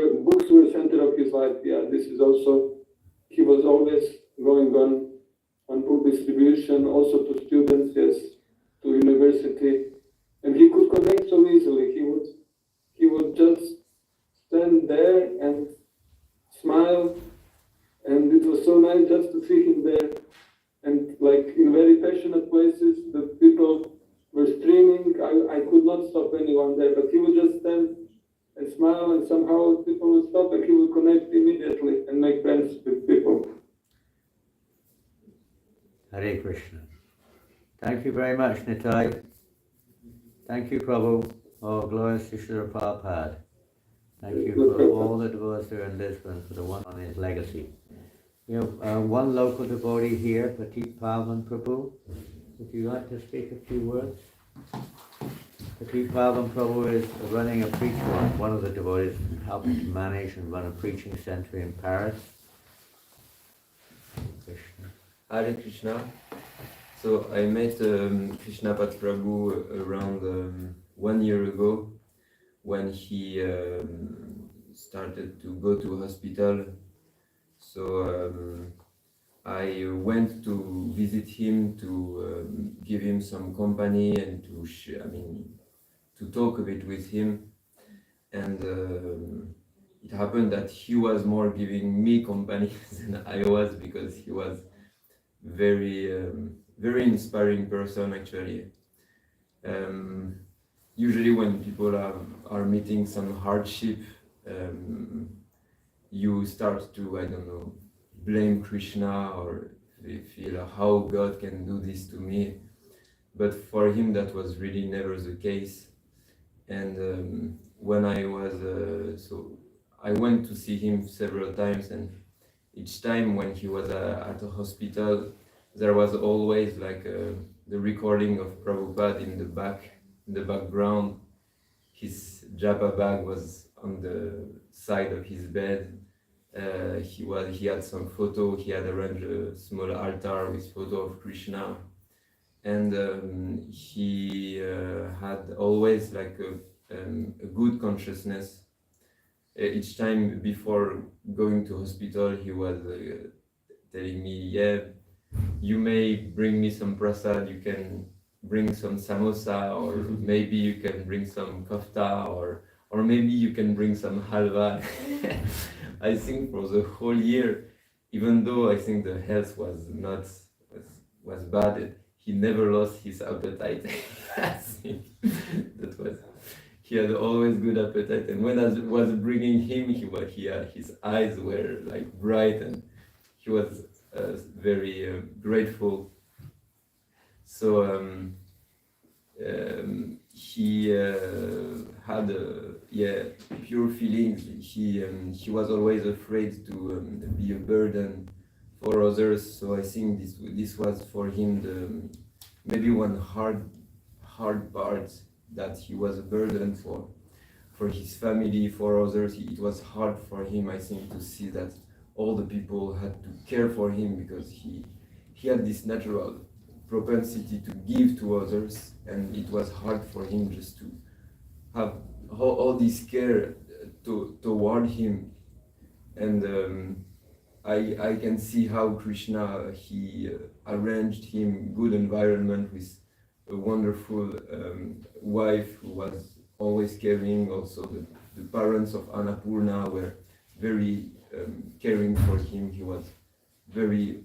were center of his life. Yeah, this is also, he was always going on book distribution, also to students, yes, to university, and he could connect so easily. He would just stand there and smile, and it was so nice just to see him there. And like in very passionate places, the people were streaming. I could not stop anyone there, but he would just stand and smile, and somehow people would stop, and he would connect immediately and make friends with people. Hare Krishna. Thank you very much, Nitai. Thank you, Prabhu. Oh, glorious to Srila Prabhupada. Thank you for all the devotees here in Lisbon for the one on his legacy. We have one local devotee here, Petit Pavan Prabhu. Would you like to speak a few words? Petit Pavan Prabhu is running a preaching, one of the devotees helping to manage and run a preaching center in Paris. Krishna. Hare Krishna. So I met Krsnapada Prabhu around 1 year ago when he started to go to hospital. So I went to visit him to give him some company and to talk a bit with him. And it happened that he was more giving me company than I was, because he was very inspiring person actually. Usually when people are meeting some hardship, you start to, I don't know, blame Krishna or they feel how God can do this to me. But for him that was really never the case. And when I was, so I went to see him several times, and each time when he was at a hospital, there was always like the recording of Prabhupada in the background. His japa bag was on the side of his bed. He had some photo. He had arranged a small altar with photo of Krishna, and he had always like a good consciousness. Each time before going to hospital, he was telling me, "Yeah, you may bring me some prasad. You can bring some samosa, or maybe you can bring some kafta, or maybe you can bring some halva." I think for the whole year, even though I think the health was bad, he never lost his appetite. I think that was, he had always good appetite, and when I was bringing him, his eyes were like bright, and he was very grateful. So he had pure feelings. He was always afraid to be a burden for others. So I think this was for him maybe one hard part, that he was a burden for his family, for others. It was hard for him, I think, to see that all the people had to care for him, because he had this natural propensity to give to others, and it was hard for him just to have all this care toward him. And I can see how Krishna, he arranged him good environment with a wonderful wife who was always caring. Also the parents of Annapurna were very caring for him. He was very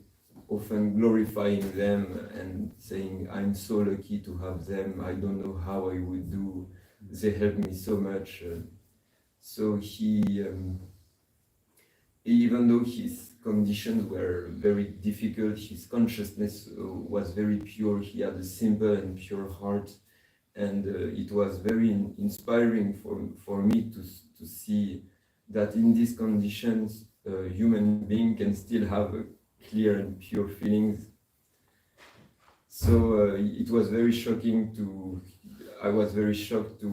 often glorifying them and saying, "I'm so lucky to have them. I don't know how I would do. They helped me so much." So he, even though his conditions were very difficult, his consciousness was very pure. He had a simple and pure heart, and it was very inspiring for me to see that in these conditions, a human being can still have a clear and pure feelings. So it was very shocking I was very shocked to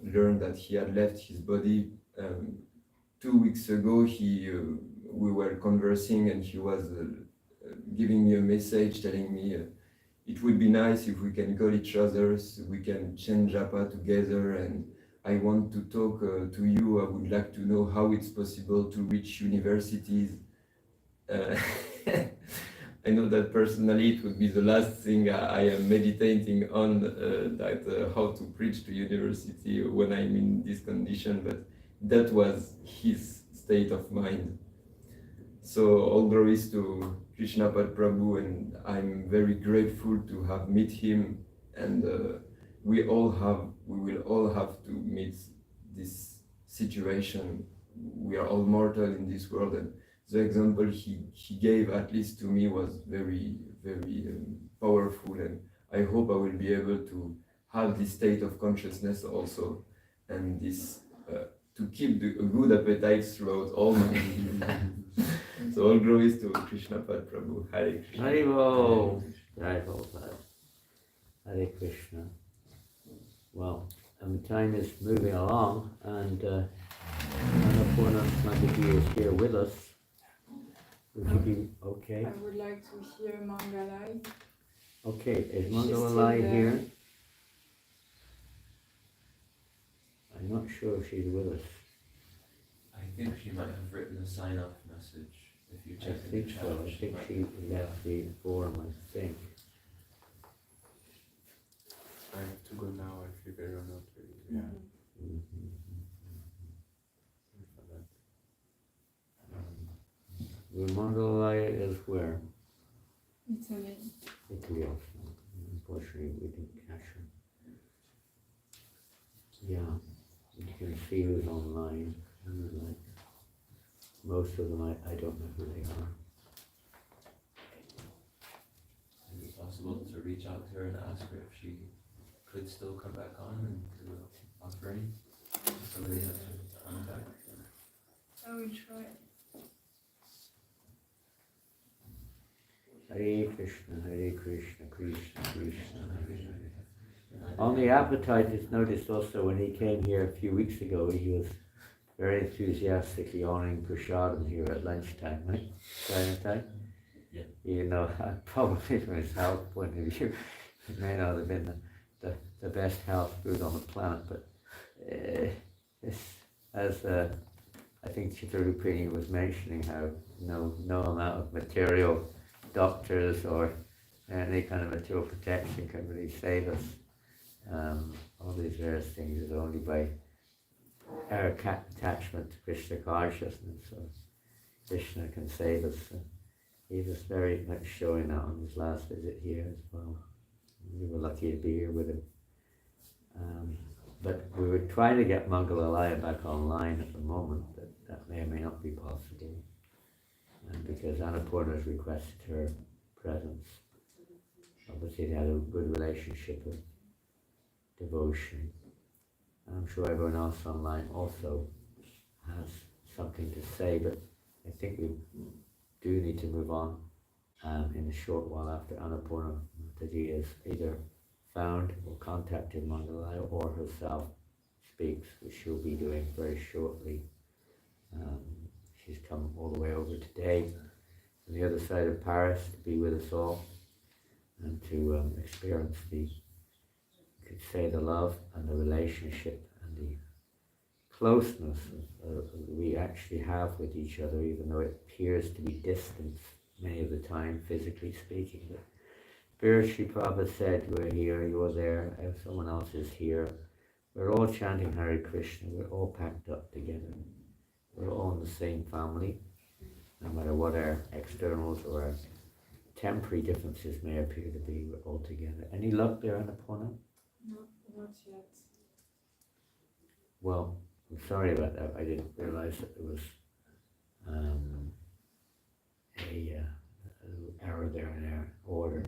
learn that he had left his body. 2 weeks ago, we were conversing, and he was giving me a message telling me it would be nice if we can call each other, so we can change japa together, and I want to talk to you. I would like to know how it's possible to reach universities. I know that personally it would be the last thing I am meditating on, how to preach to university when I'm in this condition, but that was his state of mind. So all glories to Krsnapada Prabhu, and I'm very grateful to have met him, and we will all have to meet this situation. We are all mortal in this world, and the example he gave, at least to me, was very, very powerful, and I hope I will be able to have this state of consciousness also, and this to keep a good appetite throughout all my so all glories to Krsnapada Prabhu. Hare Krishna. Haribo. Hare Krishna. Well, time is moving along, and Annapurna Mandir is here with us. Would you be okay? I would like to hear Mangalai. Okay, is Mangalai here? I'm not sure if she's with us. I think she might have written a sign-off message. If you check I think the chat, so. I think she left the forum, I think. I have to go now. I figure or not. Yeah. Mangalai is where? Italy. Italy also. Unfortunately, we didn't catch her. Yeah, you can see who's online. Like, most of them, I don't know who they are. Is it possible to reach out to her and ask her if she could still come back on and do an offering? Somebody has to contact. I will try. Hare Krishna, Krishna Krishna, Hare Hare. On the appetite, it's noticed also when he came here a few weeks ago, he was very enthusiastically honoring prasadam here at lunchtime, right? Time? Yeah. You know, probably from his health point of view, it may not have been the best health food on the planet, but as I think Chitarupini was mentioning, how no amount of material, doctors or any kind of material protection can really save us. All these various things is only by our attachment to Krishna consciousness, so Krishna can save us. He was very much showing that on his last visit here as well. We were lucky to be here with him. But we were trying to get Mangalalaya back online at the moment, but that may or may not be possible. And because Annapurna has requested her presence. Obviously they had a good relationship of devotion. And I'm sure everyone else online also has something to say, but I think we do need to move on in a short while after Annapurna Mataji is either found or contacted Mangalaya or herself speaks, which she'll be doing very shortly. She's come all the way over today from the other side of Paris to be with us all and to experience the love and the relationship and the closeness we actually have with each other, even though it appears to be distant many of the time, physically speaking. But spiritually, Prabhupada said, we're here, you're there, if someone else is here. We're all chanting Hare Krishna, we're all packed up together. We're all in the same family, no matter what our externals or our temporary differences may appear to be, we're all together. Any luck there, Annapurna? No, not yet. Well, I'm sorry about that. I didn't realize that there was a little error there in our order.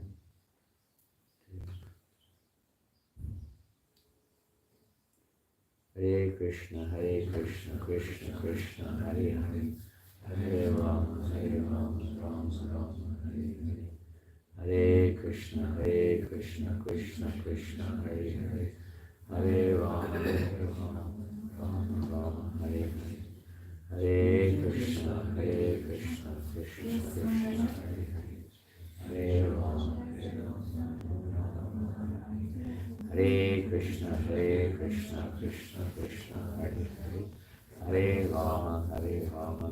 Hare Krishna, Krishna Krishna, Hare Hare, Hare Rama, Rama Rama, Hare Hare. Hare Krishna, Krishna Krishna, Hare Hare, Hare Rama, Rama Rama, Hare Hare. Hare Krishna, Krishna Krishna, Hare Hare, Hare Rama, Hare Krishna, Krishna Krishna, Hare Hare, Hare Rama, Rama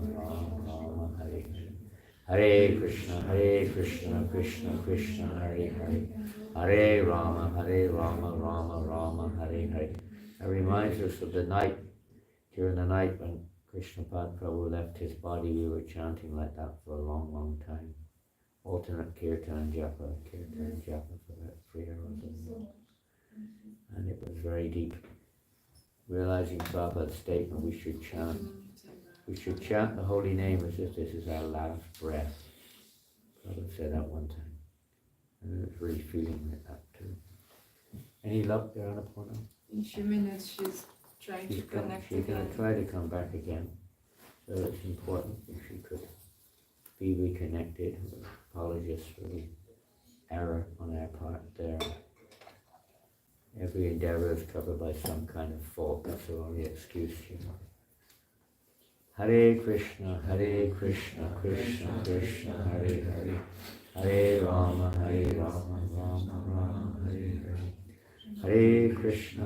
Rama, Hare Hare. Hare Krishna, Krishna Krishna, Hare Hare, Hare Rama, Rama Rama, Hare Hare. That reminds us of the night, during the night when Krsnapada Prabhu left his body, we were chanting like that for a long, long time. Alternate kirtan japa for about 3 hours. And it was very deep. Realizing Prabhupada's statement, we should chant the holy name as if this is our last breath. Prabhupada said that one time. And I was really feeling like that too. Any luck there, Annapurna? In a few minutes, she's trying to connect She's going again. to try to come back again. So it's important if she could be reconnected. Apologies for the error on our part there. Every endeavor is covered by some kind of fault. That's the only excuse, you know. Hare Krishna, Krishna Krishna, Hare Hare. Hare Rama, Rama Rama, Hare Hare. Hare Krishna,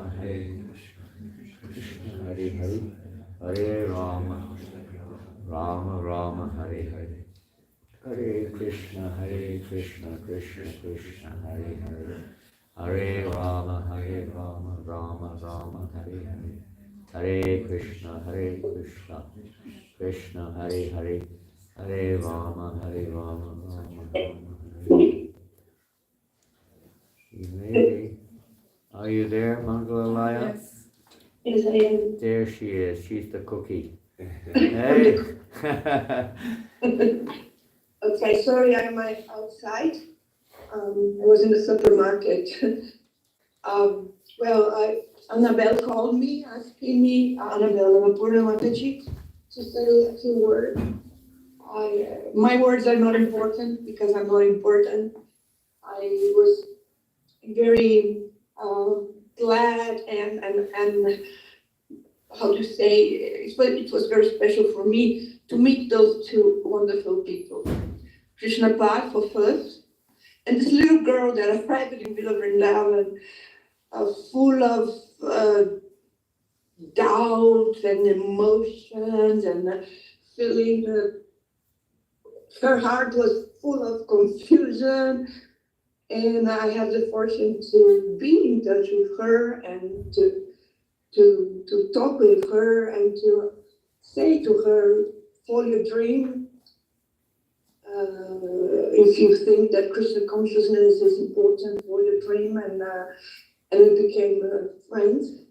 Krishna, Hare Hare. Hare Rama, Rama, Hare Hare. Hare Krishna, Krishna Krishna, Hare Hare. Hare Rama, Rama Rama, Hare Hare. Hare Krishna, Krishna Hare Hare. Hare Rama, Rama Rama, Hare Hare. Maybe. Are you there, Mangalalaya? Yes. Yes, I am. There she is. She's the cookie. Hey. Okay, sorry, I'm outside. I was in the supermarket. Annabelle called me, asking me, Annabelle Mataji, to say a few words. My words are not important because I'm not important. I was very glad and how to say, it was very special for me to meet those two wonderful people. Krsnapada for first, and this little girl that arrived in Vrindavan, full of doubt and emotions and feeling her heart was full of confusion. And I had the fortune to be in touch with her and to talk with her and to say to her, follow your dream. If you think that Krishna Consciousness is important, follow your dream. And we became friends.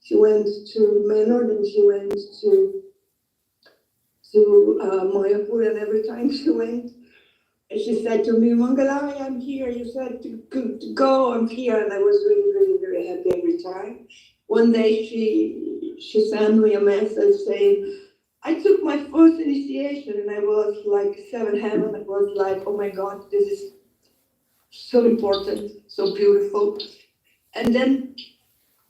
She went to Menard and she went to Mayapur, and every time she went, she said to me, Mangalai, I'm here. You said to go, I'm here. And I was really, really, very happy every time. One day she sent me a message saying, I took my first initiation and I was like 7 heaven. I was like, oh my God, this is so important, so beautiful. And then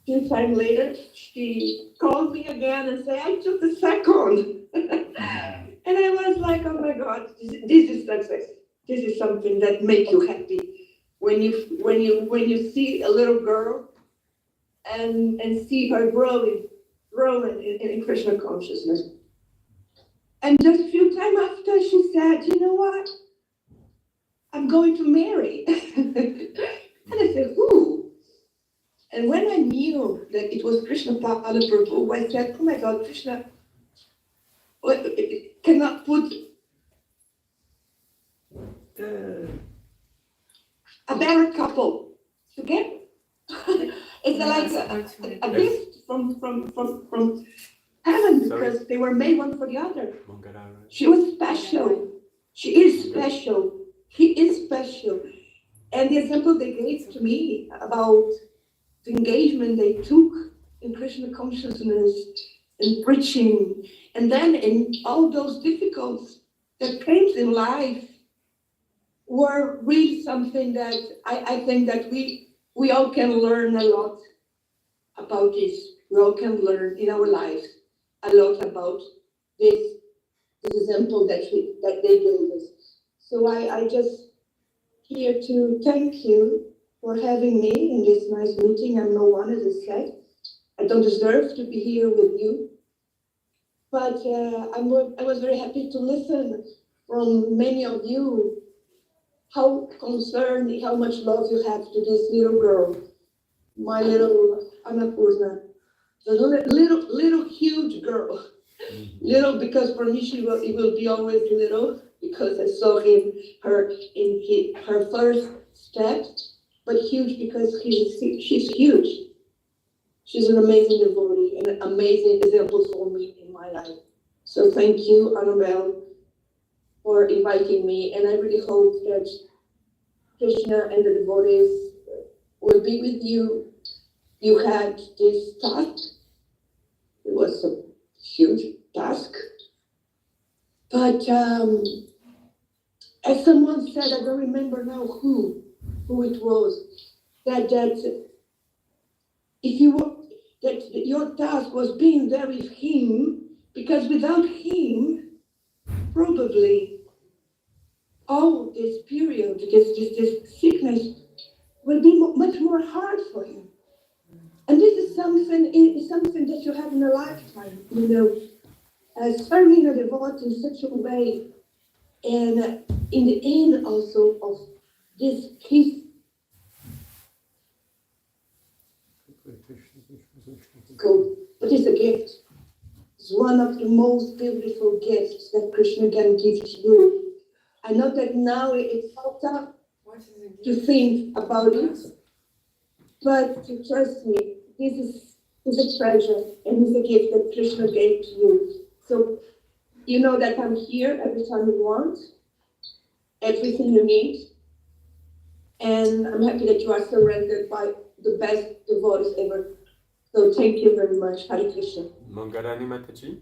2 times later, she called me again and said, I took the second. And I was like, oh my God, this is success. This is something that makes you happy. When you see a little girl and see her growing in Krishna consciousness. And just a few times after, she said, you know what? I'm going to marry. And I said, who? And when I knew that it was Krsnapada Prabhu, I said, oh my God, Krishna cannot put a better couple together. It's like a gift from heaven, because they were made one for the other. She was special. She is special. He is special. And the example they gave to me about the engagement they took in Krishna Consciousness, in preaching, and then in all those difficulties that came in life, were really something that I think that we all can learn a lot about this. We all can learn in our lives a lot about this example that they gave us. So I just here to thank you for having me in this nice meeting. I'm no one, as I said. I don't deserve to be here with you. But I was very happy to listen from many of you how concerned, how much love you have to this little girl, my little Annapurna, the little huge girl. Little because for me it will be always little, because I saw her in her first step, but huge because she's huge. She's an amazing devotee and an amazing example for me in my life. So thank you, Annabelle, for inviting me, and I really hope that Krishna and the devotees will be with you. You had this task. It was a huge task. But as someone said, I don't remember now who it was, that if you were, that your task was being there with him, because without him, probably all this period, this sickness will be much more hard for you. And this is something that you have in a lifetime, you know, serving a devotee in such a way. And in the end also of this peace, what is a gift? It's one of the most beautiful gifts that Krishna can give to you. I know that now it's so tough to think about it, but trust me, this is a treasure and it's a gift that Krishna gave to you. So you know that I'm here every time you want, everything you need, and I'm happy that you are surrendered by the best devotees ever. So thank you very much. Hare Krishna. Mangalani Mataji?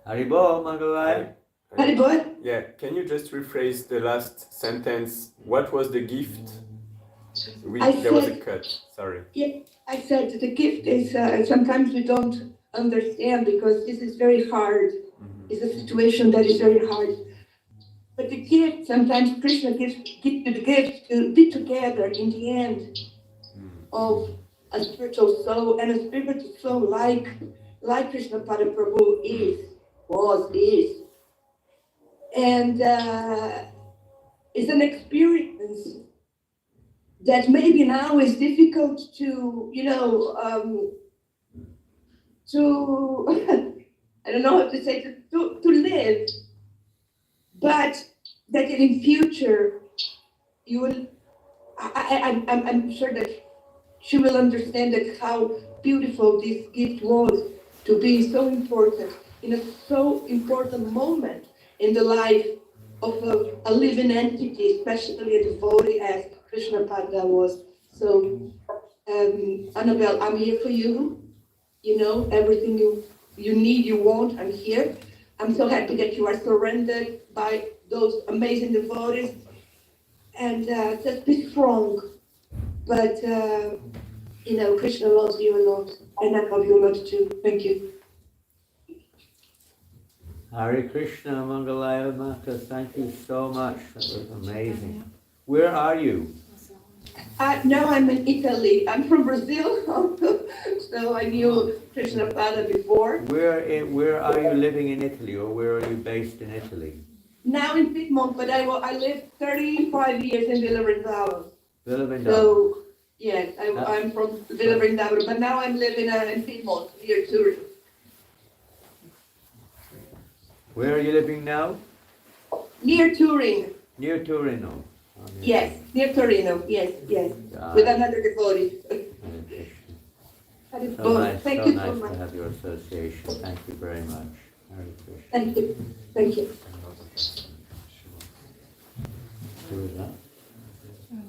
Haribol, Mangalai. Haribol? Yeah, can you just rephrase the last sentence? What was the gift? There was a cut, sorry. Yeah, I said the gift is, sometimes we don't understand because this is very hard. It's a situation that is very hard. But the gift, sometimes Krishna gives the gift to be together in the end of a spiritual soul, and a spiritual soul like Krsnapada Prabhu is. And it's an experience that maybe now is difficult to, you know, I don't know how to say, to live, but that in future you will, I'm sure that she will understand that how beautiful this gift was to be so important in a so important moment in the life of a living entity, especially a devotee as Krsnapada was. So, Annabelle, I'm here for you. You know, everything you need, you want, I'm here. I'm so happy that you are surrendered by those amazing devotees. And just be strong. But, you know, Krishna loves you a lot. And I love you a lot too. Thank you. Hare Krishna, Mangalaya Mata, thank you so much. That was amazing. Where are you? Now I'm in Italy. I'm from Brazil, so I knew Krsnapada before. Where are you living in Italy, or where are you based in Italy? Now in Piedmont, but I lived 35 years in Villa Vrindavan. Villa Vrindavan. So, yes, I'm from Villa Vrindavan, but now I'm living in Piedmont, near Turin. Where are you living now? Near Turin. Near Torino. Yes, near Torino. Yes. With another devotee. So nice, Thank so you nice so much. to have your association. Thank you very much. Hare Krishna. Thank you. Thank you. Who is that?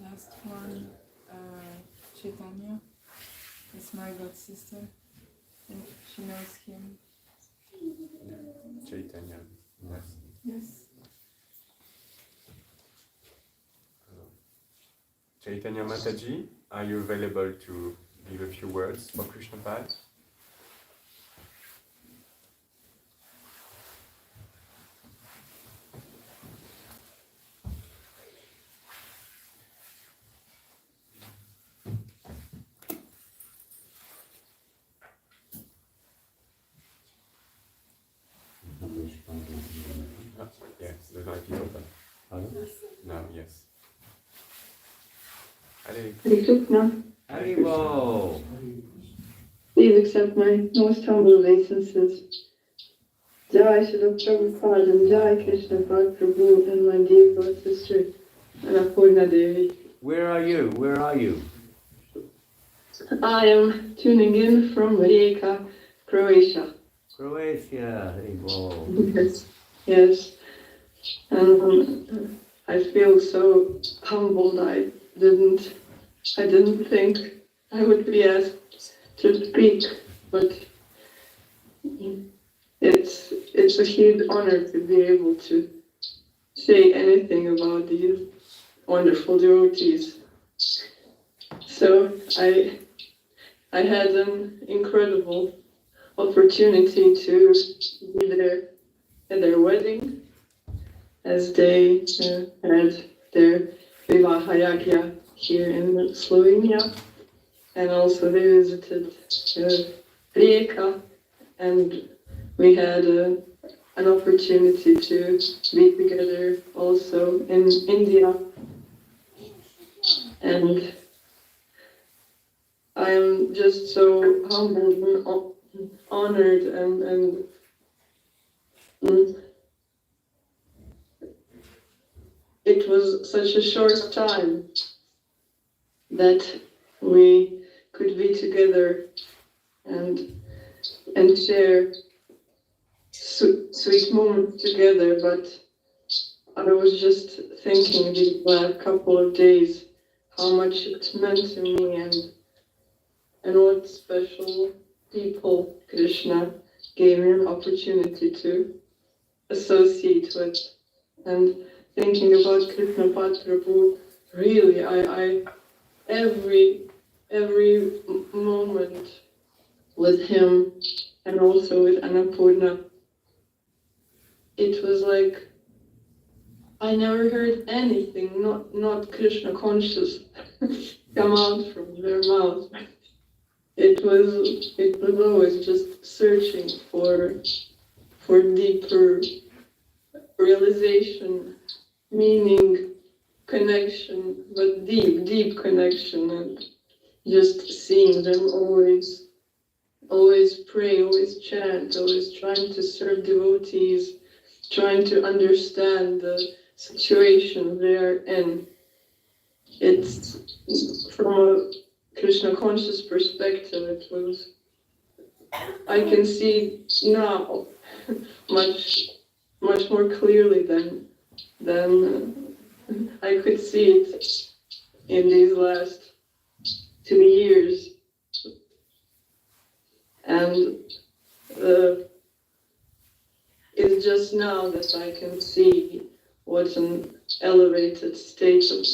Last one, Chaitanya. It's my god sister. And she knows him. Chaitanya. Yes. Yes. Chaitanya Mataji, are you available to give a few words for Krsnapada? Yes, the mic is open. No, yes. Hare Krishna. Haribol. Please accept my most humble obeisances. Jai Srila Prabhupada and Jai Krsnapada Prabhu and my dear god sister Annapurna Devi. Where are you? Where are you? I am tuning in from Rijeka, Croatia. Croatia, Haribol. Yes. And I feel so humbled. didn't think I would be asked to speak, but it's a huge honor to be able to say anything about these wonderful devotees. So I had an incredible opportunity to be there at their wedding, as they had their Vivaha here in Slovenia, and also they visited Rijeka, and we had an opportunity to be together also in India. And I am just so humbled and honored and it was such a short time that we could be together and share sweet moments together. But I was just thinking these last couple of days how much it meant to me and what special people Krishna gave me an opportunity to associate with. And thinking about Krsnapada Prabhu, really, I every moment with him and also with Annapurna, it was like I never heard anything, not Krishna conscious, come out from their mouth. It was always just searching for deeper realization, meaning, connection, but deep connection, and just seeing them always pray, always chant, always trying to serve devotees, trying to understand the situation they're in. It's from a Krishna conscious perspective, it was, I can see now much more clearly than I could see it in these last 2 years. And it's just now that I can see what an elevated state of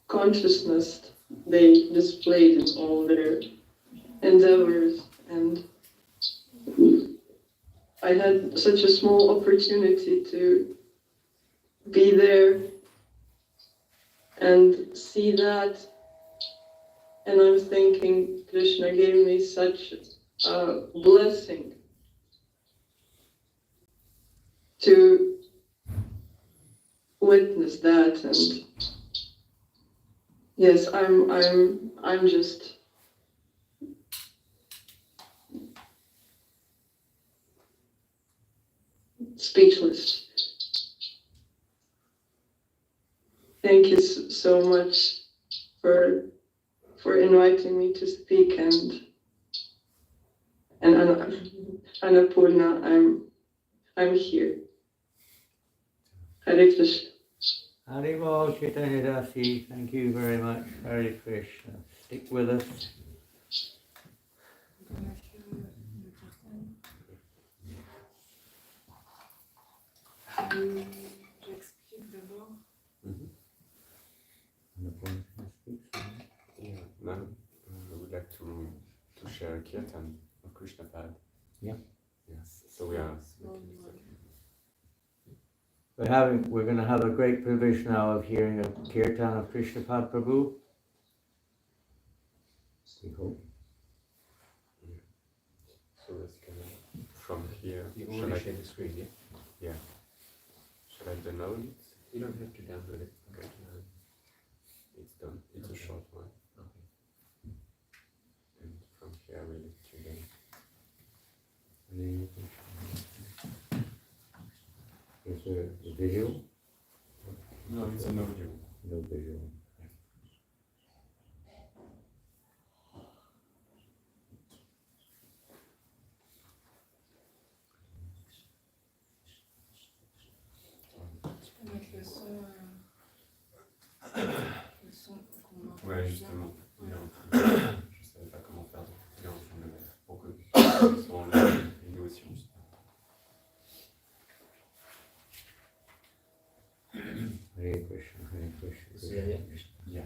consciousness they displayed in all their endeavors. And I had such a small opportunity to be there and see that, and I'm thinking Krishna gave me such a blessing to witness that. And yes, I'm just speechless. Thank you so much for inviting me to speak, and Annapurna, I'm here. Hare Krishna. Haribol Chaitanya Dasi, thank you very much. Hare Krishna. Stick with us. J'explique d'abord. Yeah, now I would like to share a kirtan of Krsnapada. Yeah. Yes. So we are. We're going to have a great privilege now of hearing a kirtan of Krsnapada Prabhu. We hope. Yeah. So let's kind of from here. You want to share the screen, yeah? Yeah. Shall I download it? You don't have to download it. Okay. It's done. It's a short one. Okay. And from here I will again. Is there a visual? No, it's an audio. No visual. Tu peux mettre le son juste je savais pas comment faire pour que ce soit en négociation. Hare Krishna, Hare Krishna. Yeah.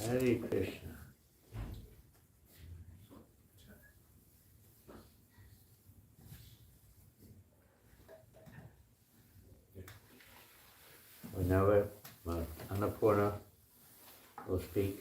Hare Krishna. Whenever Annapurna will speak.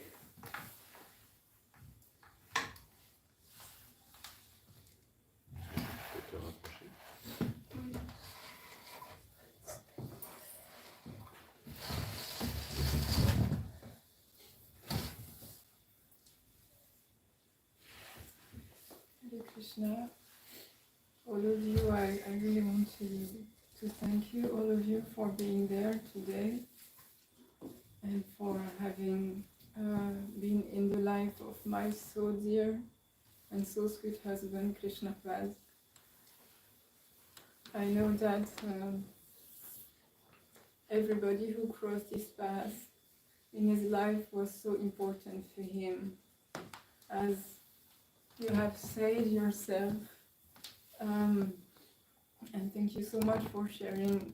Hare Krishna. All of you, I really want to thank you, all of you, for being there today and for having been in the life of my so dear and so sweet husband, Krsnapada. I know that everybody who crossed his path in his life was so important for him. As you have said yourself, and thank you so much for sharing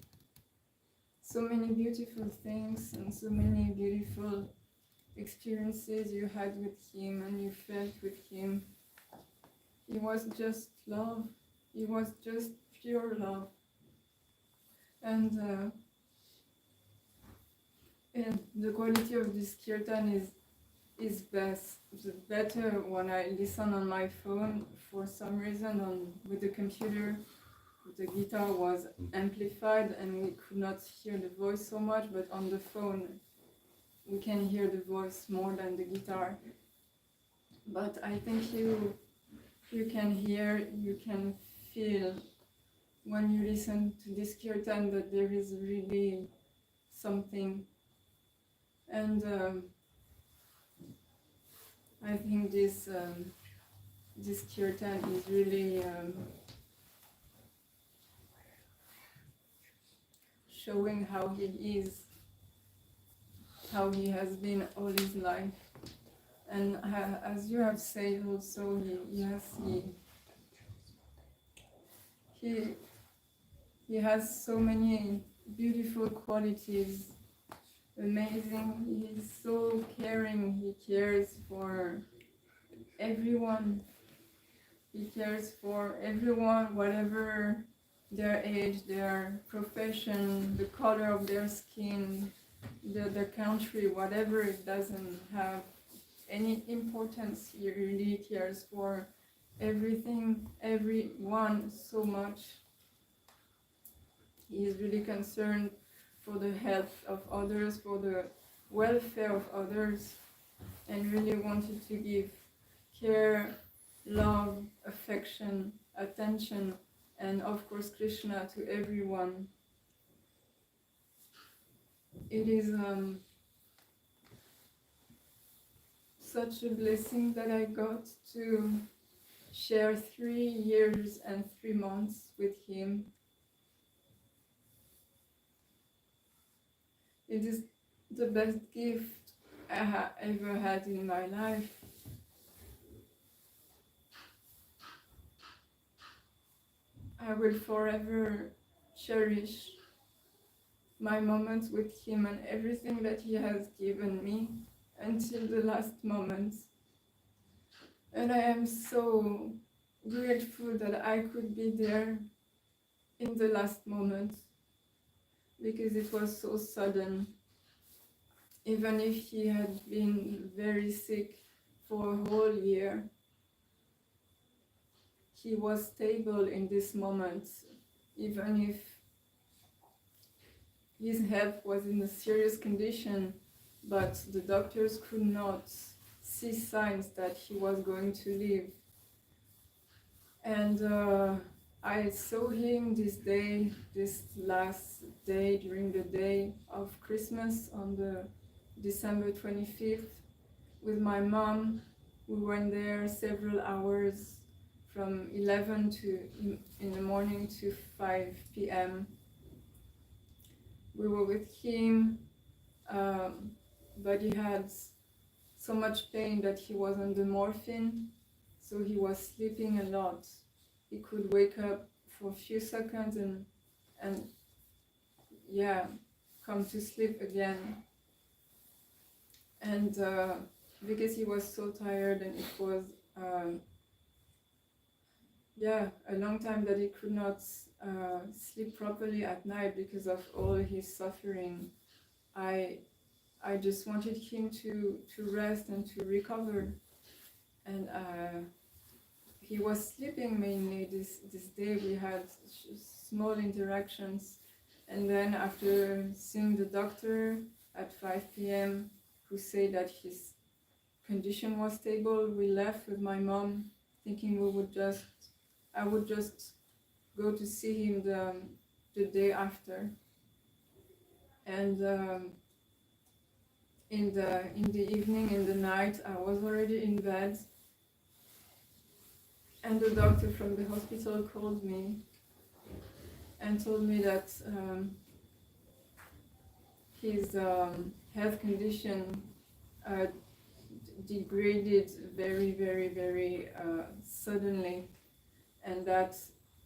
so many beautiful things and so many beautiful experiences you had with him and you felt with him. It was just love. It was just pure love. And the quality of this kirtan is better when I listen on my phone. For some reason, with the computer, the gita was amplified and we could not hear the voice so much, but on the phone we can hear the voice more than the guitar. But I think you can hear, you can feel when you listen to this kirtan that there is really something. And I think this kirtan is really showing how he is, how he has been all his life. And as you have said also, he has so many beautiful qualities, amazing. He is so caring, he cares for everyone. He cares for everyone, whatever their age, their profession, the color of their skin, the country, whatever, it doesn't have any importance. He really cares for everything, everyone so much. He is really concerned for the health of others, for the welfare of others, and really wanted to give care, love, affection, attention, and of course Krishna to everyone. It is such a blessing that I got to share 3 years and 3 months with him. It is the best gift I ever had in my life. I will forever cherish my moments with him and everything that he has given me until the last moment. And I am so grateful that I could be there in the last moment, because it was so sudden. Even if he had been very sick for a whole year, he was stable in this moment, even if his health was in a serious condition, but the doctors could not see signs that he was going to live. And I saw him this day, this last day, during the day of Christmas, on the December 25th, with my mom. We went there several hours, from 11 in the morning to 5 p.m. We were with him, but he had so much pain that he was on the morphine, so he was sleeping a lot. He could wake up for a few seconds and come to sleep again. And because he was so tired, and it was a long time that he could not sleep properly at night because of all his suffering, I just wanted him to rest and to recover. And he was sleeping mainly this day. We had small interactions, and then after seeing the doctor at 5 p.m. who said that his condition was stable, we left with my mom thinking I would just go to see him the day after. And in the evening, in the night, I was already in bed, and the doctor from the hospital called me and told me that his health condition degraded very, very, very suddenly, and that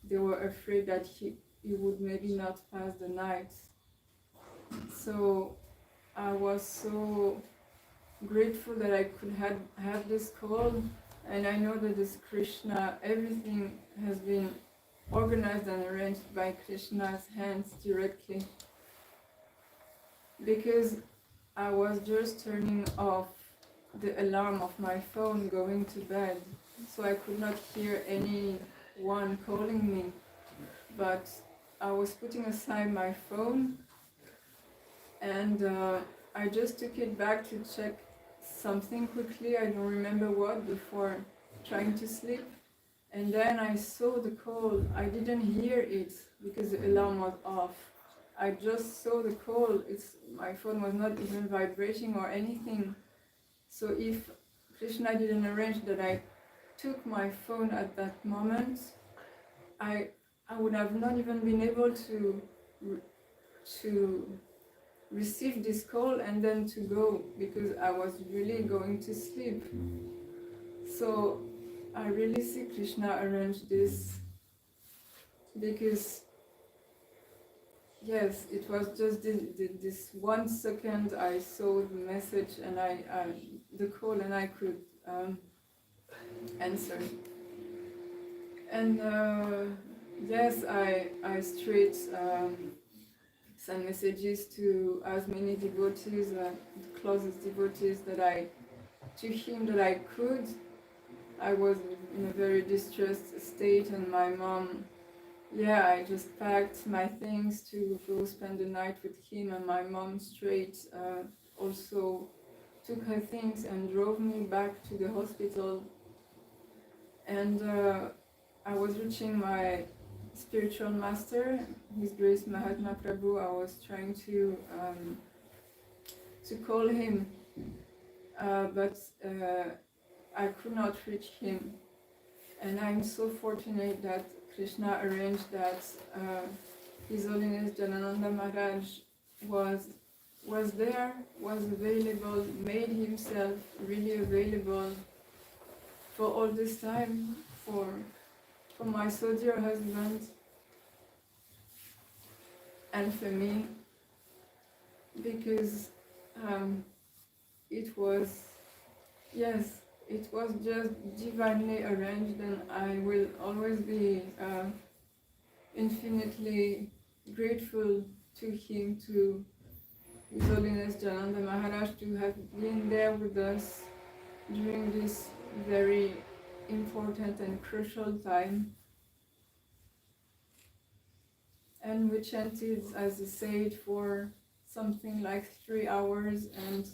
they were afraid that he would maybe not pass the night. So I was so grateful that I could have this call, and I know that this Krishna, everything has been organized and arranged by Krishna's hands directly. Because I was just turning off the alarm of my phone going to bed, so I could not hear anyone calling me. But I was putting aside my phone, and I just took it back to check something quickly, I don't remember what, before trying to sleep. And then I saw the call. I didn't hear it because the alarm was off. I just saw the call. My phone was not even vibrating or anything. So if Krishna didn't arrange that I took my phone at that moment, I would have not even been able to receive this call and then to go, because I was really going to sleep. So I really see Krishna arrange this, because yes, it was just this 1 second I saw the message and the call, and I could answer. And yes, I straight send messages to as many devotees, the closest devotees to him that I could. I was in a very distressed state, and my mom, I just packed my things to go spend the night with him, and my mom straight also took her things and drove me back to the hospital. And I was reaching my spiritual master, His Grace Mahatma Prabhu. I was trying to call him, but I could not reach him. And I'm so fortunate that Krishna arranged that His Holiness Janananda Maharaj was there, was available, made himself really available for all this time, for my so dear husband, and for me, because it was just divinely arranged, and I will always be infinitely grateful to him, to His Holiness Janananda Maharaj, to have been there with us during this very important and crucial time. And we chanted, as he said, for something like 3 hours, and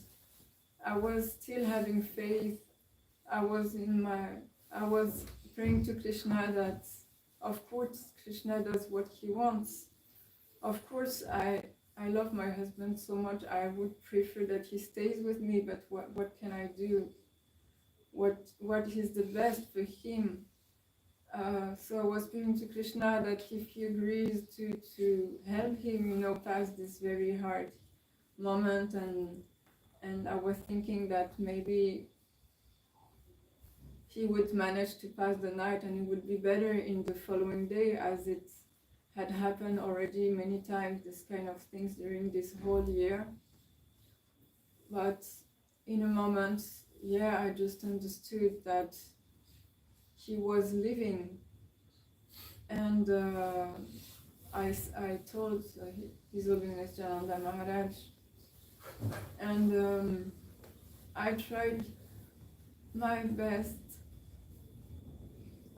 I was still having faith. I was praying to Krishna that, of course, Krishna does what he wants. Of course, I love my husband so much, I would prefer that he stays with me, but what can I do? What is the best for him? So I was praying to Krishna that if he agrees to help him, pass this very hard moment, and I was thinking that maybe he would manage to pass the night and it would be better in the following day, as it had happened already many times, this kind of things during this whole year. But in a moment, I just understood that he was living, and I told His Holiness Janananda Maharaj, and I tried my best.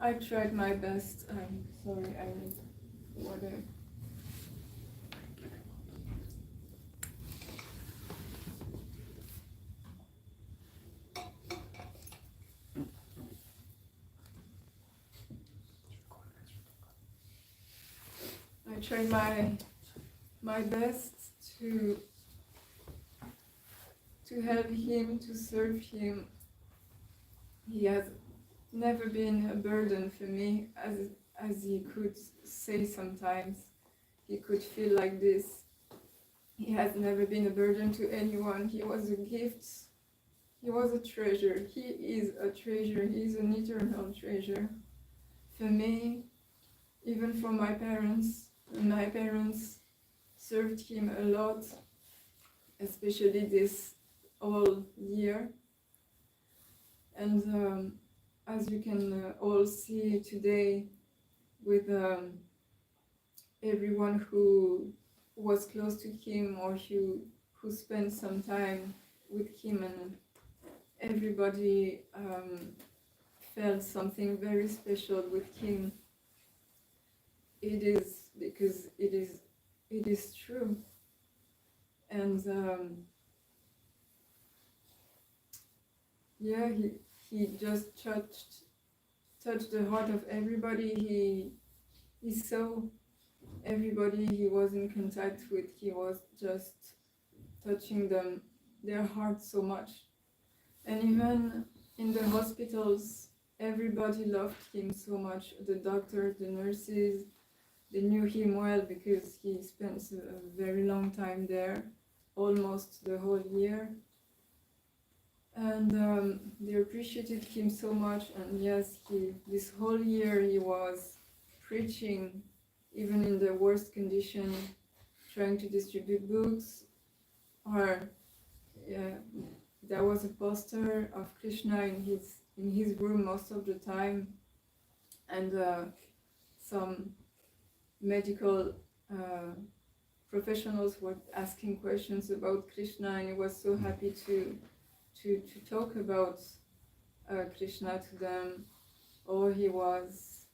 I'm sorry, I need water. try my best to help him, to serve him. He has never been a burden for me, as he could say sometimes. He could feel like this. He has never been a burden to anyone. He was a gift. He was a treasure. He is a treasure. He is an eternal treasure. For me, even for my parents. My parents served him a lot, especially this whole year. And as you can all see today, with everyone who was close to him or who spent some time with him, and everybody felt something very special with him. It is because it is true. And yeah, he just touched the heart of everybody he saw. Everybody he was in contact with, he was just touching their hearts so much. And even in the hospitals, everybody loved him so much. The doctors, the nurses, they knew him well because he spent a very long time there, almost the whole year. And they appreciated him so much. And yes, this whole year he was preaching, even in the worst condition, trying to distribute books. Or there was a poster of Krishna in his room most of the time, and some medical professionals were asking questions about Krishna, and he was so happy to talk about Krishna to them. Or he was,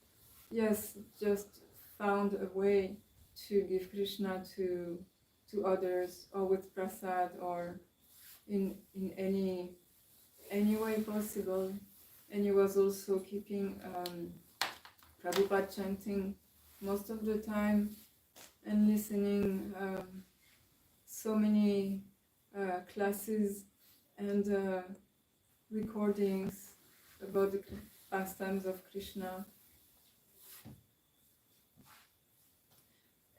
yes, just found a way to give Krishna to others, or with prasad, or in any way possible. And he was also keeping Prabhupada chanting most of the time, and listening so many classes and recordings about the pastimes of Krishna.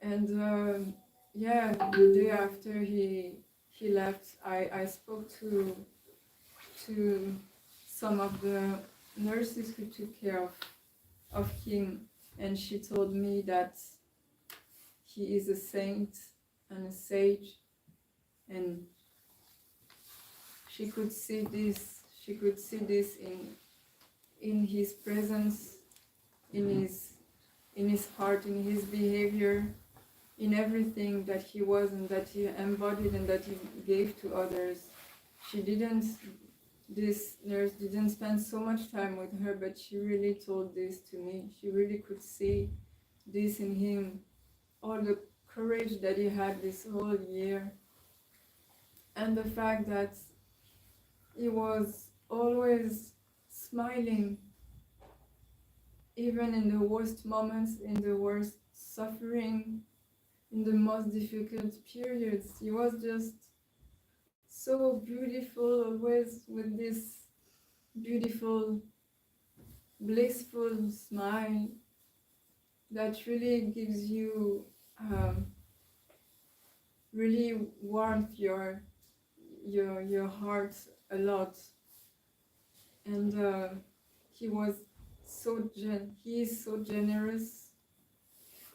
And yeah, the day after he left, I spoke to some of the nurses who took care of him, and she told me that he is a saint and a sage, and she could see this in his presence, in his heart, in his behavior, in everything that he was and that he embodied and that he gave to others. This nurse didn't spend so much time with her, but she really told this to me. She really could see this in him, all the courage that he had this whole year, and the fact that he was always smiling, even in the worst moments, in the worst suffering, in the most difficult periods. He was just so beautiful, always with this beautiful, blissful smile that really gives you, really warms your heart a lot. And he is so generous,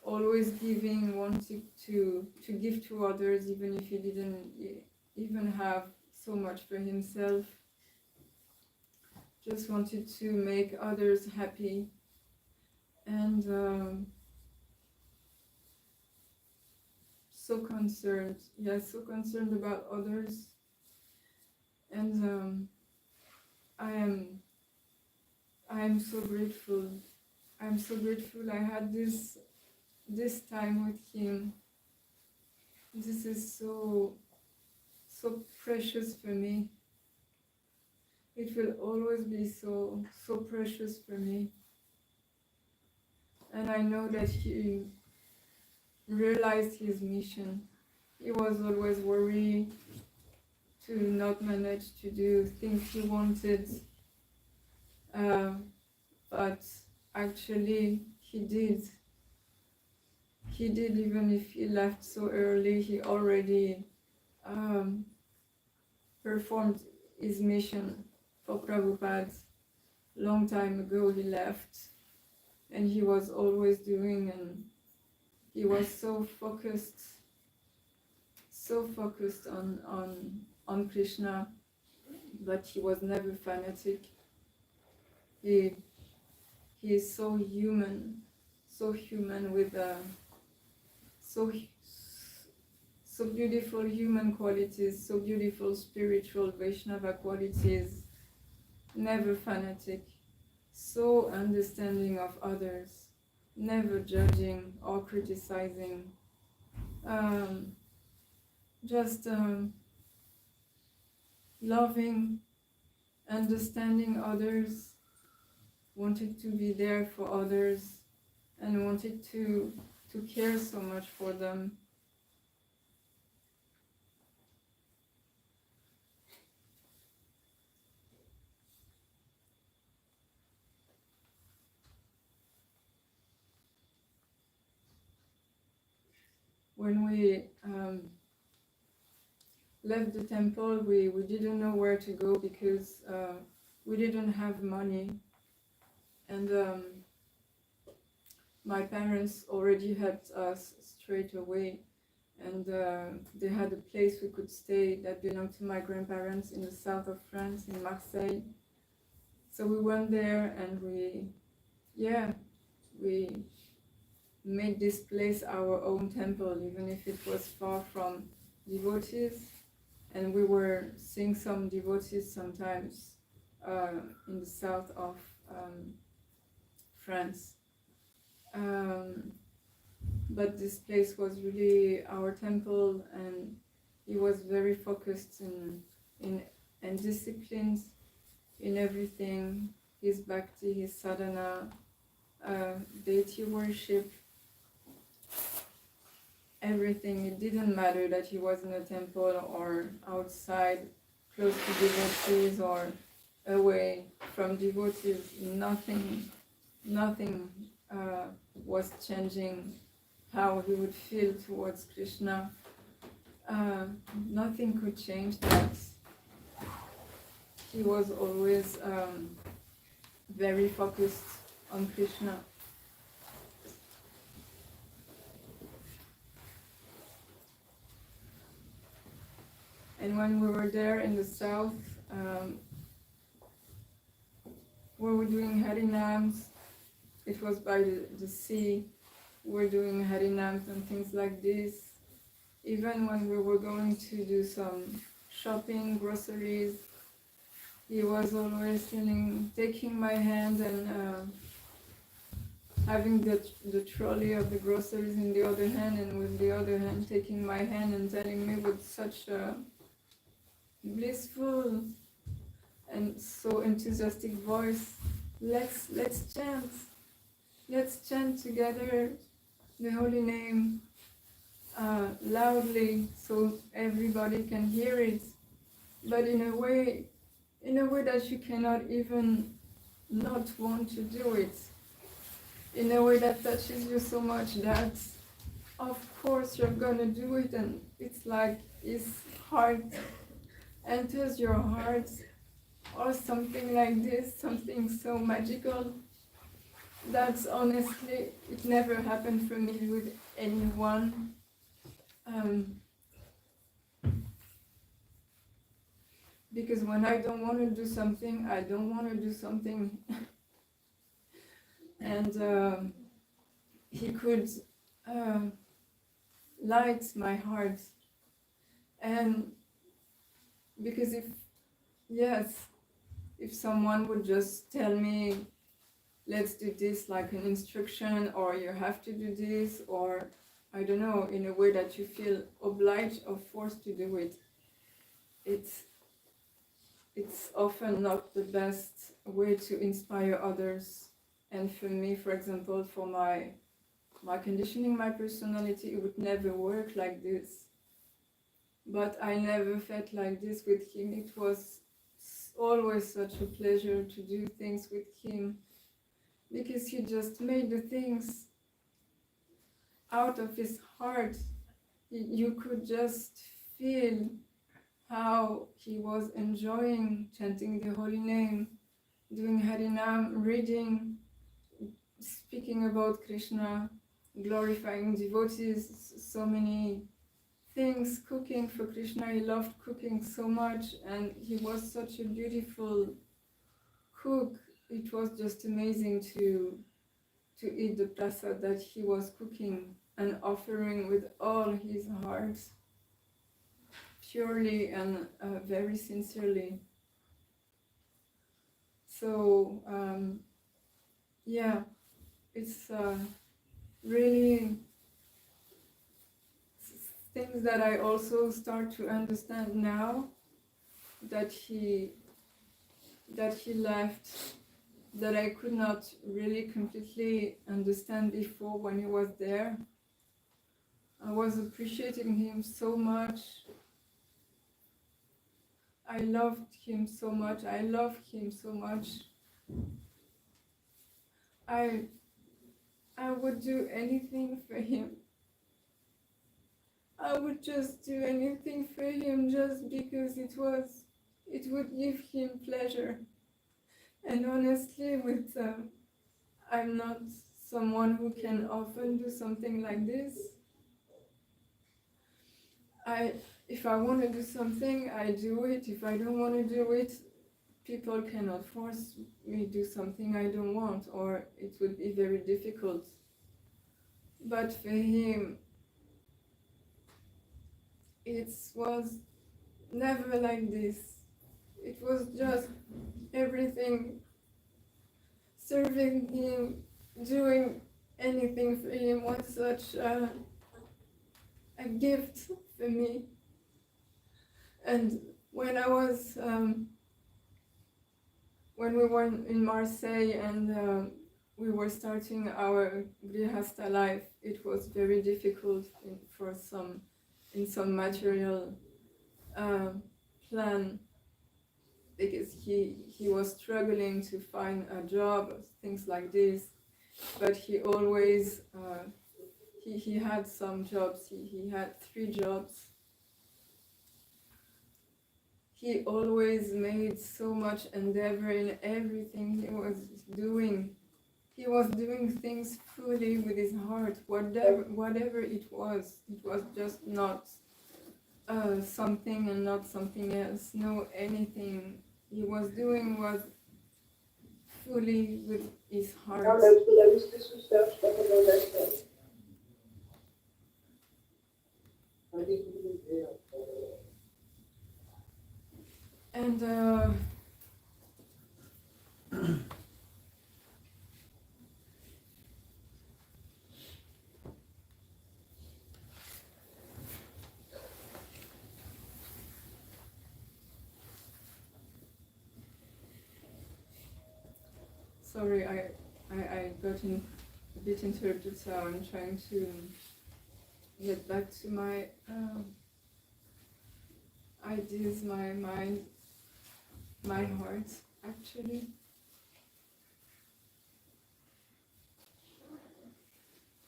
always giving, wanting to give to others, even if he didn't even have so much for himself. Just wanted to make others happy, and so concerned about others. And I am so grateful. I'm so grateful I had this time with him. This is so precious for me. It will always be so precious for me. And I know that he realized his mission. He was always worried to not manage to do things he wanted, but actually he did. He did, even if he left so early. He already performed his mission for Prabhupada. Long time ago he left, and he was always doing, and he was so focused on Krishna, but he was never fanatic. He is so human with so beautiful human qualities, so beautiful spiritual Vaishnava qualities, never fanatic, so understanding of others, never judging or criticizing, just loving, understanding others, wanted to be there for others, and wanted to care so much for them. When we left the temple, we didn't know where to go because we didn't have money, and my parents already helped us straight away, and they had a place we could stay that belonged to my grandparents in the south of France, in Marseille. So we went there, and we made this place our own temple, even if it was far from devotees. And we were seeing some devotees sometimes in the south of France. But this place was really our temple, and he was very focused and disciplined in everything, his bhakti, his sadhana, deity worship, everything. It didn't matter that he was in a temple or outside, close to devotees or away from devotees. Nothing was changing how he would feel towards Krishna. Nothing could change that. He was always very focused on Krishna. And when we were there in the south, we were doing harinams. It was by the sea. We were doing harinams and things like this. Even when we were going to do some shopping, groceries, he was always taking my hand and having the trolley of the groceries in the other hand, and with the other hand taking my hand and telling me with such a blissful and so enthusiastic voice, let's chant together the holy name loudly so everybody can hear it, but in a way that you cannot even not want to do it, in a way that touches you so much that of course you're gonna do it, and it's like his heart enters your heart, or something like this, something so magical. That's honestly, it never happened for me with anyone. Because when I don't want to do something, I don't want to do something. And he could light my heart. And because if someone would just tell me, let's do this like an instruction, or you have to do this, or I don't know, in a way that you feel obliged or forced to do it, it's often not the best way to inspire others. And for me, for example, for my my conditioning, my personality, it would never work like this. But I never felt like this with him. It was always such a pleasure to do things with him, because he just made the things out of his heart. You could just feel how he was enjoying chanting the holy name, doing Harinam, reading, speaking about Krishna, glorifying devotees, so many things, cooking for Krishna. He loved cooking so much, and he was such a beautiful cook. It was just amazing to eat the prasad that he was cooking and offering with all his heart, purely and very sincerely. So yeah, it's really things that I also start to understand now that he left, that I could not really completely understand before when he was there. I was appreciating him so much. I loved him so much. I love him so much. I would do anything for him. I would just do anything for him just because it would give him pleasure. And honestly, I'm not someone who can often do something like this. If I want to do something, I do it. If I don't want to do it, people cannot force me to do something I don't want, or it would be very difficult. But for him, it was never like this. It was just everything, serving him, doing anything for him was such a gift for me. And when I was, when we were in Marseille and we were starting our Grihastha life, it was very difficult in some material plan, because he was struggling to find a job, things like this. But he always, he had some jobs, he had 3 jobs. He always made so much endeavor in everything he was doing. He was doing things fully with his heart, whatever it was just not something and not something else. No, anything he was doing was fully with his heart. And sorry, I got a bit interrupted, so I'm trying to get back to my ideas, my mind, my heart, actually.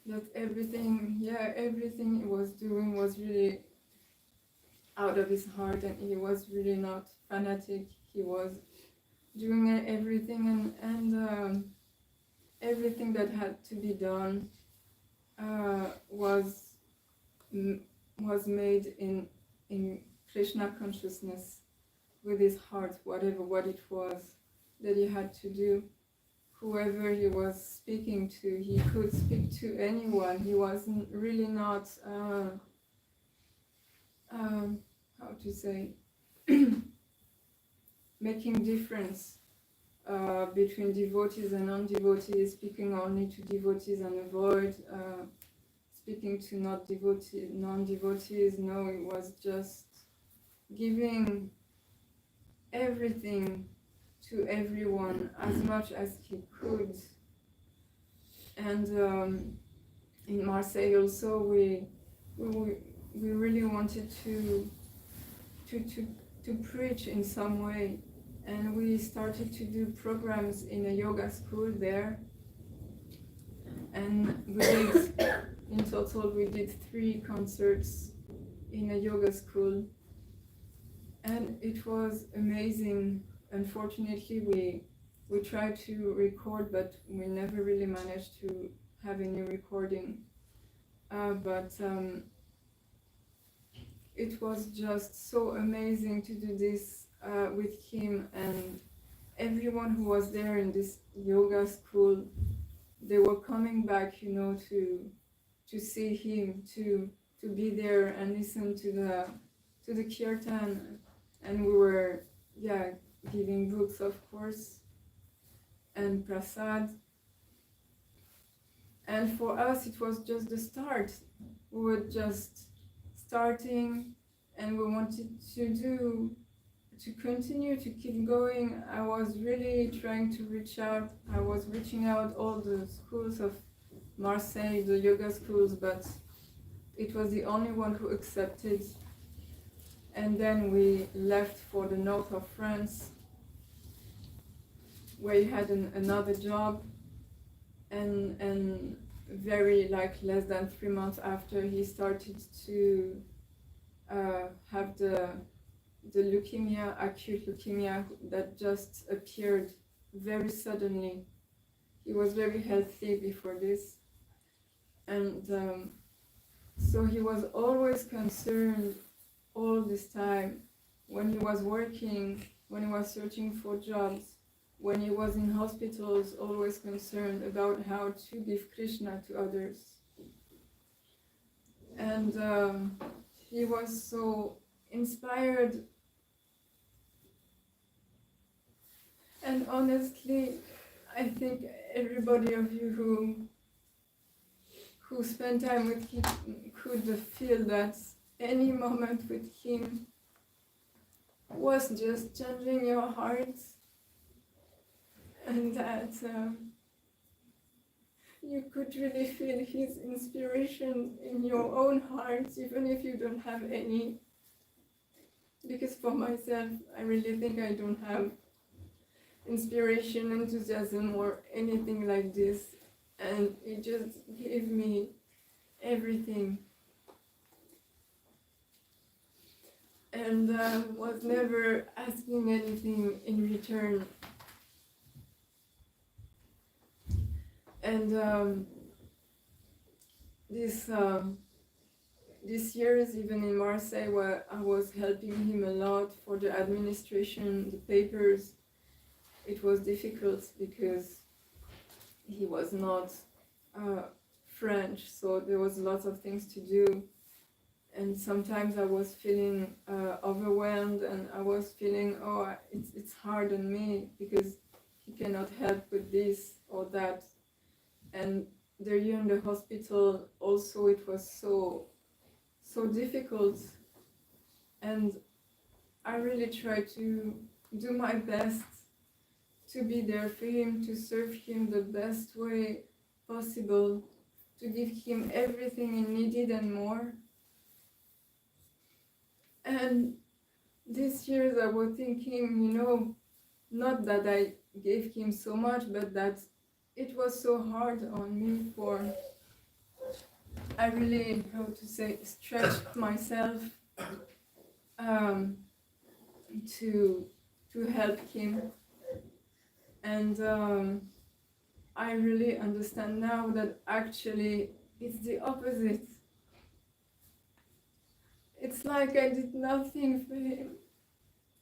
That everything he was doing was really out of his heart, and he was really not fanatic. He was doing everything, and everything that had to be done was made in Krishna consciousness, with his heart, what it was that he had to do. Whoever he was speaking to, he could speak to anyone. He wasn't really not, how to say, making difference between devotees and non-devotees, speaking only to devotees and avoid speaking to non-devotees. No, it was just giving everything to everyone as much as he could. And in Marseille also, we really wanted to preach in some way, and we started to do programs in a yoga school there, and we did, in total we did 3 concerts in a yoga school, and it was amazing. Unfortunately, we tried to record, but we never really managed to have any recording. But it was just so amazing to do this with him, and everyone who was there in this yoga school, they were coming back, you know, to see him, to be there and listen to the kirtan, and we were giving books, of course, and prasad. And for us it was just the start. We were just starting, and we wanted to continue to keep going. I was really trying to reach out. I was reaching out all the schools of Marseille, the yoga schools, but it was the only one who accepted. And then we left for the north of France, where he had another job, and very less than 3 months after, he started to have the leukemia, acute leukemia, that just appeared very suddenly. He was very healthy before this, and so he was always concerned all this time, when he was working, when he was searching for jobs, when he was in hospitals, always concerned about how to give Krishna to others. And he was so inspired. And honestly, I think everybody of you who spent time with him could feel that any moment with him was just changing your heart, and that you could really feel his inspiration in your own heart, even if you don't have any. Because for myself, I really think I don't have inspiration, enthusiasm, or anything like this, and it just gave me everything. And was never asking anything in return. And these years, even in Marseille, where I was helping him a lot for the administration, the papers, it was difficult because he was not French, so there was lots of things to do. And sometimes I was feeling overwhelmed, and I was feeling, it's hard on me because he cannot help with this or that. And the year in the hospital also, it was so difficult. And I really tried to do my best to be there for him, to serve him the best way possible, to give him everything he needed and more. And these years I was thinking, not that I gave him so much, but that it was so hard on me I really, stretched myself to help him. And I really understand now that actually it's the opposite. It's like I did nothing for him.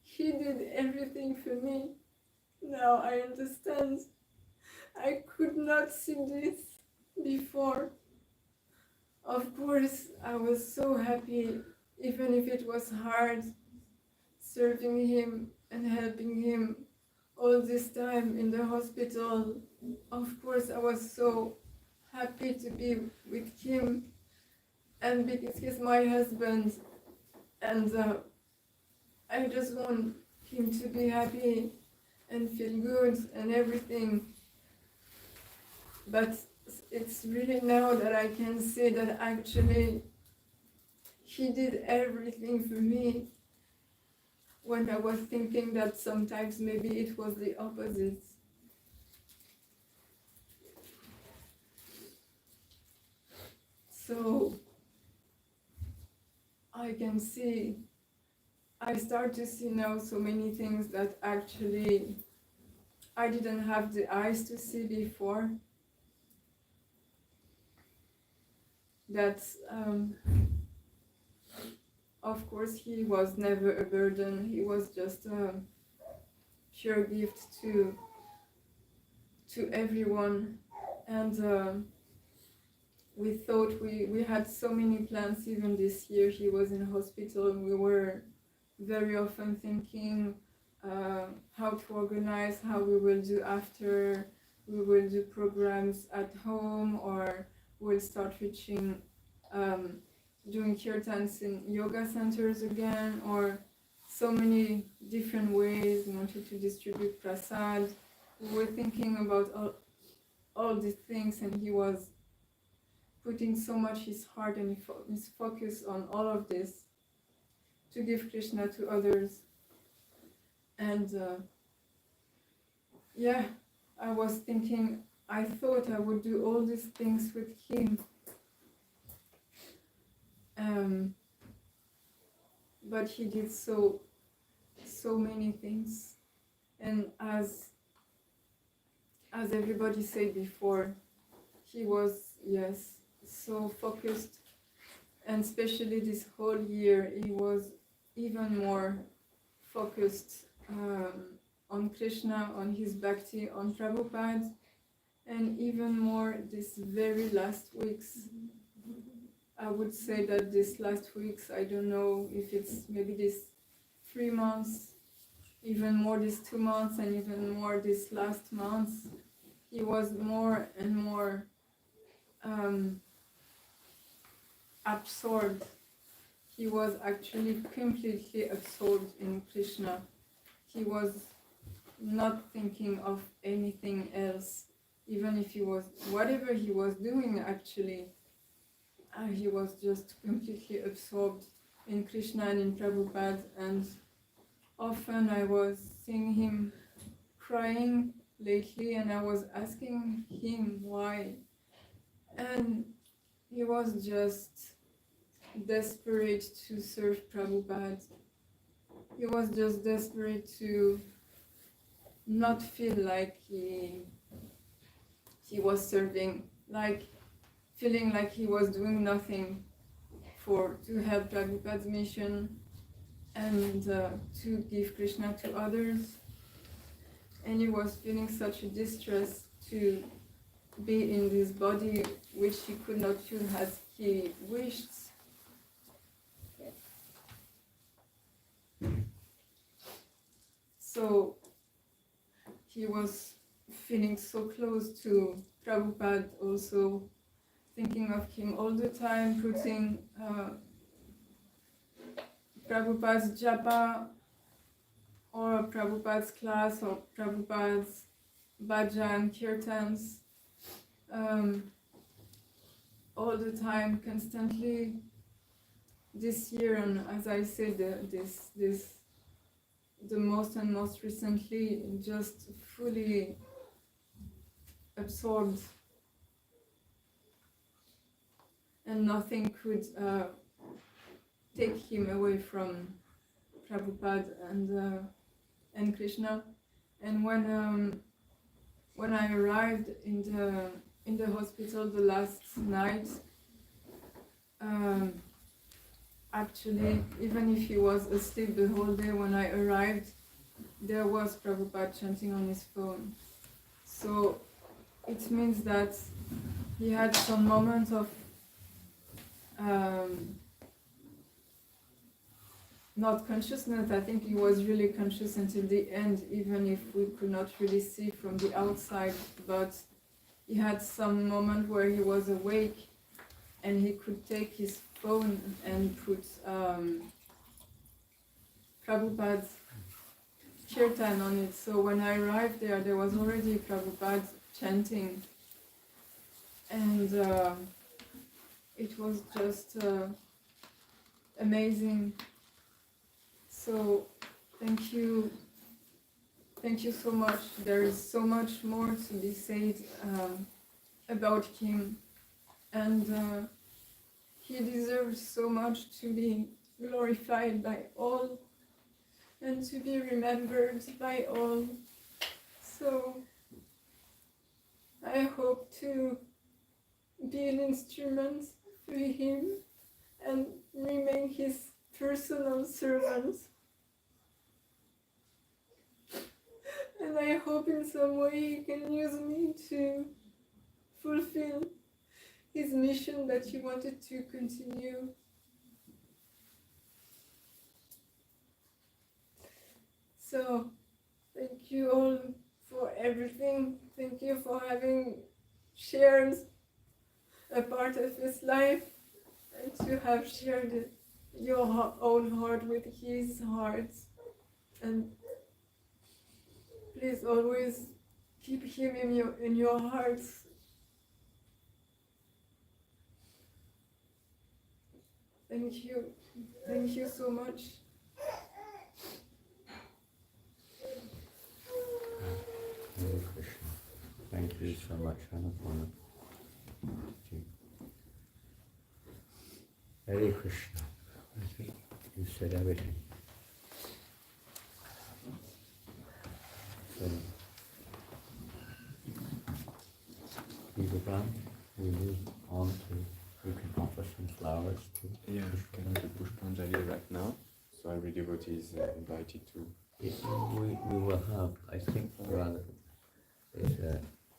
He did everything for me. Now I understand. I could not see this before. Of course, I was so happy, even if it was hard, serving him and helping him all this time in the hospital. Of course, I was so happy to be with him, and because he's my husband, and I just want him to be happy and feel good and everything. But it's really now that I can see that actually he did everything for me, when I was thinking that sometimes maybe it was the opposite. So I can see, I start to see now so many things that actually I didn't have the eyes to see before. That of course he was never a burden, he was just a pure gift to everyone. And we thought we had so many plans. Even this year he was in hospital, and we were very often thinking how to organize, how we will do after, we will do programs at home, or we'll start reaching doing kirtans in yoga centers again, or so many different ways. We wanted to distribute prasad. We were thinking about all these things, and he was putting so much his heart and his focus on all of this to give Krishna to others. And yeah, I was thinking, I thought I would do all these things with him. But he did so many things. And as everybody said before, he was, yes, so focused. And especially this whole year, he was even more focused on Krishna, on his bhakti, on Prabhupada, and even more this very last weeks. I would say that this last weeks, I don't know if it's maybe this 3 months, even more this 2 months, and even more this last month, he was more and more absorbed. He was actually completely absorbed in Krishna. He was not thinking of anything else, even if he was, whatever he was doing actually, he was just completely absorbed in Krishna and in Prabhupada. And often I was seeing him crying lately, and I was asking him why. And he was just desperate to serve Prabhupada. He was just desperate to not feel like he was serving, like feeling like he was doing nothing to help Prabhupada's mission and to give Krishna to others. And he was feeling such a distress to be in this body which he could not feel as he wished. So he was feeling so close to Prabhupada, also thinking of him all the time, putting Prabhupada's japa or Prabhupada's class or Prabhupada's bhajan, kirtans, all the time, constantly. This year, and as I said, the most and most recently, just fully absorbed, and nothing could take him away from Prabhupada and Krishna. And when I arrived in the hospital the last night, actually, even if he was asleep the whole day, when I arrived, there was Prabhupada chanting on his phone. So it means that he had some moments of not consciousness. I think he was really conscious until the end, even if we could not really see from the outside. But he had some moment where he was awake and he could take his phone and put Prabhupada's kirtan on it. So when I arrived there was already Prabhupada chanting. and it was just amazing. So thank you so much. There is so much more to be said about him, and he deserves so much to be glorified by all and to be remembered by all. So I hope to be an instrument for him and remain his personal servant. And I hope in some way he can use me to fulfill his mission that he wanted to continue. So, thank you all for everything. Thank you for having shared a part of his life and to have shared your own heart with his heart. And please always keep him in your hearts. Thank you so much. Hare Krishna. Thank you so much, Janananda. Hare Krishna. I think you said everything. So, Vrindavan, we move on to, you can offer some flowers to. Yeah, we can do Pushpanjali right now. So every devotee is invited to. We will have, I think, rather,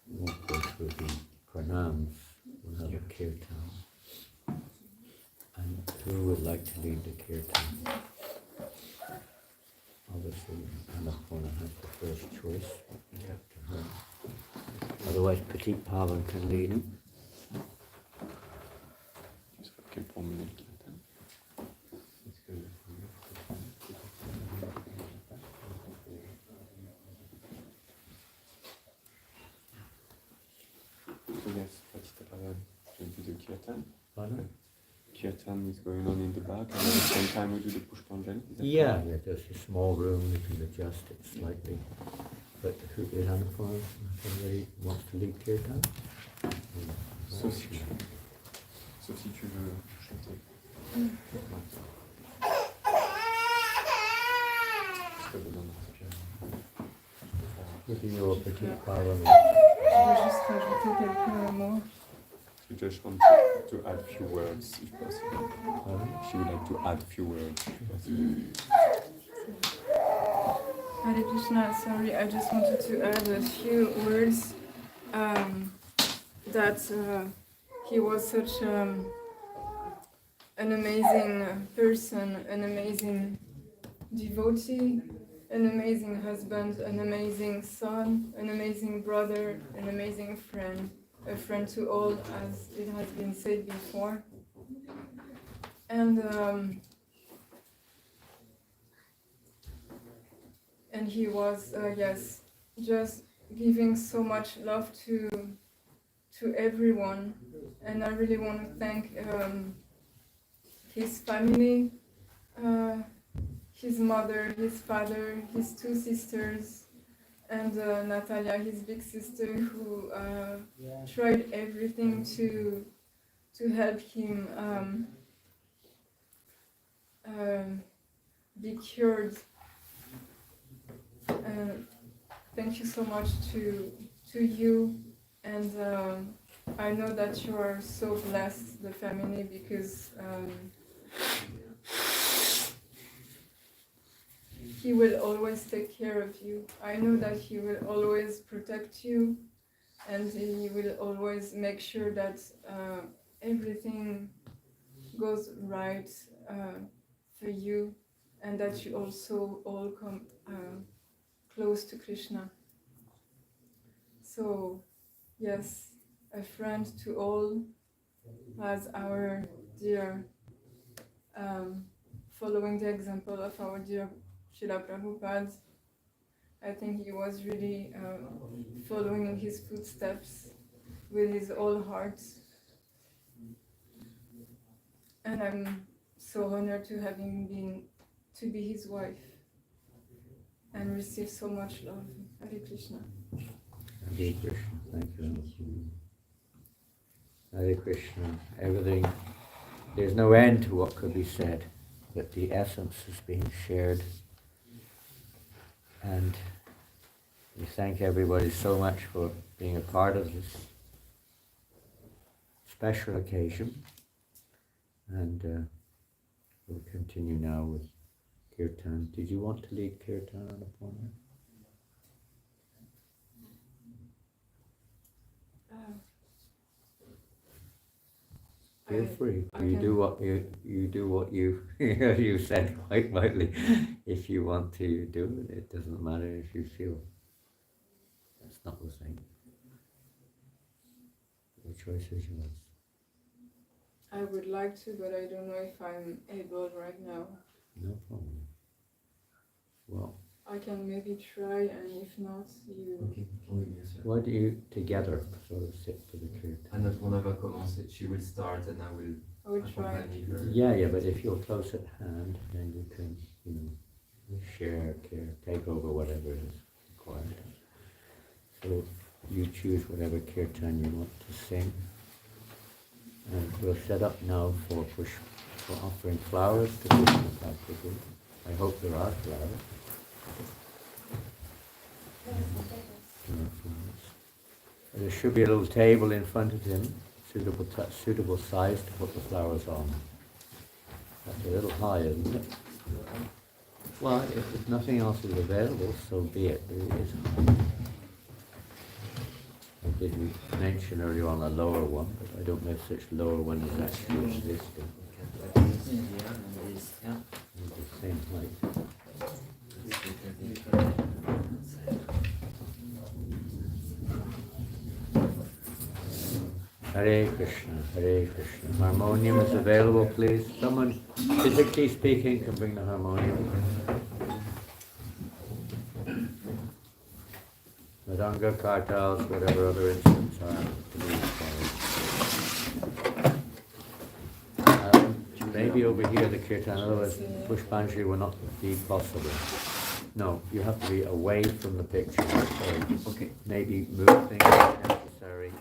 won't go through the pranams, we'll have a kirtan. And who would like to lead the kirtan? Obviously, Annapurna has the first choice, give to her. Otherwise, Petit Pavan can lead him. Kirtan. Pardon? Kirtan is going on in the back, and at the same time we do the Pushpanjali. Yeah, there's a small room, we can adjust it slightly. But who is Annapurna? Somebody wants to lead kirtan? Sauf si tu veux chanter. Maybe your Petit Pavan. Je vais juste rajouter quelques mots. She just wants to add few words, if possible. She would like to add few words, if possible. Hare Krishna, sorry, I just wanted to add a few words. That he was such an amazing person, an amazing devotee, an amazing husband, an amazing son, an amazing brother, an amazing friend. A friend to all, as it has been said before. And he was, yes, just giving so much love to everyone. And I really want to thank his family, his mother, his father, his two sisters, and Natalia, his big sister, who tried everything to help him be cured. Thank you so much to you, and I know that you are so blessed, the family, because he will always take care of you. I know that he will always protect you, and he will always make sure that everything goes right for you, and that you also all come close to Krishna. So, yes, a friend to all, as our dear, following the example of our dear Srila Prabhupada. I think he was really following in his footsteps with his whole heart. And I'm so honored to be his wife and receive so much love. Hare Krishna. Hare Krishna, thank you. Hare Krishna, everything, there's no end to what could be said, but the essence is being shared. And we thank everybody so much for being a part of this special occasion. And we'll continue now with kirtan. Did you want to lead kirtan on a point? Feel free. You do what you you said quite rightly. If you want to do it, it doesn't matter if you feel that's not the thing. The choice is yours. I would like to, but I don't know if I'm able right now. No problem. Well, I can maybe try, and if not, you... Okay. Oui, bien sûr. Why do you together sort of sit for the kirtan? Anna Purna va commencer. She will start and I will try. her. Yeah, but if you're close at hand, then you can, share, take over whatever is required. So you choose whatever kirtan you want to sing. And we'll set up now for offering flowers to Krishna. I hope there are flowers. There should be a little table in front of him, suitable size to put the flowers on. That's a little high, isn't it? Well, if nothing else is available, so be it. It is high. I did mention earlier on a lower one, but I don't know if such lower one is actually existing. It's the same height. Hare Krishna, Hare Krishna. Harmonium is available, please. Someone, physically speaking, can bring the harmonium. Madanga, kartals, whatever other instruments are to be required. Maybe over here the kirtan, otherwise Pushpanjali will not be possible. No, you have to be away from the picture. So okay. Maybe move things if necessary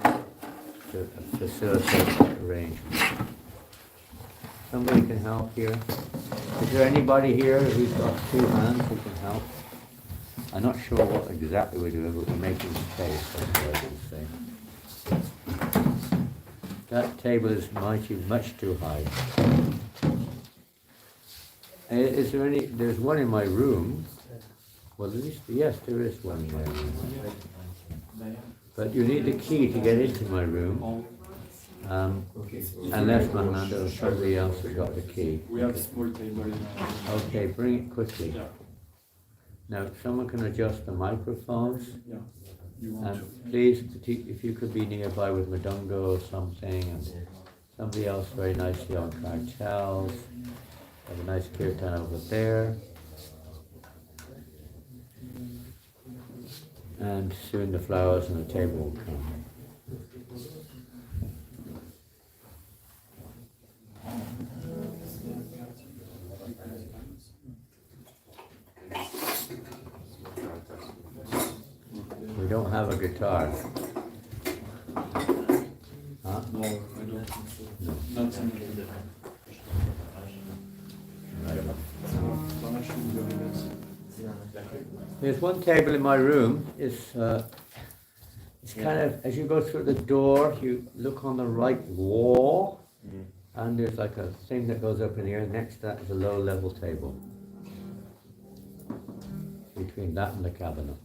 to facilitate the arrangement. Somebody can help here. Is there anybody here who's got two hands who can help? I'm not sure what exactly we're doing, but we're making space, that's what I can say. That table is much too high. Is there any, there's one in my room. Well, at least, yes, there is one in my room. But you need the key to get into my room. Unless Janananda or somebody else has got the key. We have a small table. Okay, bring it quickly. Now, if someone can adjust the microphones, please, if you could be nearby with Madunga or something, and somebody else very nicely on cartels. Have a nice kirtan over there. And soon the flowers and the table will come. We don't have a guitar. Huh? No, I don't think so. No. Not in the There's one table in my room. It's kind of, as you go through the door, you look on the right wall, and there's like a thing that goes up in the air. Next to that is a low-level table. Between that and the cabinet.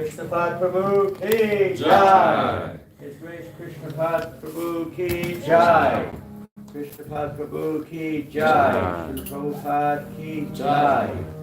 Krsnapada Prabhu ki Jai. His Grace Krsnapada Prabhu ki Jai. Krsnapada Prabhu ki Jai. Shri Prabhupada ki Jai.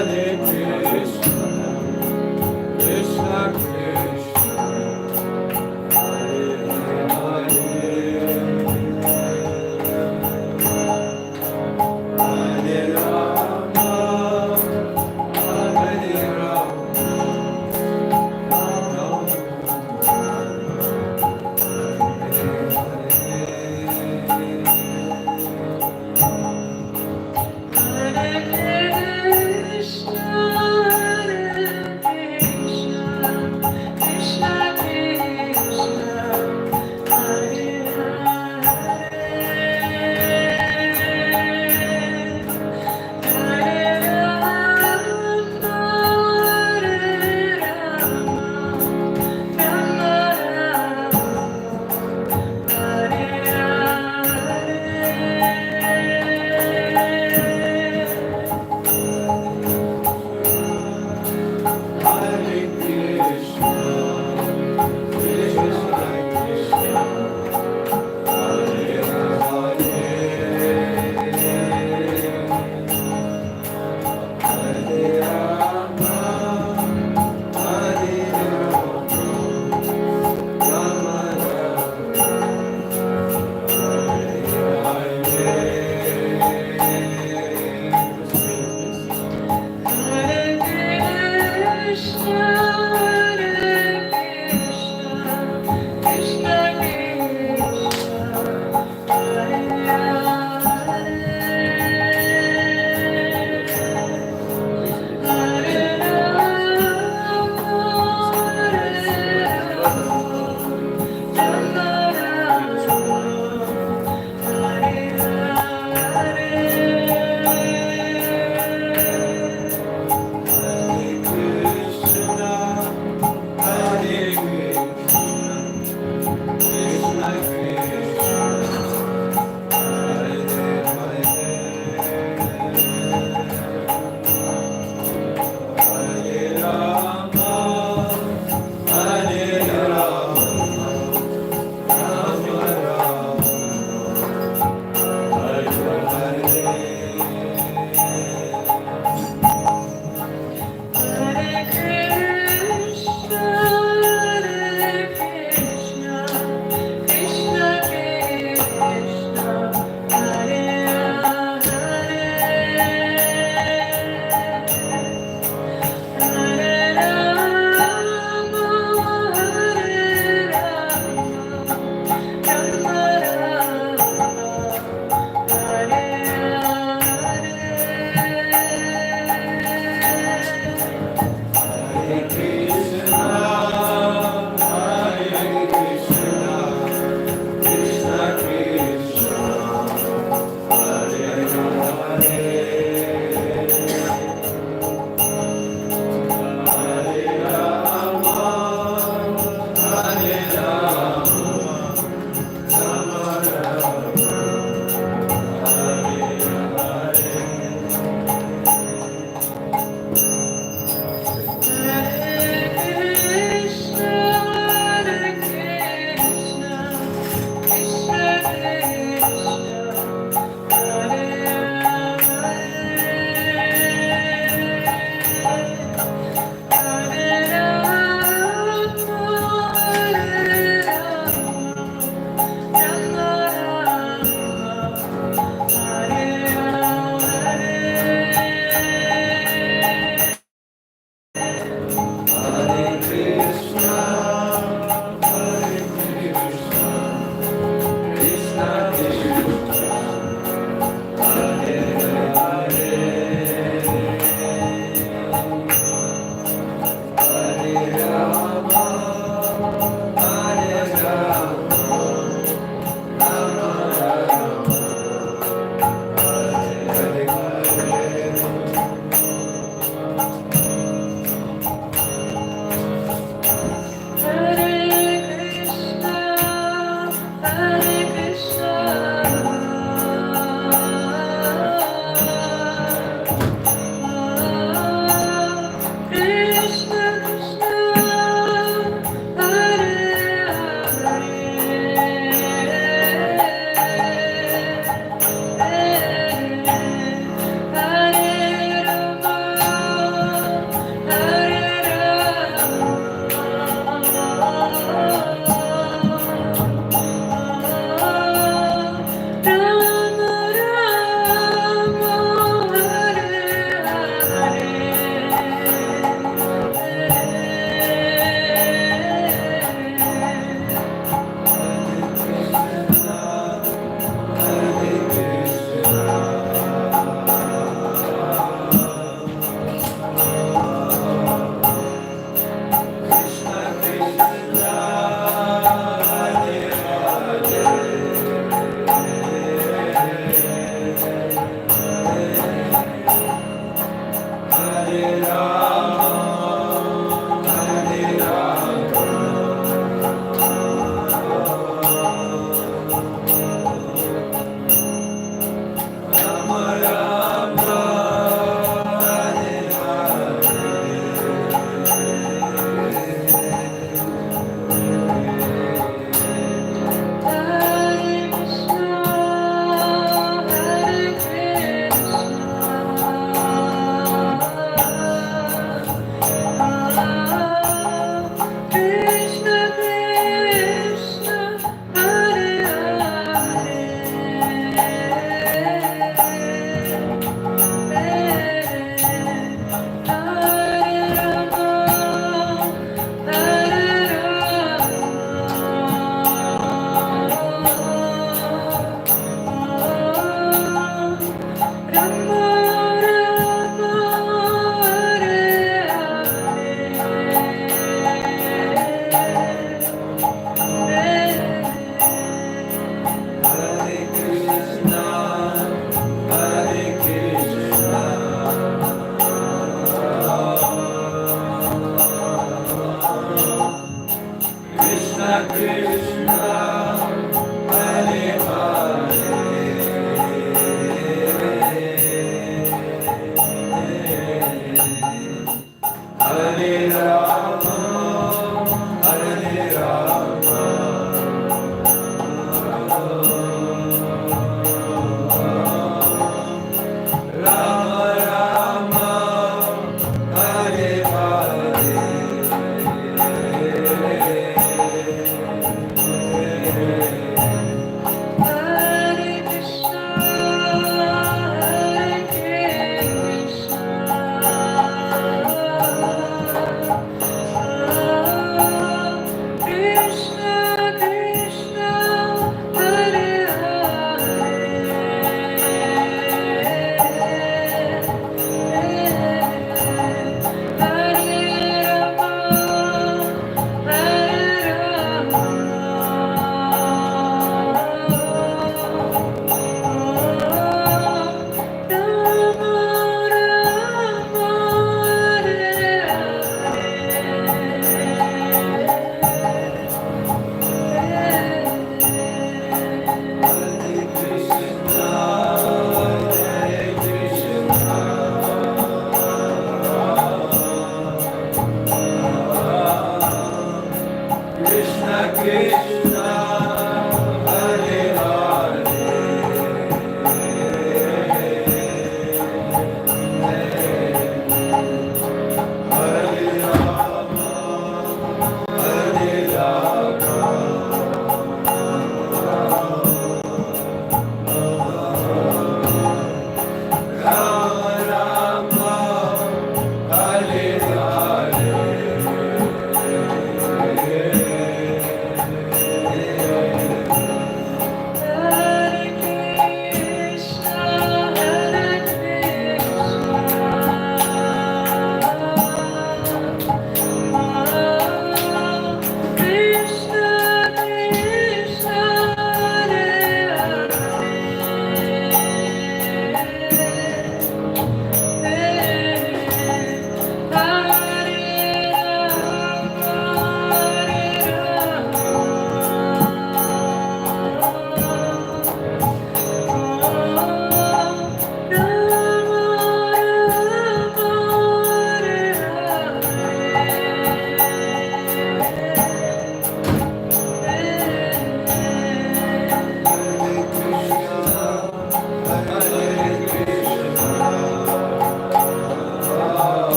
Hare Krishna, Hare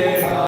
Krishna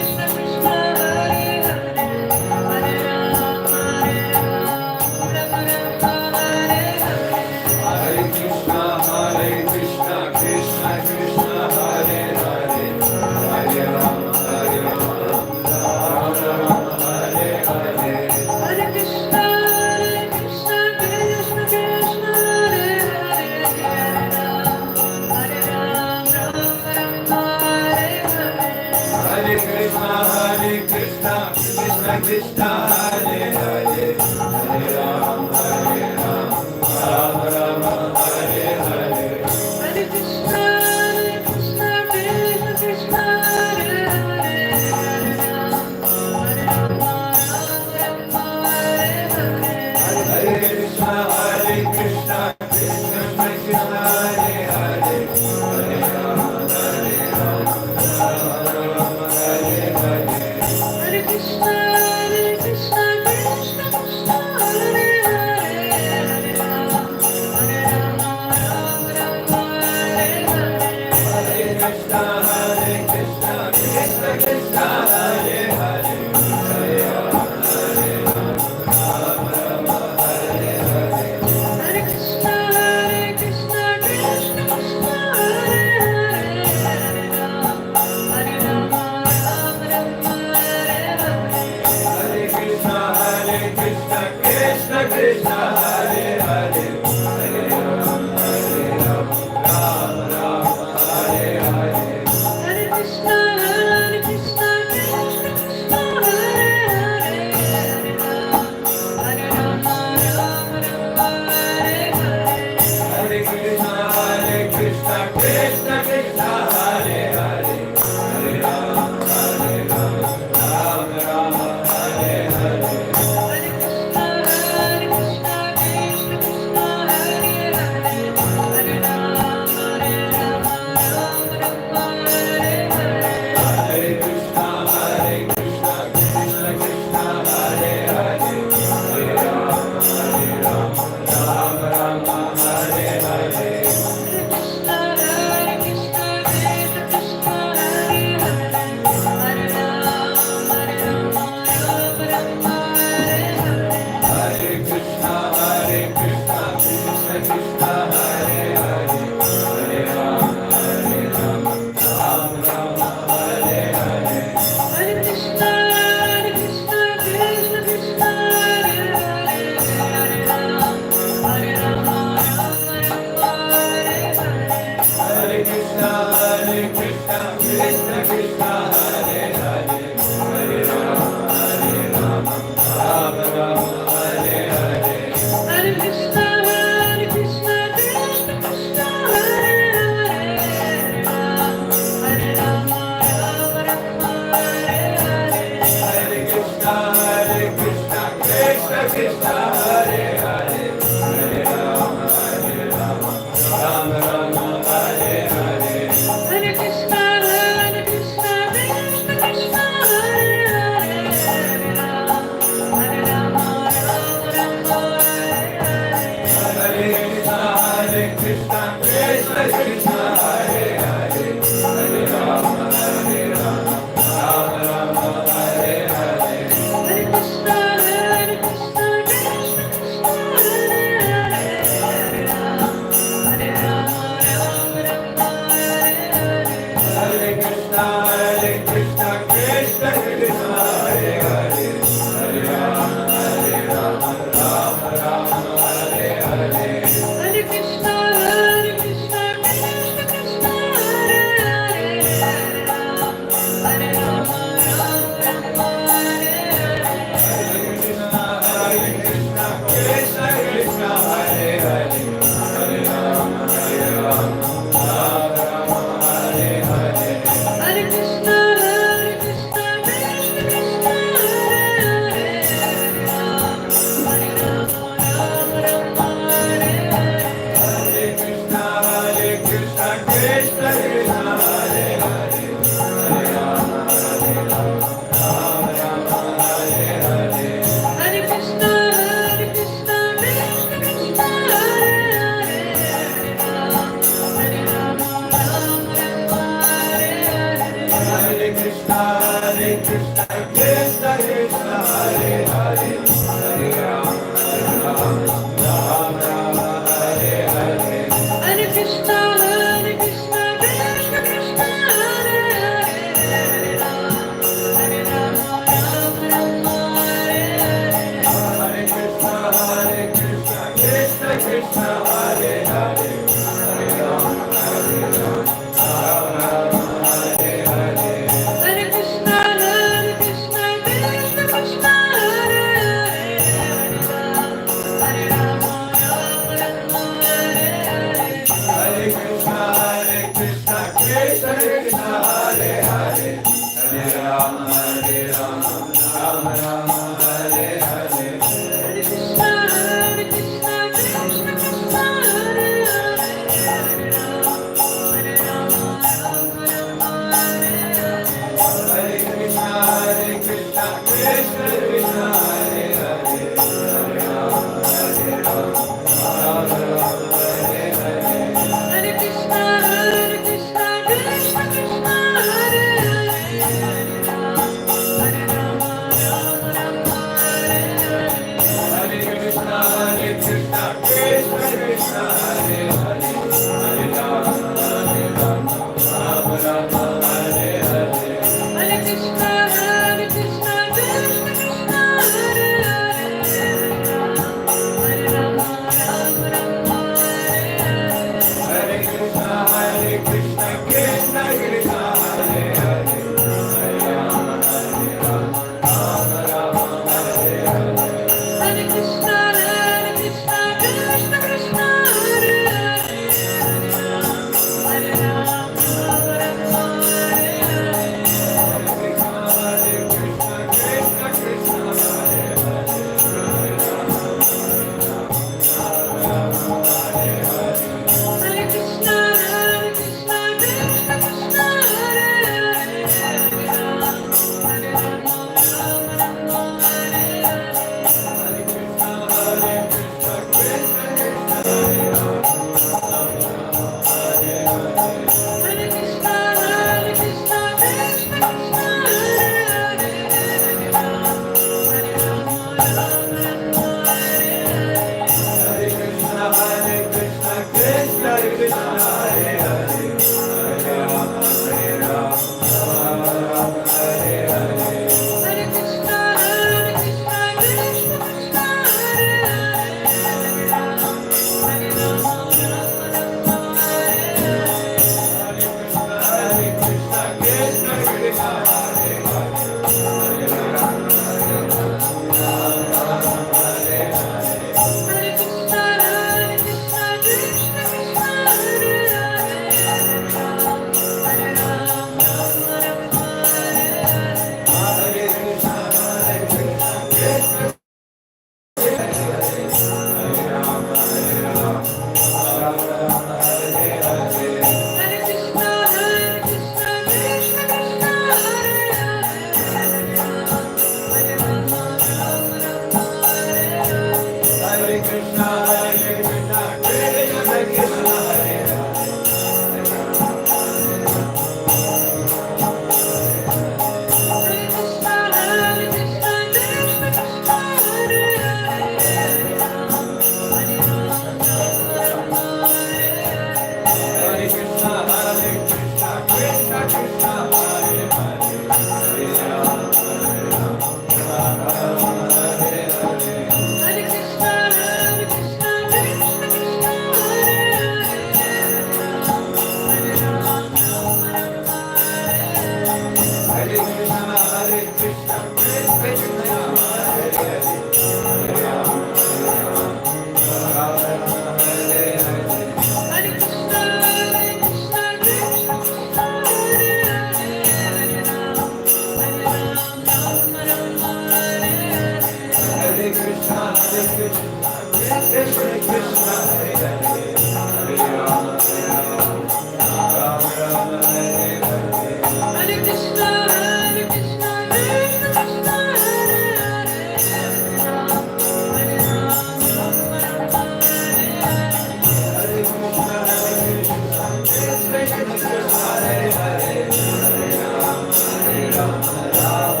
Hare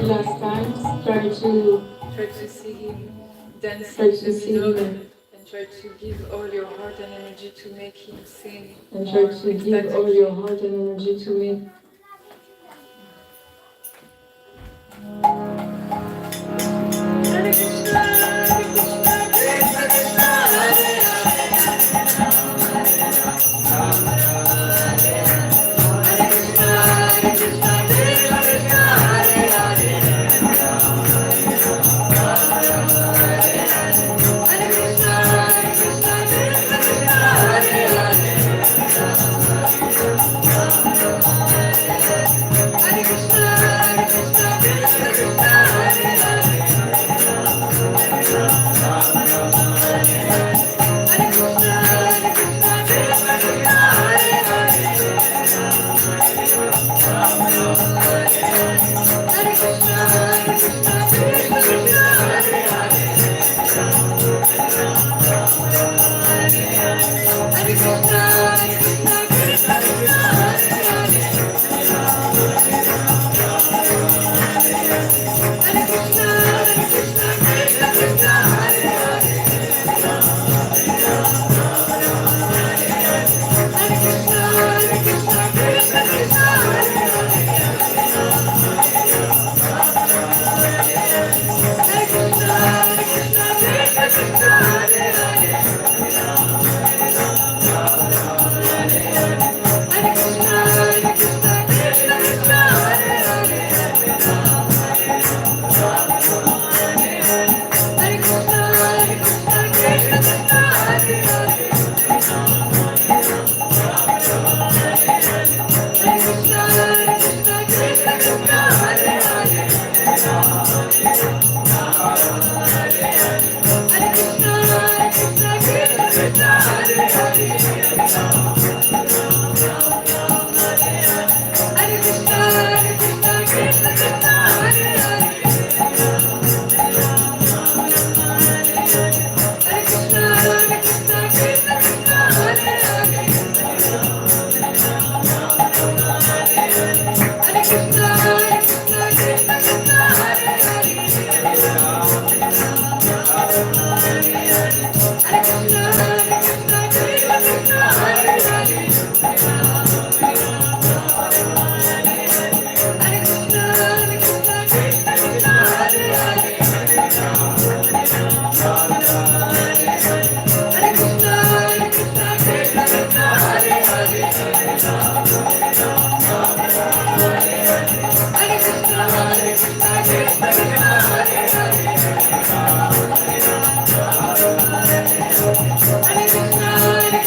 Last time, try to see him dancing in the middle and try to give all your heart and energy to make him sing. And try to give all your heart and energy to make. Hare Krishna, Hare Krishna,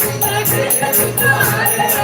Krishna Krishna, Hare Hare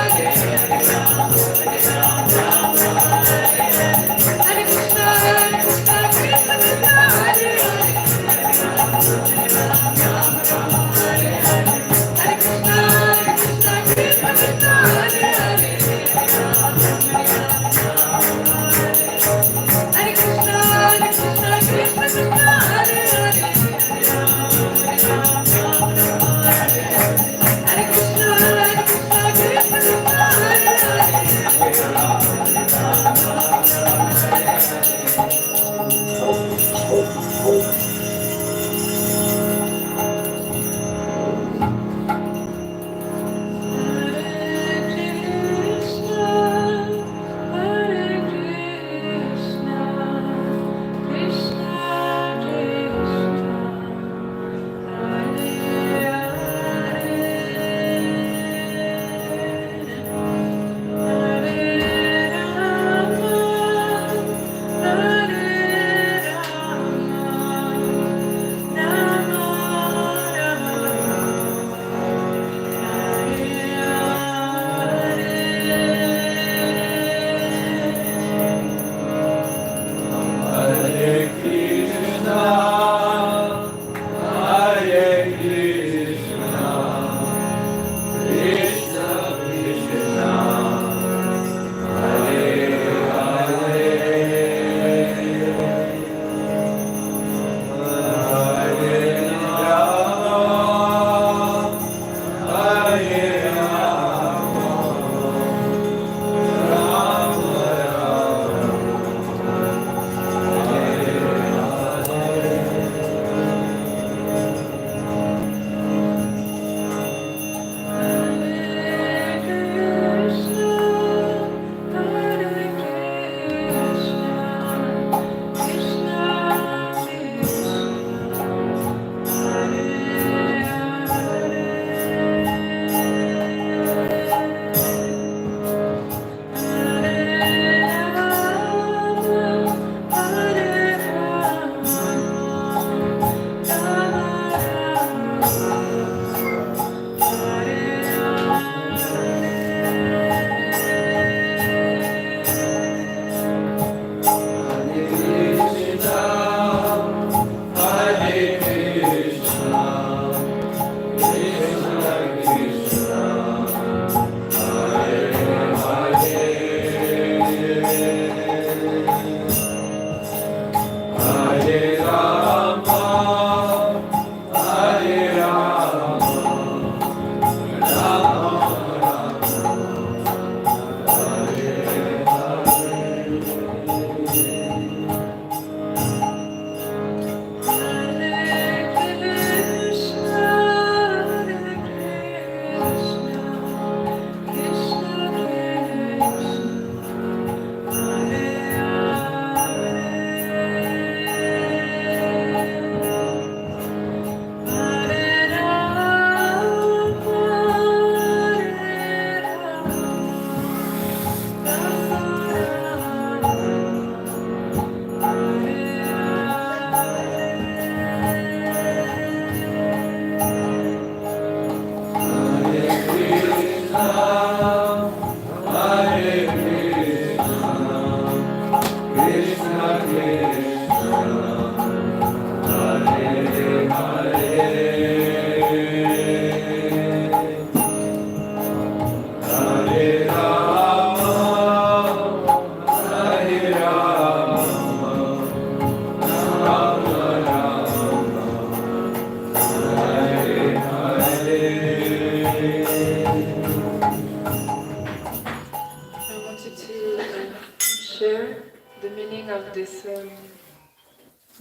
share the meaning of this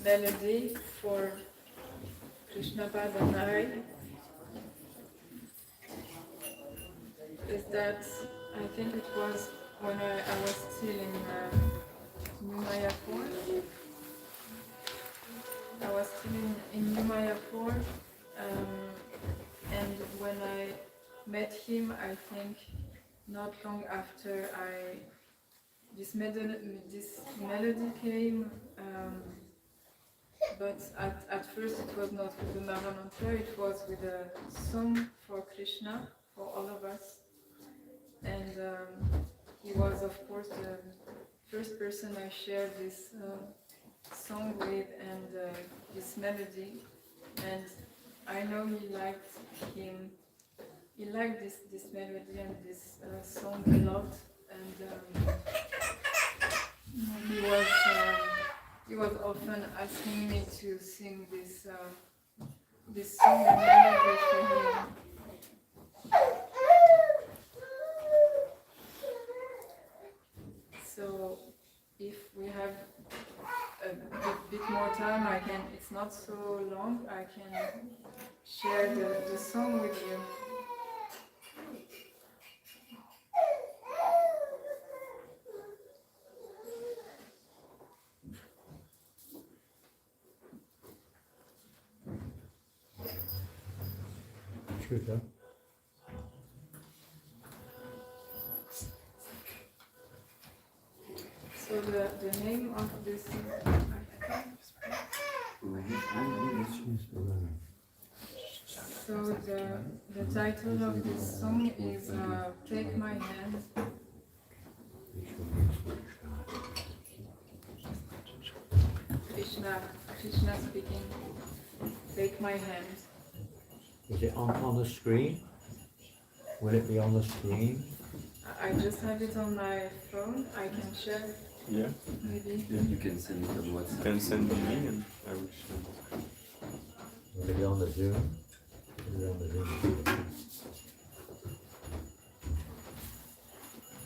melody for Krsnapada and Hare is that I think it was when I was still in New Mayapur. I was still in New Mayapur, and when I met him, I think not long after this melody came, but at first it was not with the Mahamantra, it was with a song for Krishna, for all of us. And he was, of course, the first person I shared this song with and this melody. And I know he liked this melody and this song a lot. And he was often asking me to sing this song and melody for him. So if we have a bit more time, it's not so long, I can share the song with you. Sure. So the name of this so the title of this song is Take My Hand. Krishna speaking. Take my hand. Is it on the screen? Will it be on the screen? I just have it on my phone. I can share. Yeah. Maybe. Yeah, you can send it on WhatsApp. You can send me and I will share. Will it be on the Zoom? Will it be on the Zoom?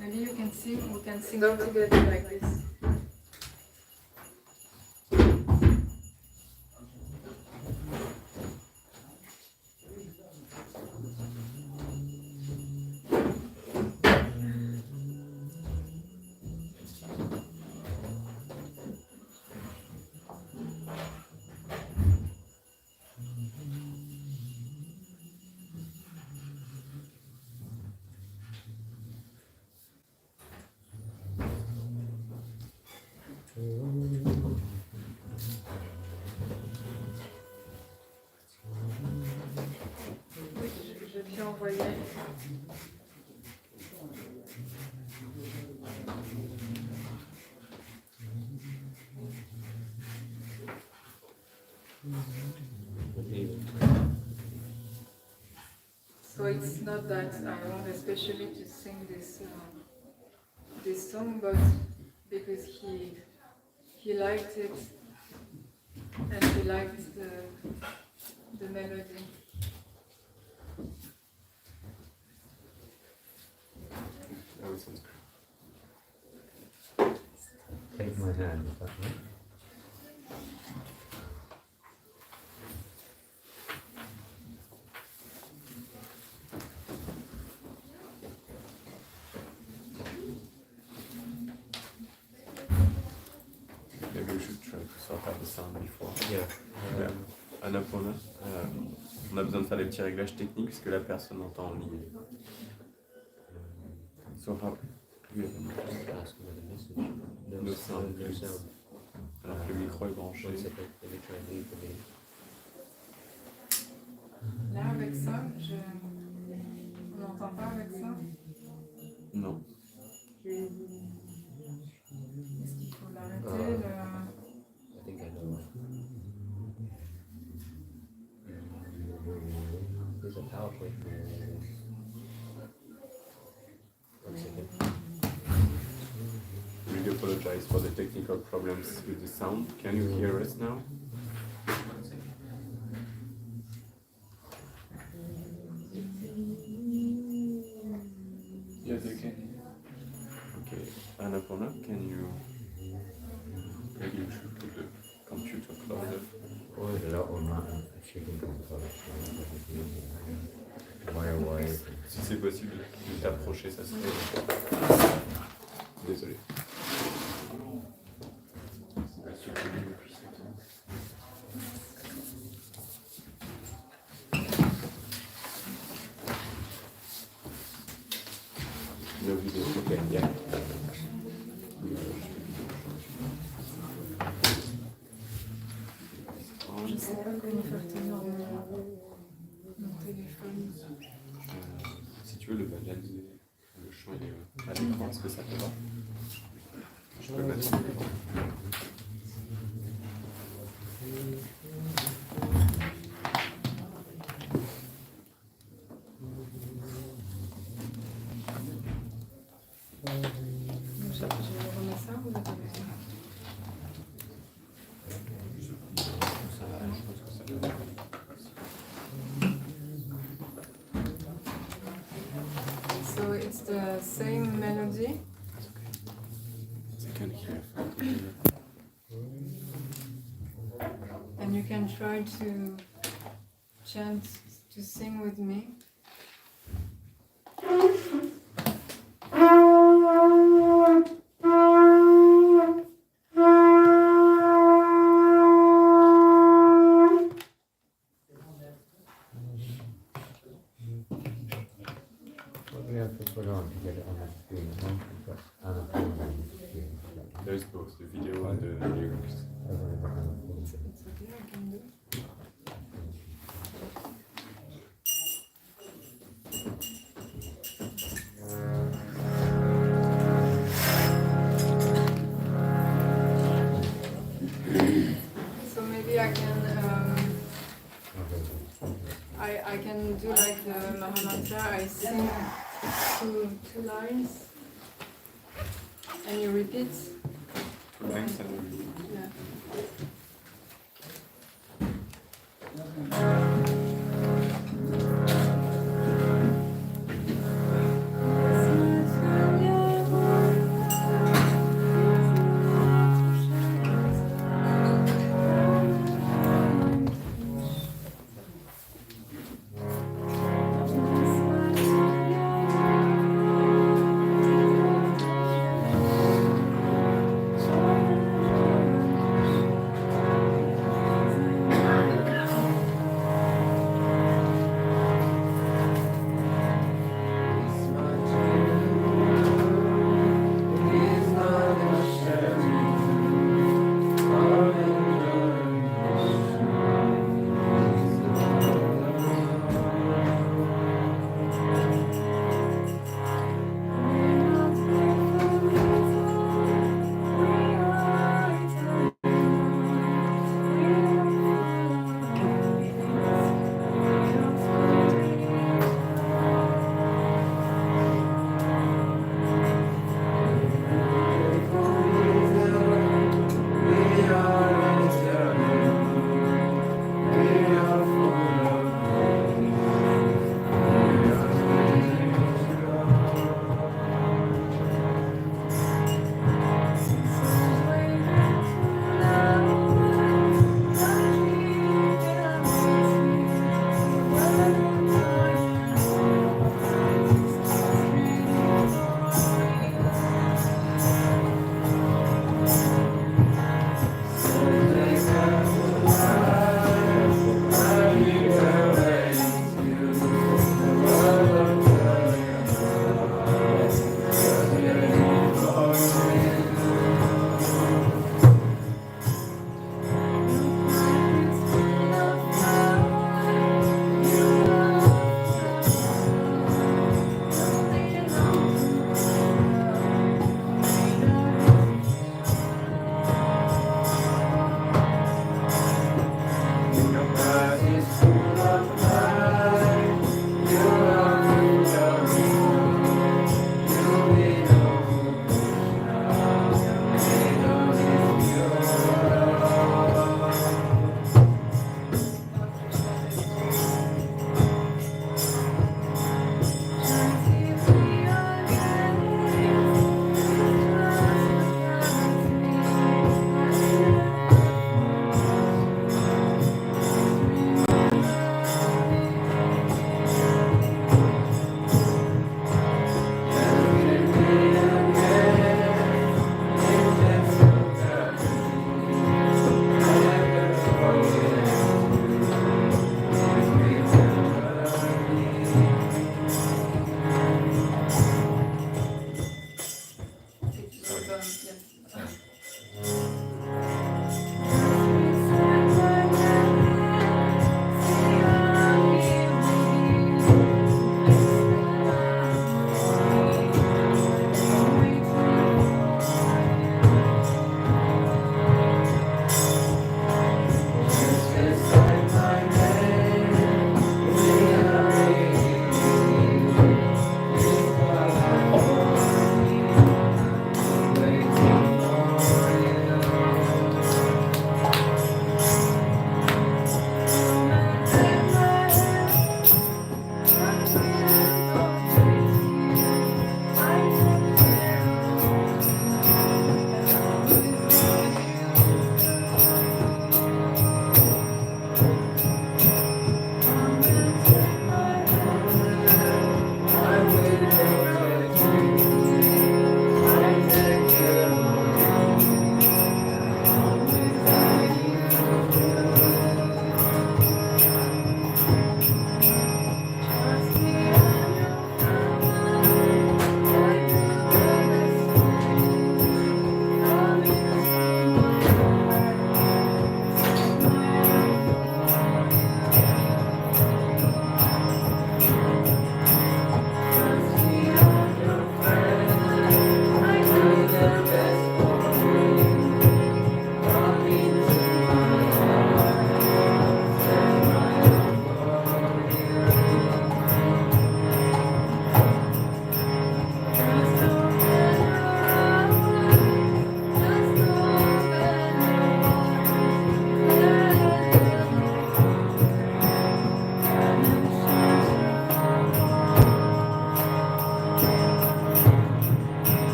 Maybe you can sing. We can sing all together like this. Je t'ai envoyé. So it's not that I want especially to sing this song, but because he liked it and he liked the melody. Take my hand, is that right? Maybe we should try to sort out the sound before. Yeah. Annapurna, on a besoin de faire des petits réglages techniques puisque la personne entend en ligne. So how do you Ask him a message. No sound, No please. sound. Alors que le micro est branché. One second, let me try and leave the meeting. Là, avec ça, on n'entend pas avec ça. Non. Est-ce qu'il faut l'arrêter I think I know. There's a PowerPoint. One second. We really apologize for the technical problems with the sound. Can you hear us now? Yes, I can. Okay. Annapurna, can you, maybe you should put the computer closer. Si c'est possible de t'approcher, ça serait... Désolé. No video, okay, yeah. Je sais pas comment faire tenir mon téléphone. Si tu veux le banaliser, le champ il est à l'écran, est-ce que ça te va? Je peux mettre sur l'écran. Je remets ça ou pas? So it's the same melody. And you can try to chant, to sing with me. There's both the video and the lyrics. It's okay, I can do it. So maybe I can I can do like the Mahamantra. I sing two lines and you repeat. 2 lines and you repeat. Yeah.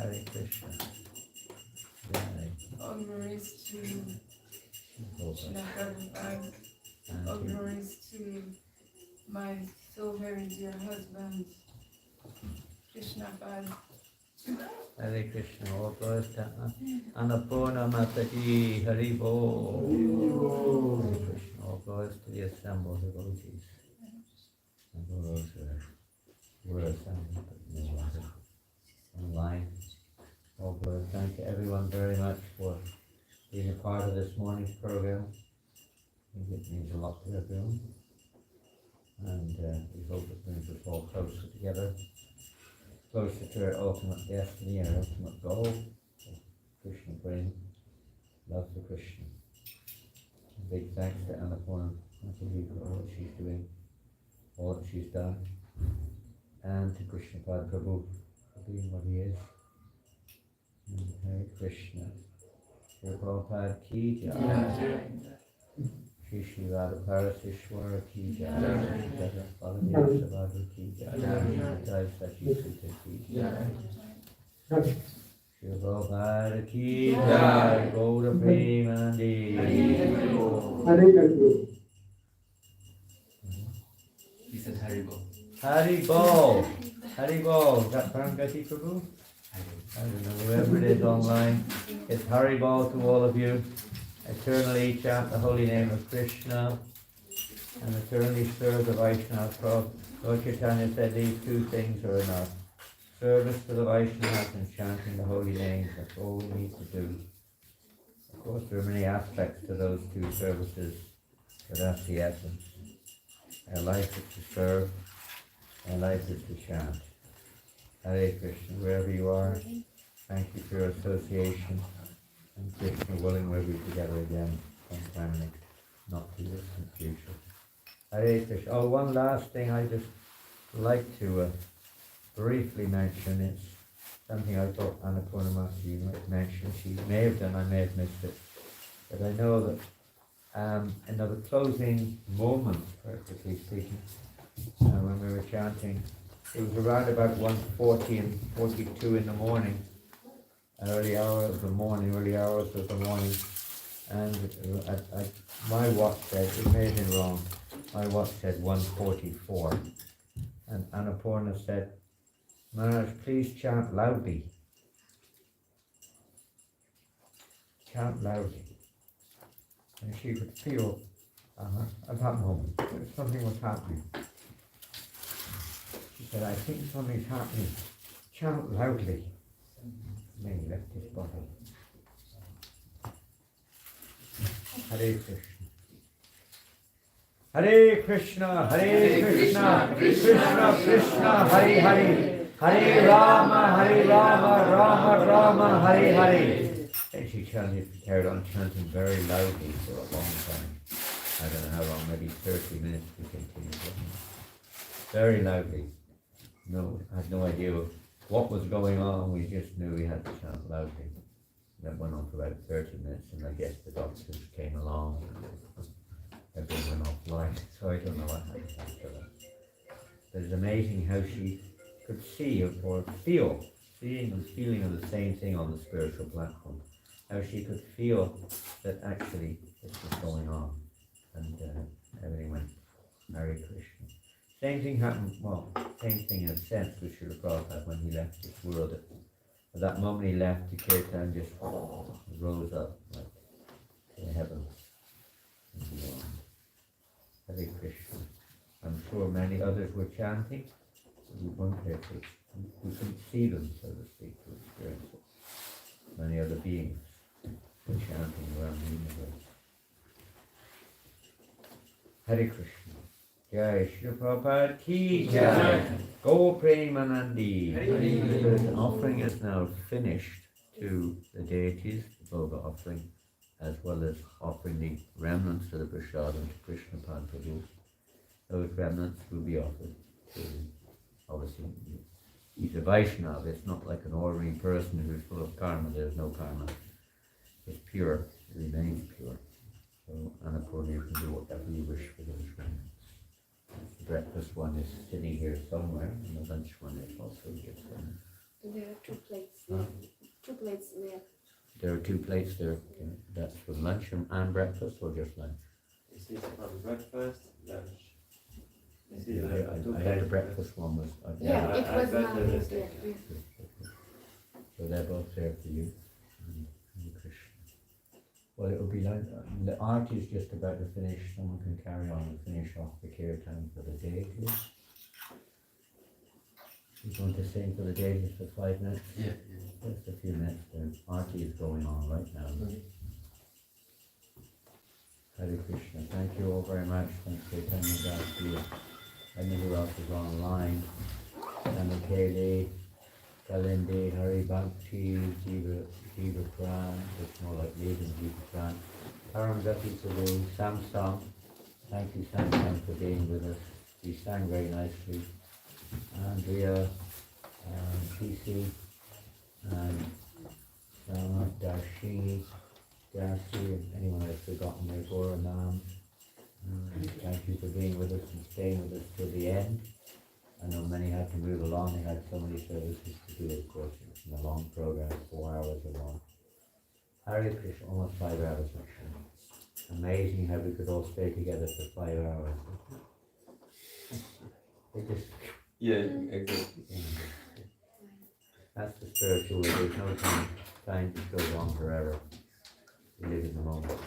Hare Krishna. Jai. All glories to Srila Prabhupada. All glories to my so very dear husband, Krsnapada. Hare Krishna. All glories to Annapurna Mataji. Hare Bol. Hare Krishna. All glories to the assembled devotees. And all those who were assembled online. All glories. Thank you everyone very much for being a part of this morning's program. I think it means a lot to everyone. And we hope it brings us all closer together, closer to our ultimate destiny, our ultimate goal, Krishna brain, love for Krishna. A big thanks to Annapurna Mataji for all that she's doing, all that she's done, and to Krishnapada Prabhu for being what he is. And Hare Krishna. Shri Prabhupada ki jai. Shri Radha Parisisvara ki jai. Bhakti Yoga ki jai. Desai Sachi Sutta ki jai. Shri Prabhupada ki jai. Gauda Prema Mandir. He said Haribol. Haribol. Haribol. Is that Parangati Prabhu? I don't know, whoever it is online. It's Haribol to all of you. Eternally chant the holy name of Krishna and eternally serve the Vaishnava cause. Lord Chaitanya said these two things are enough. Service to the Vaishnavas and chanting the holy names. That's all we need to do. Of course, there are many aspects to those two services, but that's the essence. Our life is to serve, our life is to chant. Hare Krishna, wherever you are, thank you for your association, and Krishna willing we'll be together again sometime in the not too distant future. Hare Krishna. Oh, one last thing I just like to briefly mention. It's something I thought Annapurna Mataji might mention. She may have done, I may have missed it. But I know that in the closing moments, practically speaking, when we were chanting, it was around about 1:40 and 42 in the morning, early hours of the morning, and my watch said, it may have been wrong, my watch said 1:44, and Annapurna said, Maharaj, please chant loudly. Chant loudly. And she could feel at that moment that something was happening. She said, I think something's happening. Chant loudly. And then he left his body. Hare Krishna. Hare Krishna, Hare Krishna, Krishna Krishna, Hare Hare, Hare Rama, Rama Rama, Hare Hare. And she carried on chanting very loudly for a long time. I don't know how long, maybe 30 minutes to continue. Very loudly. No, I had no idea what was going on. We just knew we had to chant loudly. That went on for about 30 minutes, and I guess the doctors came along and everyone went offline. So I don't know what happened after that. But it's amazing how she could see or feel, seeing and feeling of the same thing on the spiritual platform. How she could feel that actually this was going on, and everything went Hare Krishna. Same thing happened, same thing in a sense with Srila Prabhupada when he left this world. At that moment he left, the kirtan just rose up like to the heavens and beyond. Hare Krishna. I'm sure many others were chanting, but we weren't there to, we couldn't see them, so to speak, to experience it. Many other beings were chanting around the universe. Hare Krishna. Jai Shri Prabhupada ki jai. Go Premanandi. The offering is now finished to the deities, the Bhoga offering, as well as offering the remnants of the prasadam to Krishnapada Prabhu. Those remnants will be offered to, obviously, he's a Vaishnava. It's not like an ordinary person who's full of karma. There's no karma. It's pure. It remains pure. So Annapurna, you can do whatever you wish for those remnants. The breakfast one is sitting here somewhere, and the lunch one is also here somewhere. There are 2 plates. Huh? 2 plates there. There are 2 plates there. Okay. That's for lunch and breakfast, or just lunch? This is for breakfast, lunch. This is Yeah, I had the breakfast one was. Yeah, it was got not. the Yeah. So they're both there for you. Hare Krishna. Well, it will be like the art is just about to finish. Someone can carry on and finish off the kirtan for the day, please. You want to sing for the day just for 5 minutes? Yeah. Just a few minutes. The arti is going on right now. Hare Krishna. Thank you all very much. Thanks for attending that. I know who else is online. Namakele, Kalindi, Hari Bhakti, Jiva Pran. It's more like Leben Jiva Pran. Param Gati Prabhu, Samsung. Thank you, Samsung, for being with us. You sang very nicely. Andrea, PC, and Darshini, Darcy, and anyone I've forgotten there, Gora Nam. Thank you for being with us and staying with us till the end. I know many had to move along, they had so many services to do, of course. It's been a long program, 4 hours or more. Hare Krishna, almost 5 hours actually. Amazing how we could all stay together for 5 hours. It just, yeah, exactly. That's the spiritual way. There's no time just goes on forever. We live in the moment.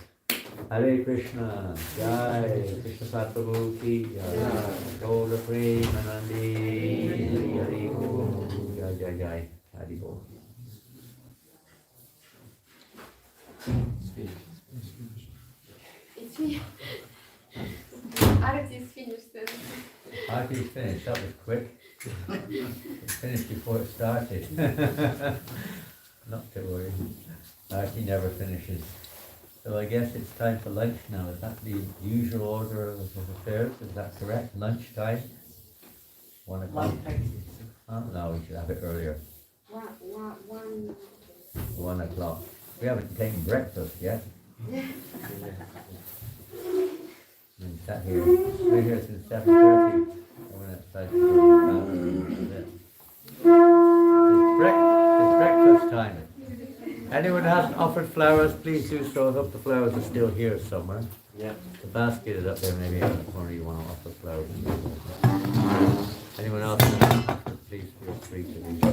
Hare Krishna, Jai, Krsnapada Prabhu ki Jai, Gola Premanandi, Hare Hare Bol, Jai Jai Jai, Hare Bol. It's finished. Art is finished then. Arti is finished, that was quick. It finished before it started. Not to worry. Arti never finishes. So I guess it's time for lunch now. Is that the usual order of affairs? Is that correct? Lunch time? 1 o'clock? No, we should have it earlier. 1 o'clock. We haven't taken breakfast yet. We sat here, we're here since 7:30. I went outside to go to the bathroom. It's breakfast time. Anyone who hasn't offered flowers, please do so. I hope the flowers are still here somewhere. Yeah. The basket is up there, maybe in the corner you want to offer flowers. Anyone else? Please feel free to do so.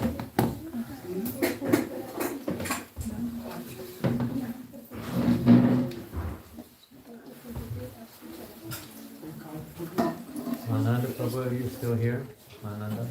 Ananda Prabhu, are you still here? Ananda?